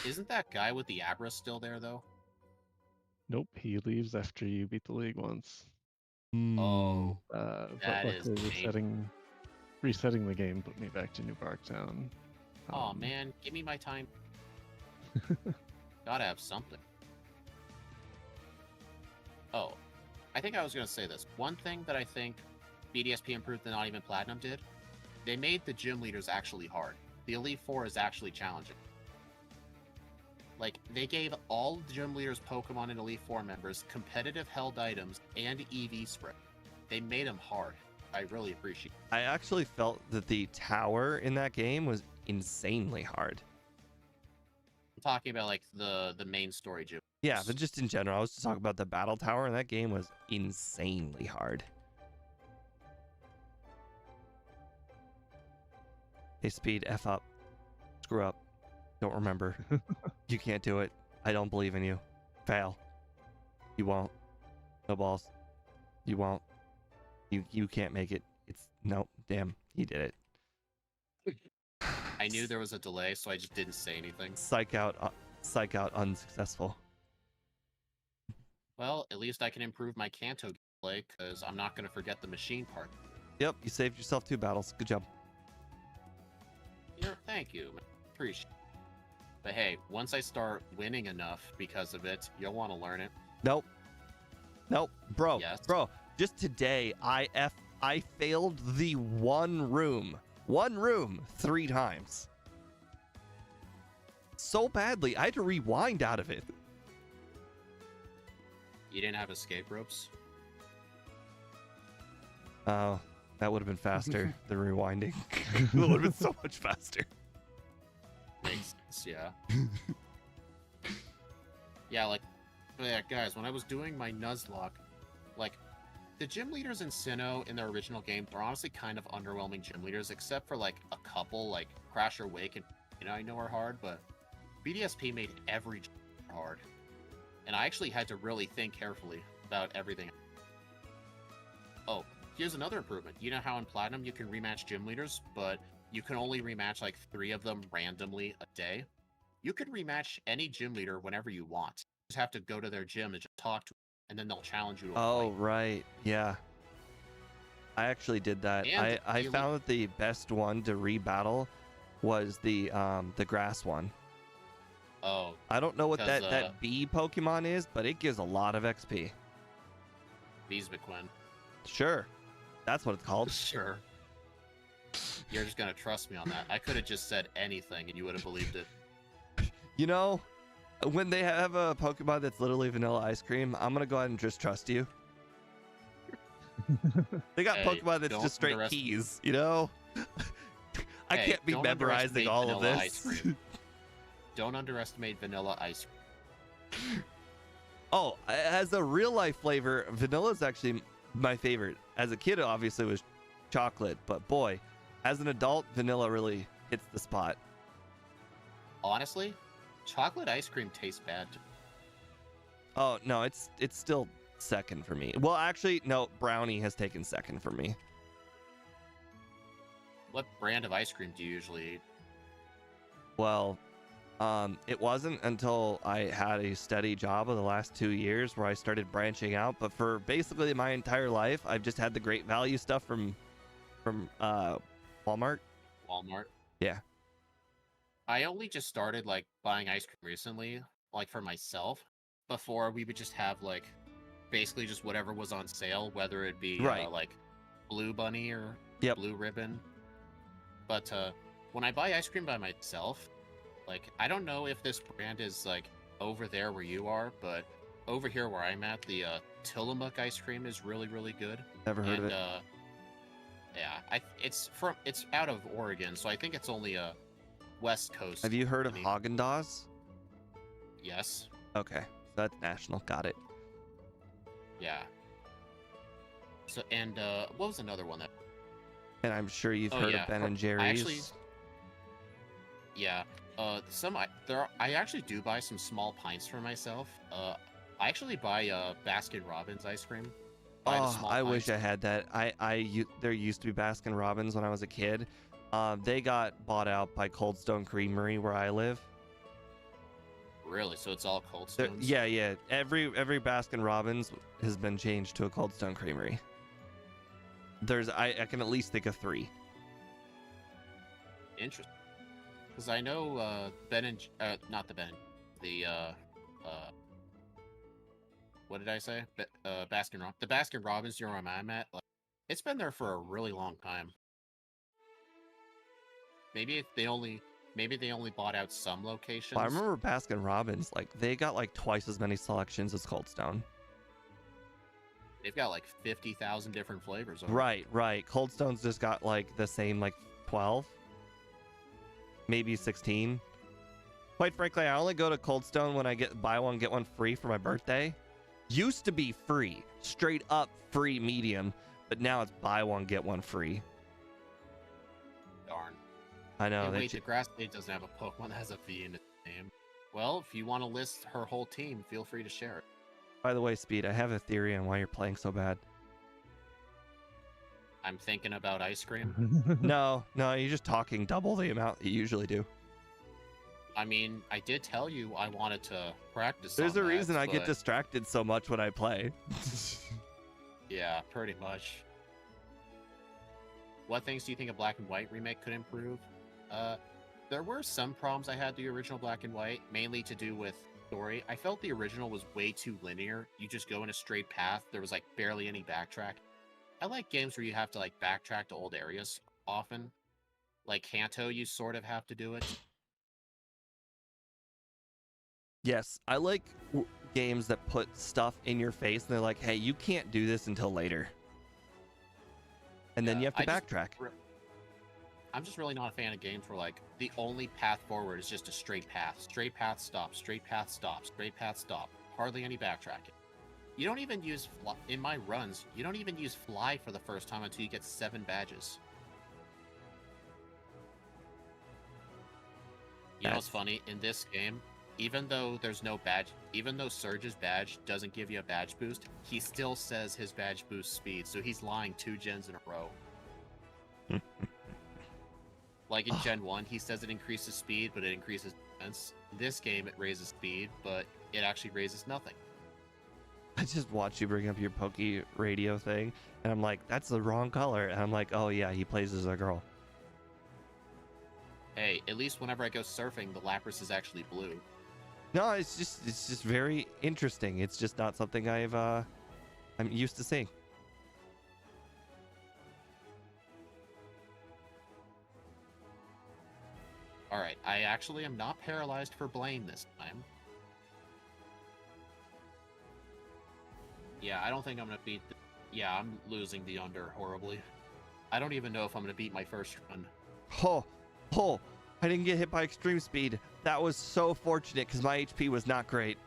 Isn't that guy with the Abra still there though? Nope, he leaves after you beat the league once. Oh, But That is luckily lame. resetting the game put me back to New Barktown. oh man, give me my time. Gotta have something. Oh, I think I was gonna say this. One thing that I think BDSP improved that not even Platinum did, they made the gym leaders actually hard. The Elite Four is actually challenging. Like, they gave all the gym leaders Pokemon and Elite Four members competitive held items and EV spread. They made them hard. I really appreciate it. I actually felt that the tower in that game was insanely hard. I'm talking about, like, the main story gym. Yeah, but just in general, I was just talking about the battle tower, and that game was insanely hard. Hey, Speed, F up. Screw up. Don't remember. You can't do it. I don't believe in you. Fail. You won't. No balls. You won't. You can't make it. It's nope. Damn. He did it. I knew there was a delay, so I just didn't say anything. Psych out. Psych out. Unsuccessful. Well, at least I can improve my Kanto gameplay, because I'm not going to forget the machine part. Yep. You saved yourself 2 battles. Good job. Thank you, man. Appreciate it. But hey, once I start winning enough because of it, you'll want to learn it. Nope. Nope. Bro. Yes. Bro. Just today, I failed the one room 3 times. So badly, I had to rewind out of it. You didn't have escape ropes? Oh, that would have been faster than rewinding. It would have been so much faster. Makes sense, yeah. Yeah, like, yeah, guys, when I was doing my Nuzlocke, like, the gym leaders in Sinnoh in their original game are honestly kind of underwhelming gym leaders, except for, like, a couple, like Crasher Wake and I know are hard, but BDSP made every gym hard. And I actually had to really think carefully about everything. Oh, here's another improvement. You know how in Platinum you can rematch gym leaders, but you can only rematch like 3 of them randomly a day? You can rematch any gym leader whenever you want. You just have to go to their gym and just talk to them, and then they'll challenge you to a Oh, fight. right. Yeah. I actually did that. And I the found that the best one to rebattle was the grass one. Oh, I don't know what 'Cause, that bee Pokemon is, but it gives a lot of XP. Beesmaquin. Sure. That's what it's called. Sure. You're just gonna trust me on that. I could have just said anything and you would have believed it. You know, when they have a Pokemon that's literally vanilla ice cream, I'm going to go ahead and just trust you. They got Hey, Pokemon that's don't just straight underestimate- keys, you know? I Hey, can't be don't memorizing underestimate all of vanilla ice this. cream. Don't underestimate vanilla ice cream. Oh, as a real life flavor, vanilla is actually my favorite. As a kid, it obviously was chocolate, but boy, as an adult, vanilla really hits the spot. Honestly, chocolate ice cream tastes bad. Oh no, it's still second for me. Well, actually, no, brownie has taken second for me. What brand of ice cream do you usually eat? Well, it wasn't until I had a steady job in the last 2 years where I started branching out. But for basically my entire life, I've just had the great value stuff from Walmart. Walmart. Yeah. I only just started like buying ice cream recently, like for myself. Before we would just have like basically just whatever was on sale, whether it be Right. like Blue Bunny or Yep. Blue Ribbon. But when I buy ice cream by myself, like I don't know if this brand is like over there where you are, but over here where I'm at, the Tillamook ice cream is really really good. Never heard of it. Yeah, it's out of Oregon, so I think it's only a West Coast. Have you heard of company. Haagen-Dazs? Yes. Okay, so that's national. Got it. Yeah. So and what was another one that? And I'm sure you've Oh, heard yeah, of Ben or- and I Jerry's. actually, yeah. I actually do buy some small pints for myself. I actually buy Baskin Robbins ice cream. Buy the Oh, small I wish pints. I had that. There used to be Baskin Robbins when I was a kid. They got bought out by Cold Stone Creamery where I live. Really? So it's all Cold There- Stones? yeah. Every Baskin Robbins has been changed to a Cold Stone Creamery. I can at least think of 3. Interesting. Because I know Ben and not the Ben, the what did I say? The Baskin Robbins near where I'm at. Like, it's been there for a really long time. Maybe they only bought out some locations. But I remember Baskin Robbins, like they got like twice as many selections as Cold Stone. They've got like 50,000 different flavors. Right. Cold Stone's just got like the same like 12, maybe 16. Quite frankly, I only go to Cold Stone when I get buy one get one free for my birthday. Used to be free, straight up free medium, but now it's buy one get one free. Darn. I know. And wait, the Grass State doesn't have a Pokemon that has a V in its name. Well, if you want to list her whole team, feel free to share it. By the way, Speed, I have a theory on why you're playing so bad. I'm thinking about ice cream. No, you're just talking double the amount you usually do. I mean, I did tell you I wanted to practice. There's on a that, reason I get but- distracted so much when I play. Yeah, pretty much. What things do you think a Black and White remake could improve? There were some problems I had with the original Black and White, mainly to do with story. I felt the original was way too linear. You just go in a straight path. There was like barely any backtrack. I like games where you have to like backtrack to old areas often. Like Kanto, you sort of have to do it. Yes, I like games that put stuff in your face and they're like, hey, you can't do this until later. And then Yeah, you have to I just backtrack. I'm just really not a fan of games where like the only path forward is just a straight path. Straight path stop, straight path stop, straight path stop. Hardly any backtracking. You don't even use in my runs, you don't even use fly for the first time until you get 7 badges. You know what's funny? In this game, even though there's no badge, even though Surge's badge doesn't give you a badge boost, he still says his badge boosts speed, so he's lying 2 gens in a row. Like in Gen 1, he says it increases speed, but it increases defense. In this game, it raises speed, but it actually raises nothing. I just watch you bring up your Poke radio thing, and I'm like, that's the wrong color. And I'm like, oh yeah, he plays as a girl. Hey, at least whenever I go surfing, the Lapras is actually blue. No, it's just very interesting. It's just not something I'm used to seeing. Alright, I actually am not paralyzed for Blaine this time. Yeah, I don't think I'm gonna beat yeah, I'm losing the under horribly. I don't even know if I'm gonna beat my first run. Oh, I didn't get hit by extreme speed. That was so fortunate because my HP was not great.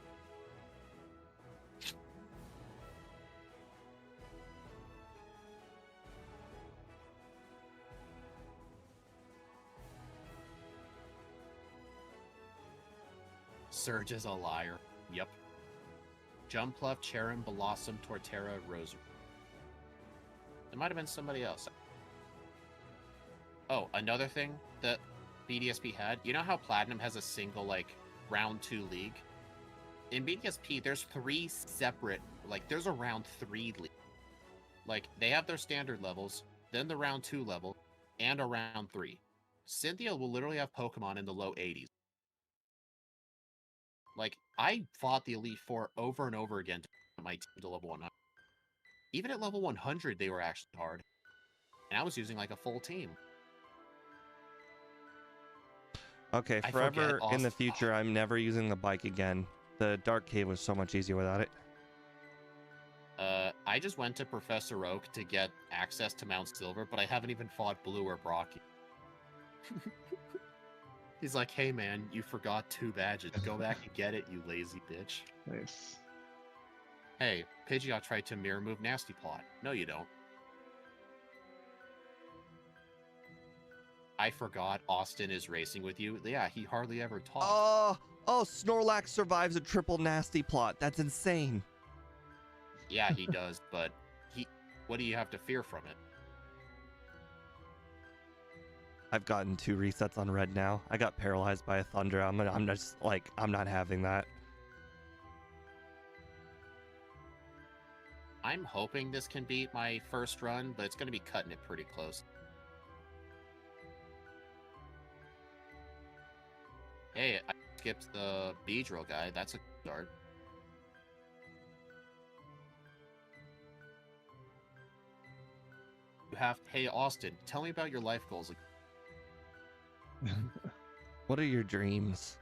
Surge is a liar. Yep. Jumpluff, Cherim, Blossom, Torterra, Rosary. It might have been somebody else. Oh, another thing that BDSP had, you know how Platinum has a single, like, round 2 league? In BDSP, there's 3 separate, like, there's a round 3 league. Like, they have their standard levels, then the round 2 level, and a round 3. Cynthia will literally have Pokemon in the low 80s. Like, I fought the Elite Four over and over again to get my team to level 100. Even at level 100, they were actually hard. And I was using, like, a full team. Okay, I forever forget in the Austin- future, I'm never using the bike again. The Dark Cave was so much easier without it. I just went to Professor Oak to get access to Mount Silver, but I haven't even fought Blue or Brocky. He's like, hey man, you forgot 2 badges. Go back and get it, you lazy bitch. Nice. Hey, Pidgeot tried to mirror move Nasty Plot. No, you don't. I forgot Austin is racing with you. Yeah, he hardly ever talks. Oh, Snorlax survives a triple nasty plot. That's insane. Yeah, he does, but what do you have to fear from it? I've gotten 2 resets on red now. I got paralyzed by a thunder. I'm just like, I'm not having that. I'm hoping this can beat my first run, but it's going to be cutting it pretty close. Hey, I skipped the Beedrill guy. That's a good start. You have... Hey, Austin, tell me about your life goals. What are your dreams?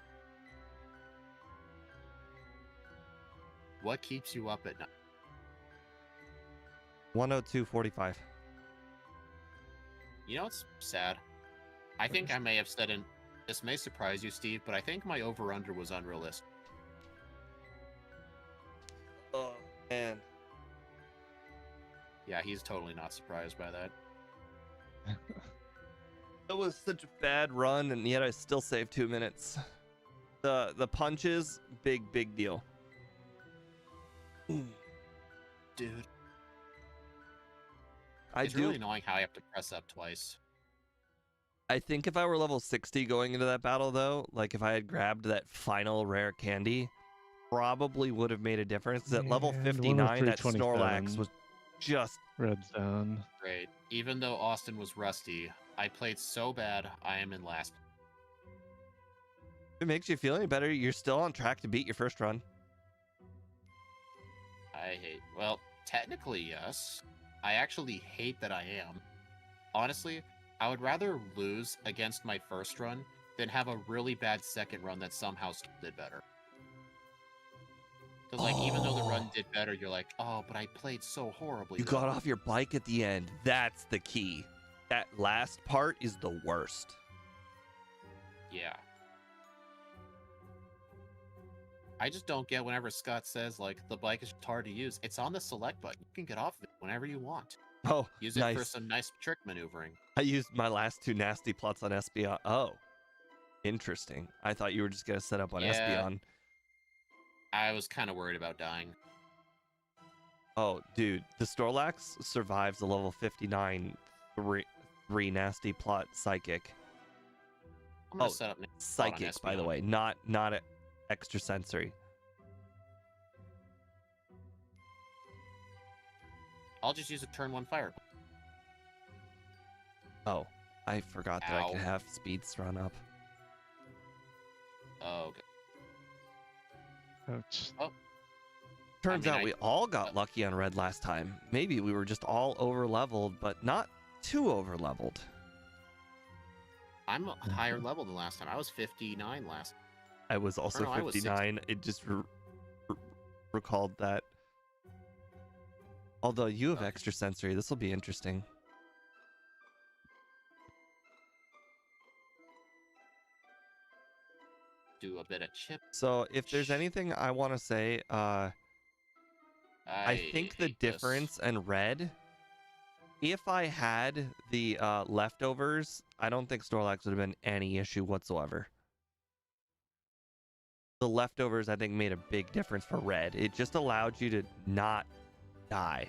What keeps you up at night? 102.45. You know what's sad? I think I may have said in... This may surprise you, Steve, but I think my over-under was unrealistic. Oh, man. Yeah, he's totally not surprised by that. It was such a bad run, and yet I still saved 2 minutes. The punches, big deal. Dude. It's really annoying how I have to press up twice. I think if I were level 60 going into that battle, though, like if I had grabbed that final rare candy, probably would have made a difference. At level And 59, that 103.27. Snorlax was just... Red's down. Great. Even though Austin was rusty, I played so bad, I am in last. If it makes you feel any better, you're still on track to beat your first run. Well, technically, yes. I actually hate that I am. Honestly, I would rather lose against my first run than have a really bad second run that somehow did better. Because, like, even though the run did better, you're like, oh, but I played so horribly. You got off your bike at the end. That's the key. That last part is the worst. Yeah. I just don't get whenever Scott says, like, the bike is hard to use. It's on the select button. You can get off of it whenever you want. Oh, Use it nice. for some nice trick maneuvering. I used my last 2 nasty plots on Espeon. Oh, interesting. I thought you were just going to set up on Espeon. I was kind of worried about dying. Oh, dude, the Snorlax survives the level 59 3 nasty plot psychic. I'm gonna set up next Psychic, by the way, not extrasensory. I'll just use a turn 1 fire. Oh, I forgot that I Ow. could have speeds run up. Oh, okay. Ouch. Turns out we all got lucky on red last time. Maybe we were just all over leveled, but not too over leveled. I'm a higher level than last time. I was 59 last. I was also no, I was 59. It just recalled that. Although you have Okay. extrasensory, this will be interesting. Do a bit of chip. So if there's anything I want to say, I think the hate this. difference in red, if I had the leftovers, I don't think Snorlax would have been any issue whatsoever. the leftovers, I think, made a big difference for red. It just allowed you to not die.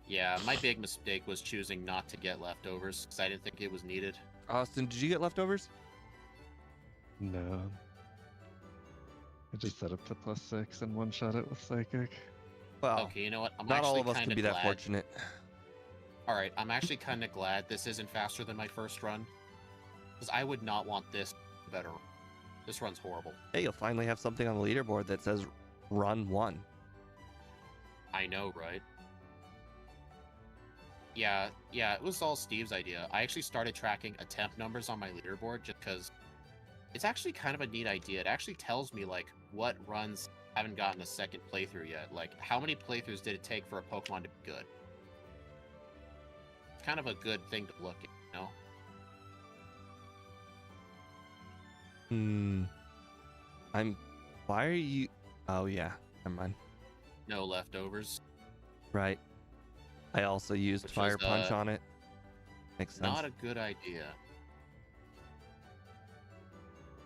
Yeah, my big mistake was choosing not to get leftovers because I didn't think it was needed. Austin, did you get leftovers? No. I just set up to +6 and one-shot it with Psychic. Well, Okay, you know what? I'm not all actually of us can kinda be that glad- fortunate. All right, I'm actually kind of glad this isn't faster than my first run, because I would not want this better. This run's horrible. Hey, you'll finally have something on the leaderboard that says run 1. I know, right? Yeah, it was all Steve's idea. I actually started tracking attempt numbers on my leaderboard just because it's actually kind of a neat idea. It actually tells me, like, what runs haven't gotten a second playthrough yet. Like, how many playthroughs did it take for a Pokemon to be good? It's kind of a good thing to look at, you know? Why are you... Oh, yeah. Never mind. No leftovers. Right. I also used Which Fire was, Punch on it. Makes sense. Not a good idea.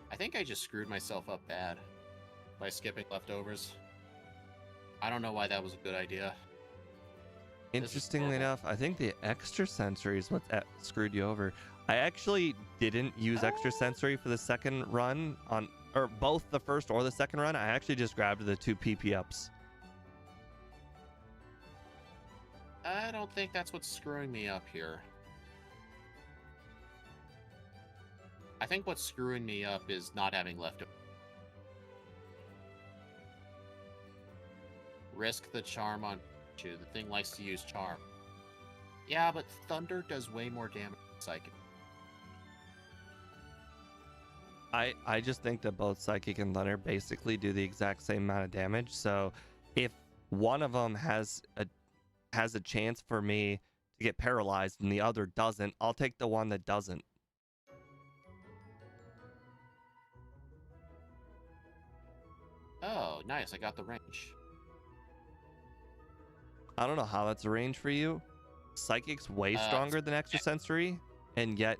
I think I just screwed myself up bad by skipping leftovers. I don't know why that was a good idea. This is Interestingly horrible. enough, I think the extra sensory is what screwed you over. I actually didn't use extra sensory for the second run on, or both the first or the second run. I actually just grabbed the 2 PP ups. I don't think that's what's screwing me up here. I think what's screwing me up is not having leftovers. Risk the charm on you. The thing likes to use charm. Yeah, but thunder does way more damage than psychic. I just think that both Psychic and Thunder basically do the exact same amount of damage. So if one of them has a chance for me to get paralyzed and the other doesn't, I'll take the one that doesn't. Oh, nice. I got the range. I don't know how that's a range for you. Psychic's way stronger than extrasensory, and yet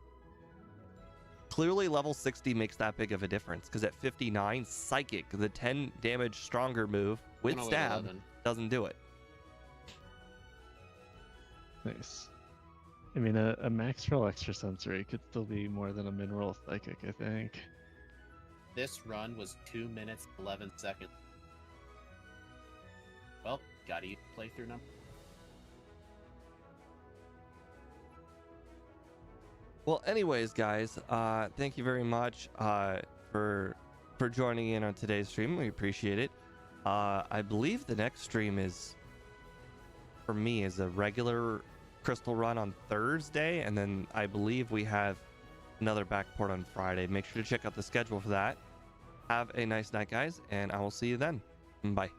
clearly level 60 makes that big of a difference, because at 59, Psychic, the 10 damage stronger move with Oh, no, wait, stab, 11. doesn't do it. Nice. I mean, a max roll extrasensory could still be more than a min roll Psychic, I think. This run was 2 minutes 11 seconds. Well, gotta use playthrough number. Well, anyways, guys, thank you very much for joining in on today's stream. We appreciate it. I believe the next stream is, for me, is a regular Crystal run on Thursday, and then I believe we have another backport on Friday. Make sure to check out the schedule for that. Have a nice night, guys, and I will see you then. Bye.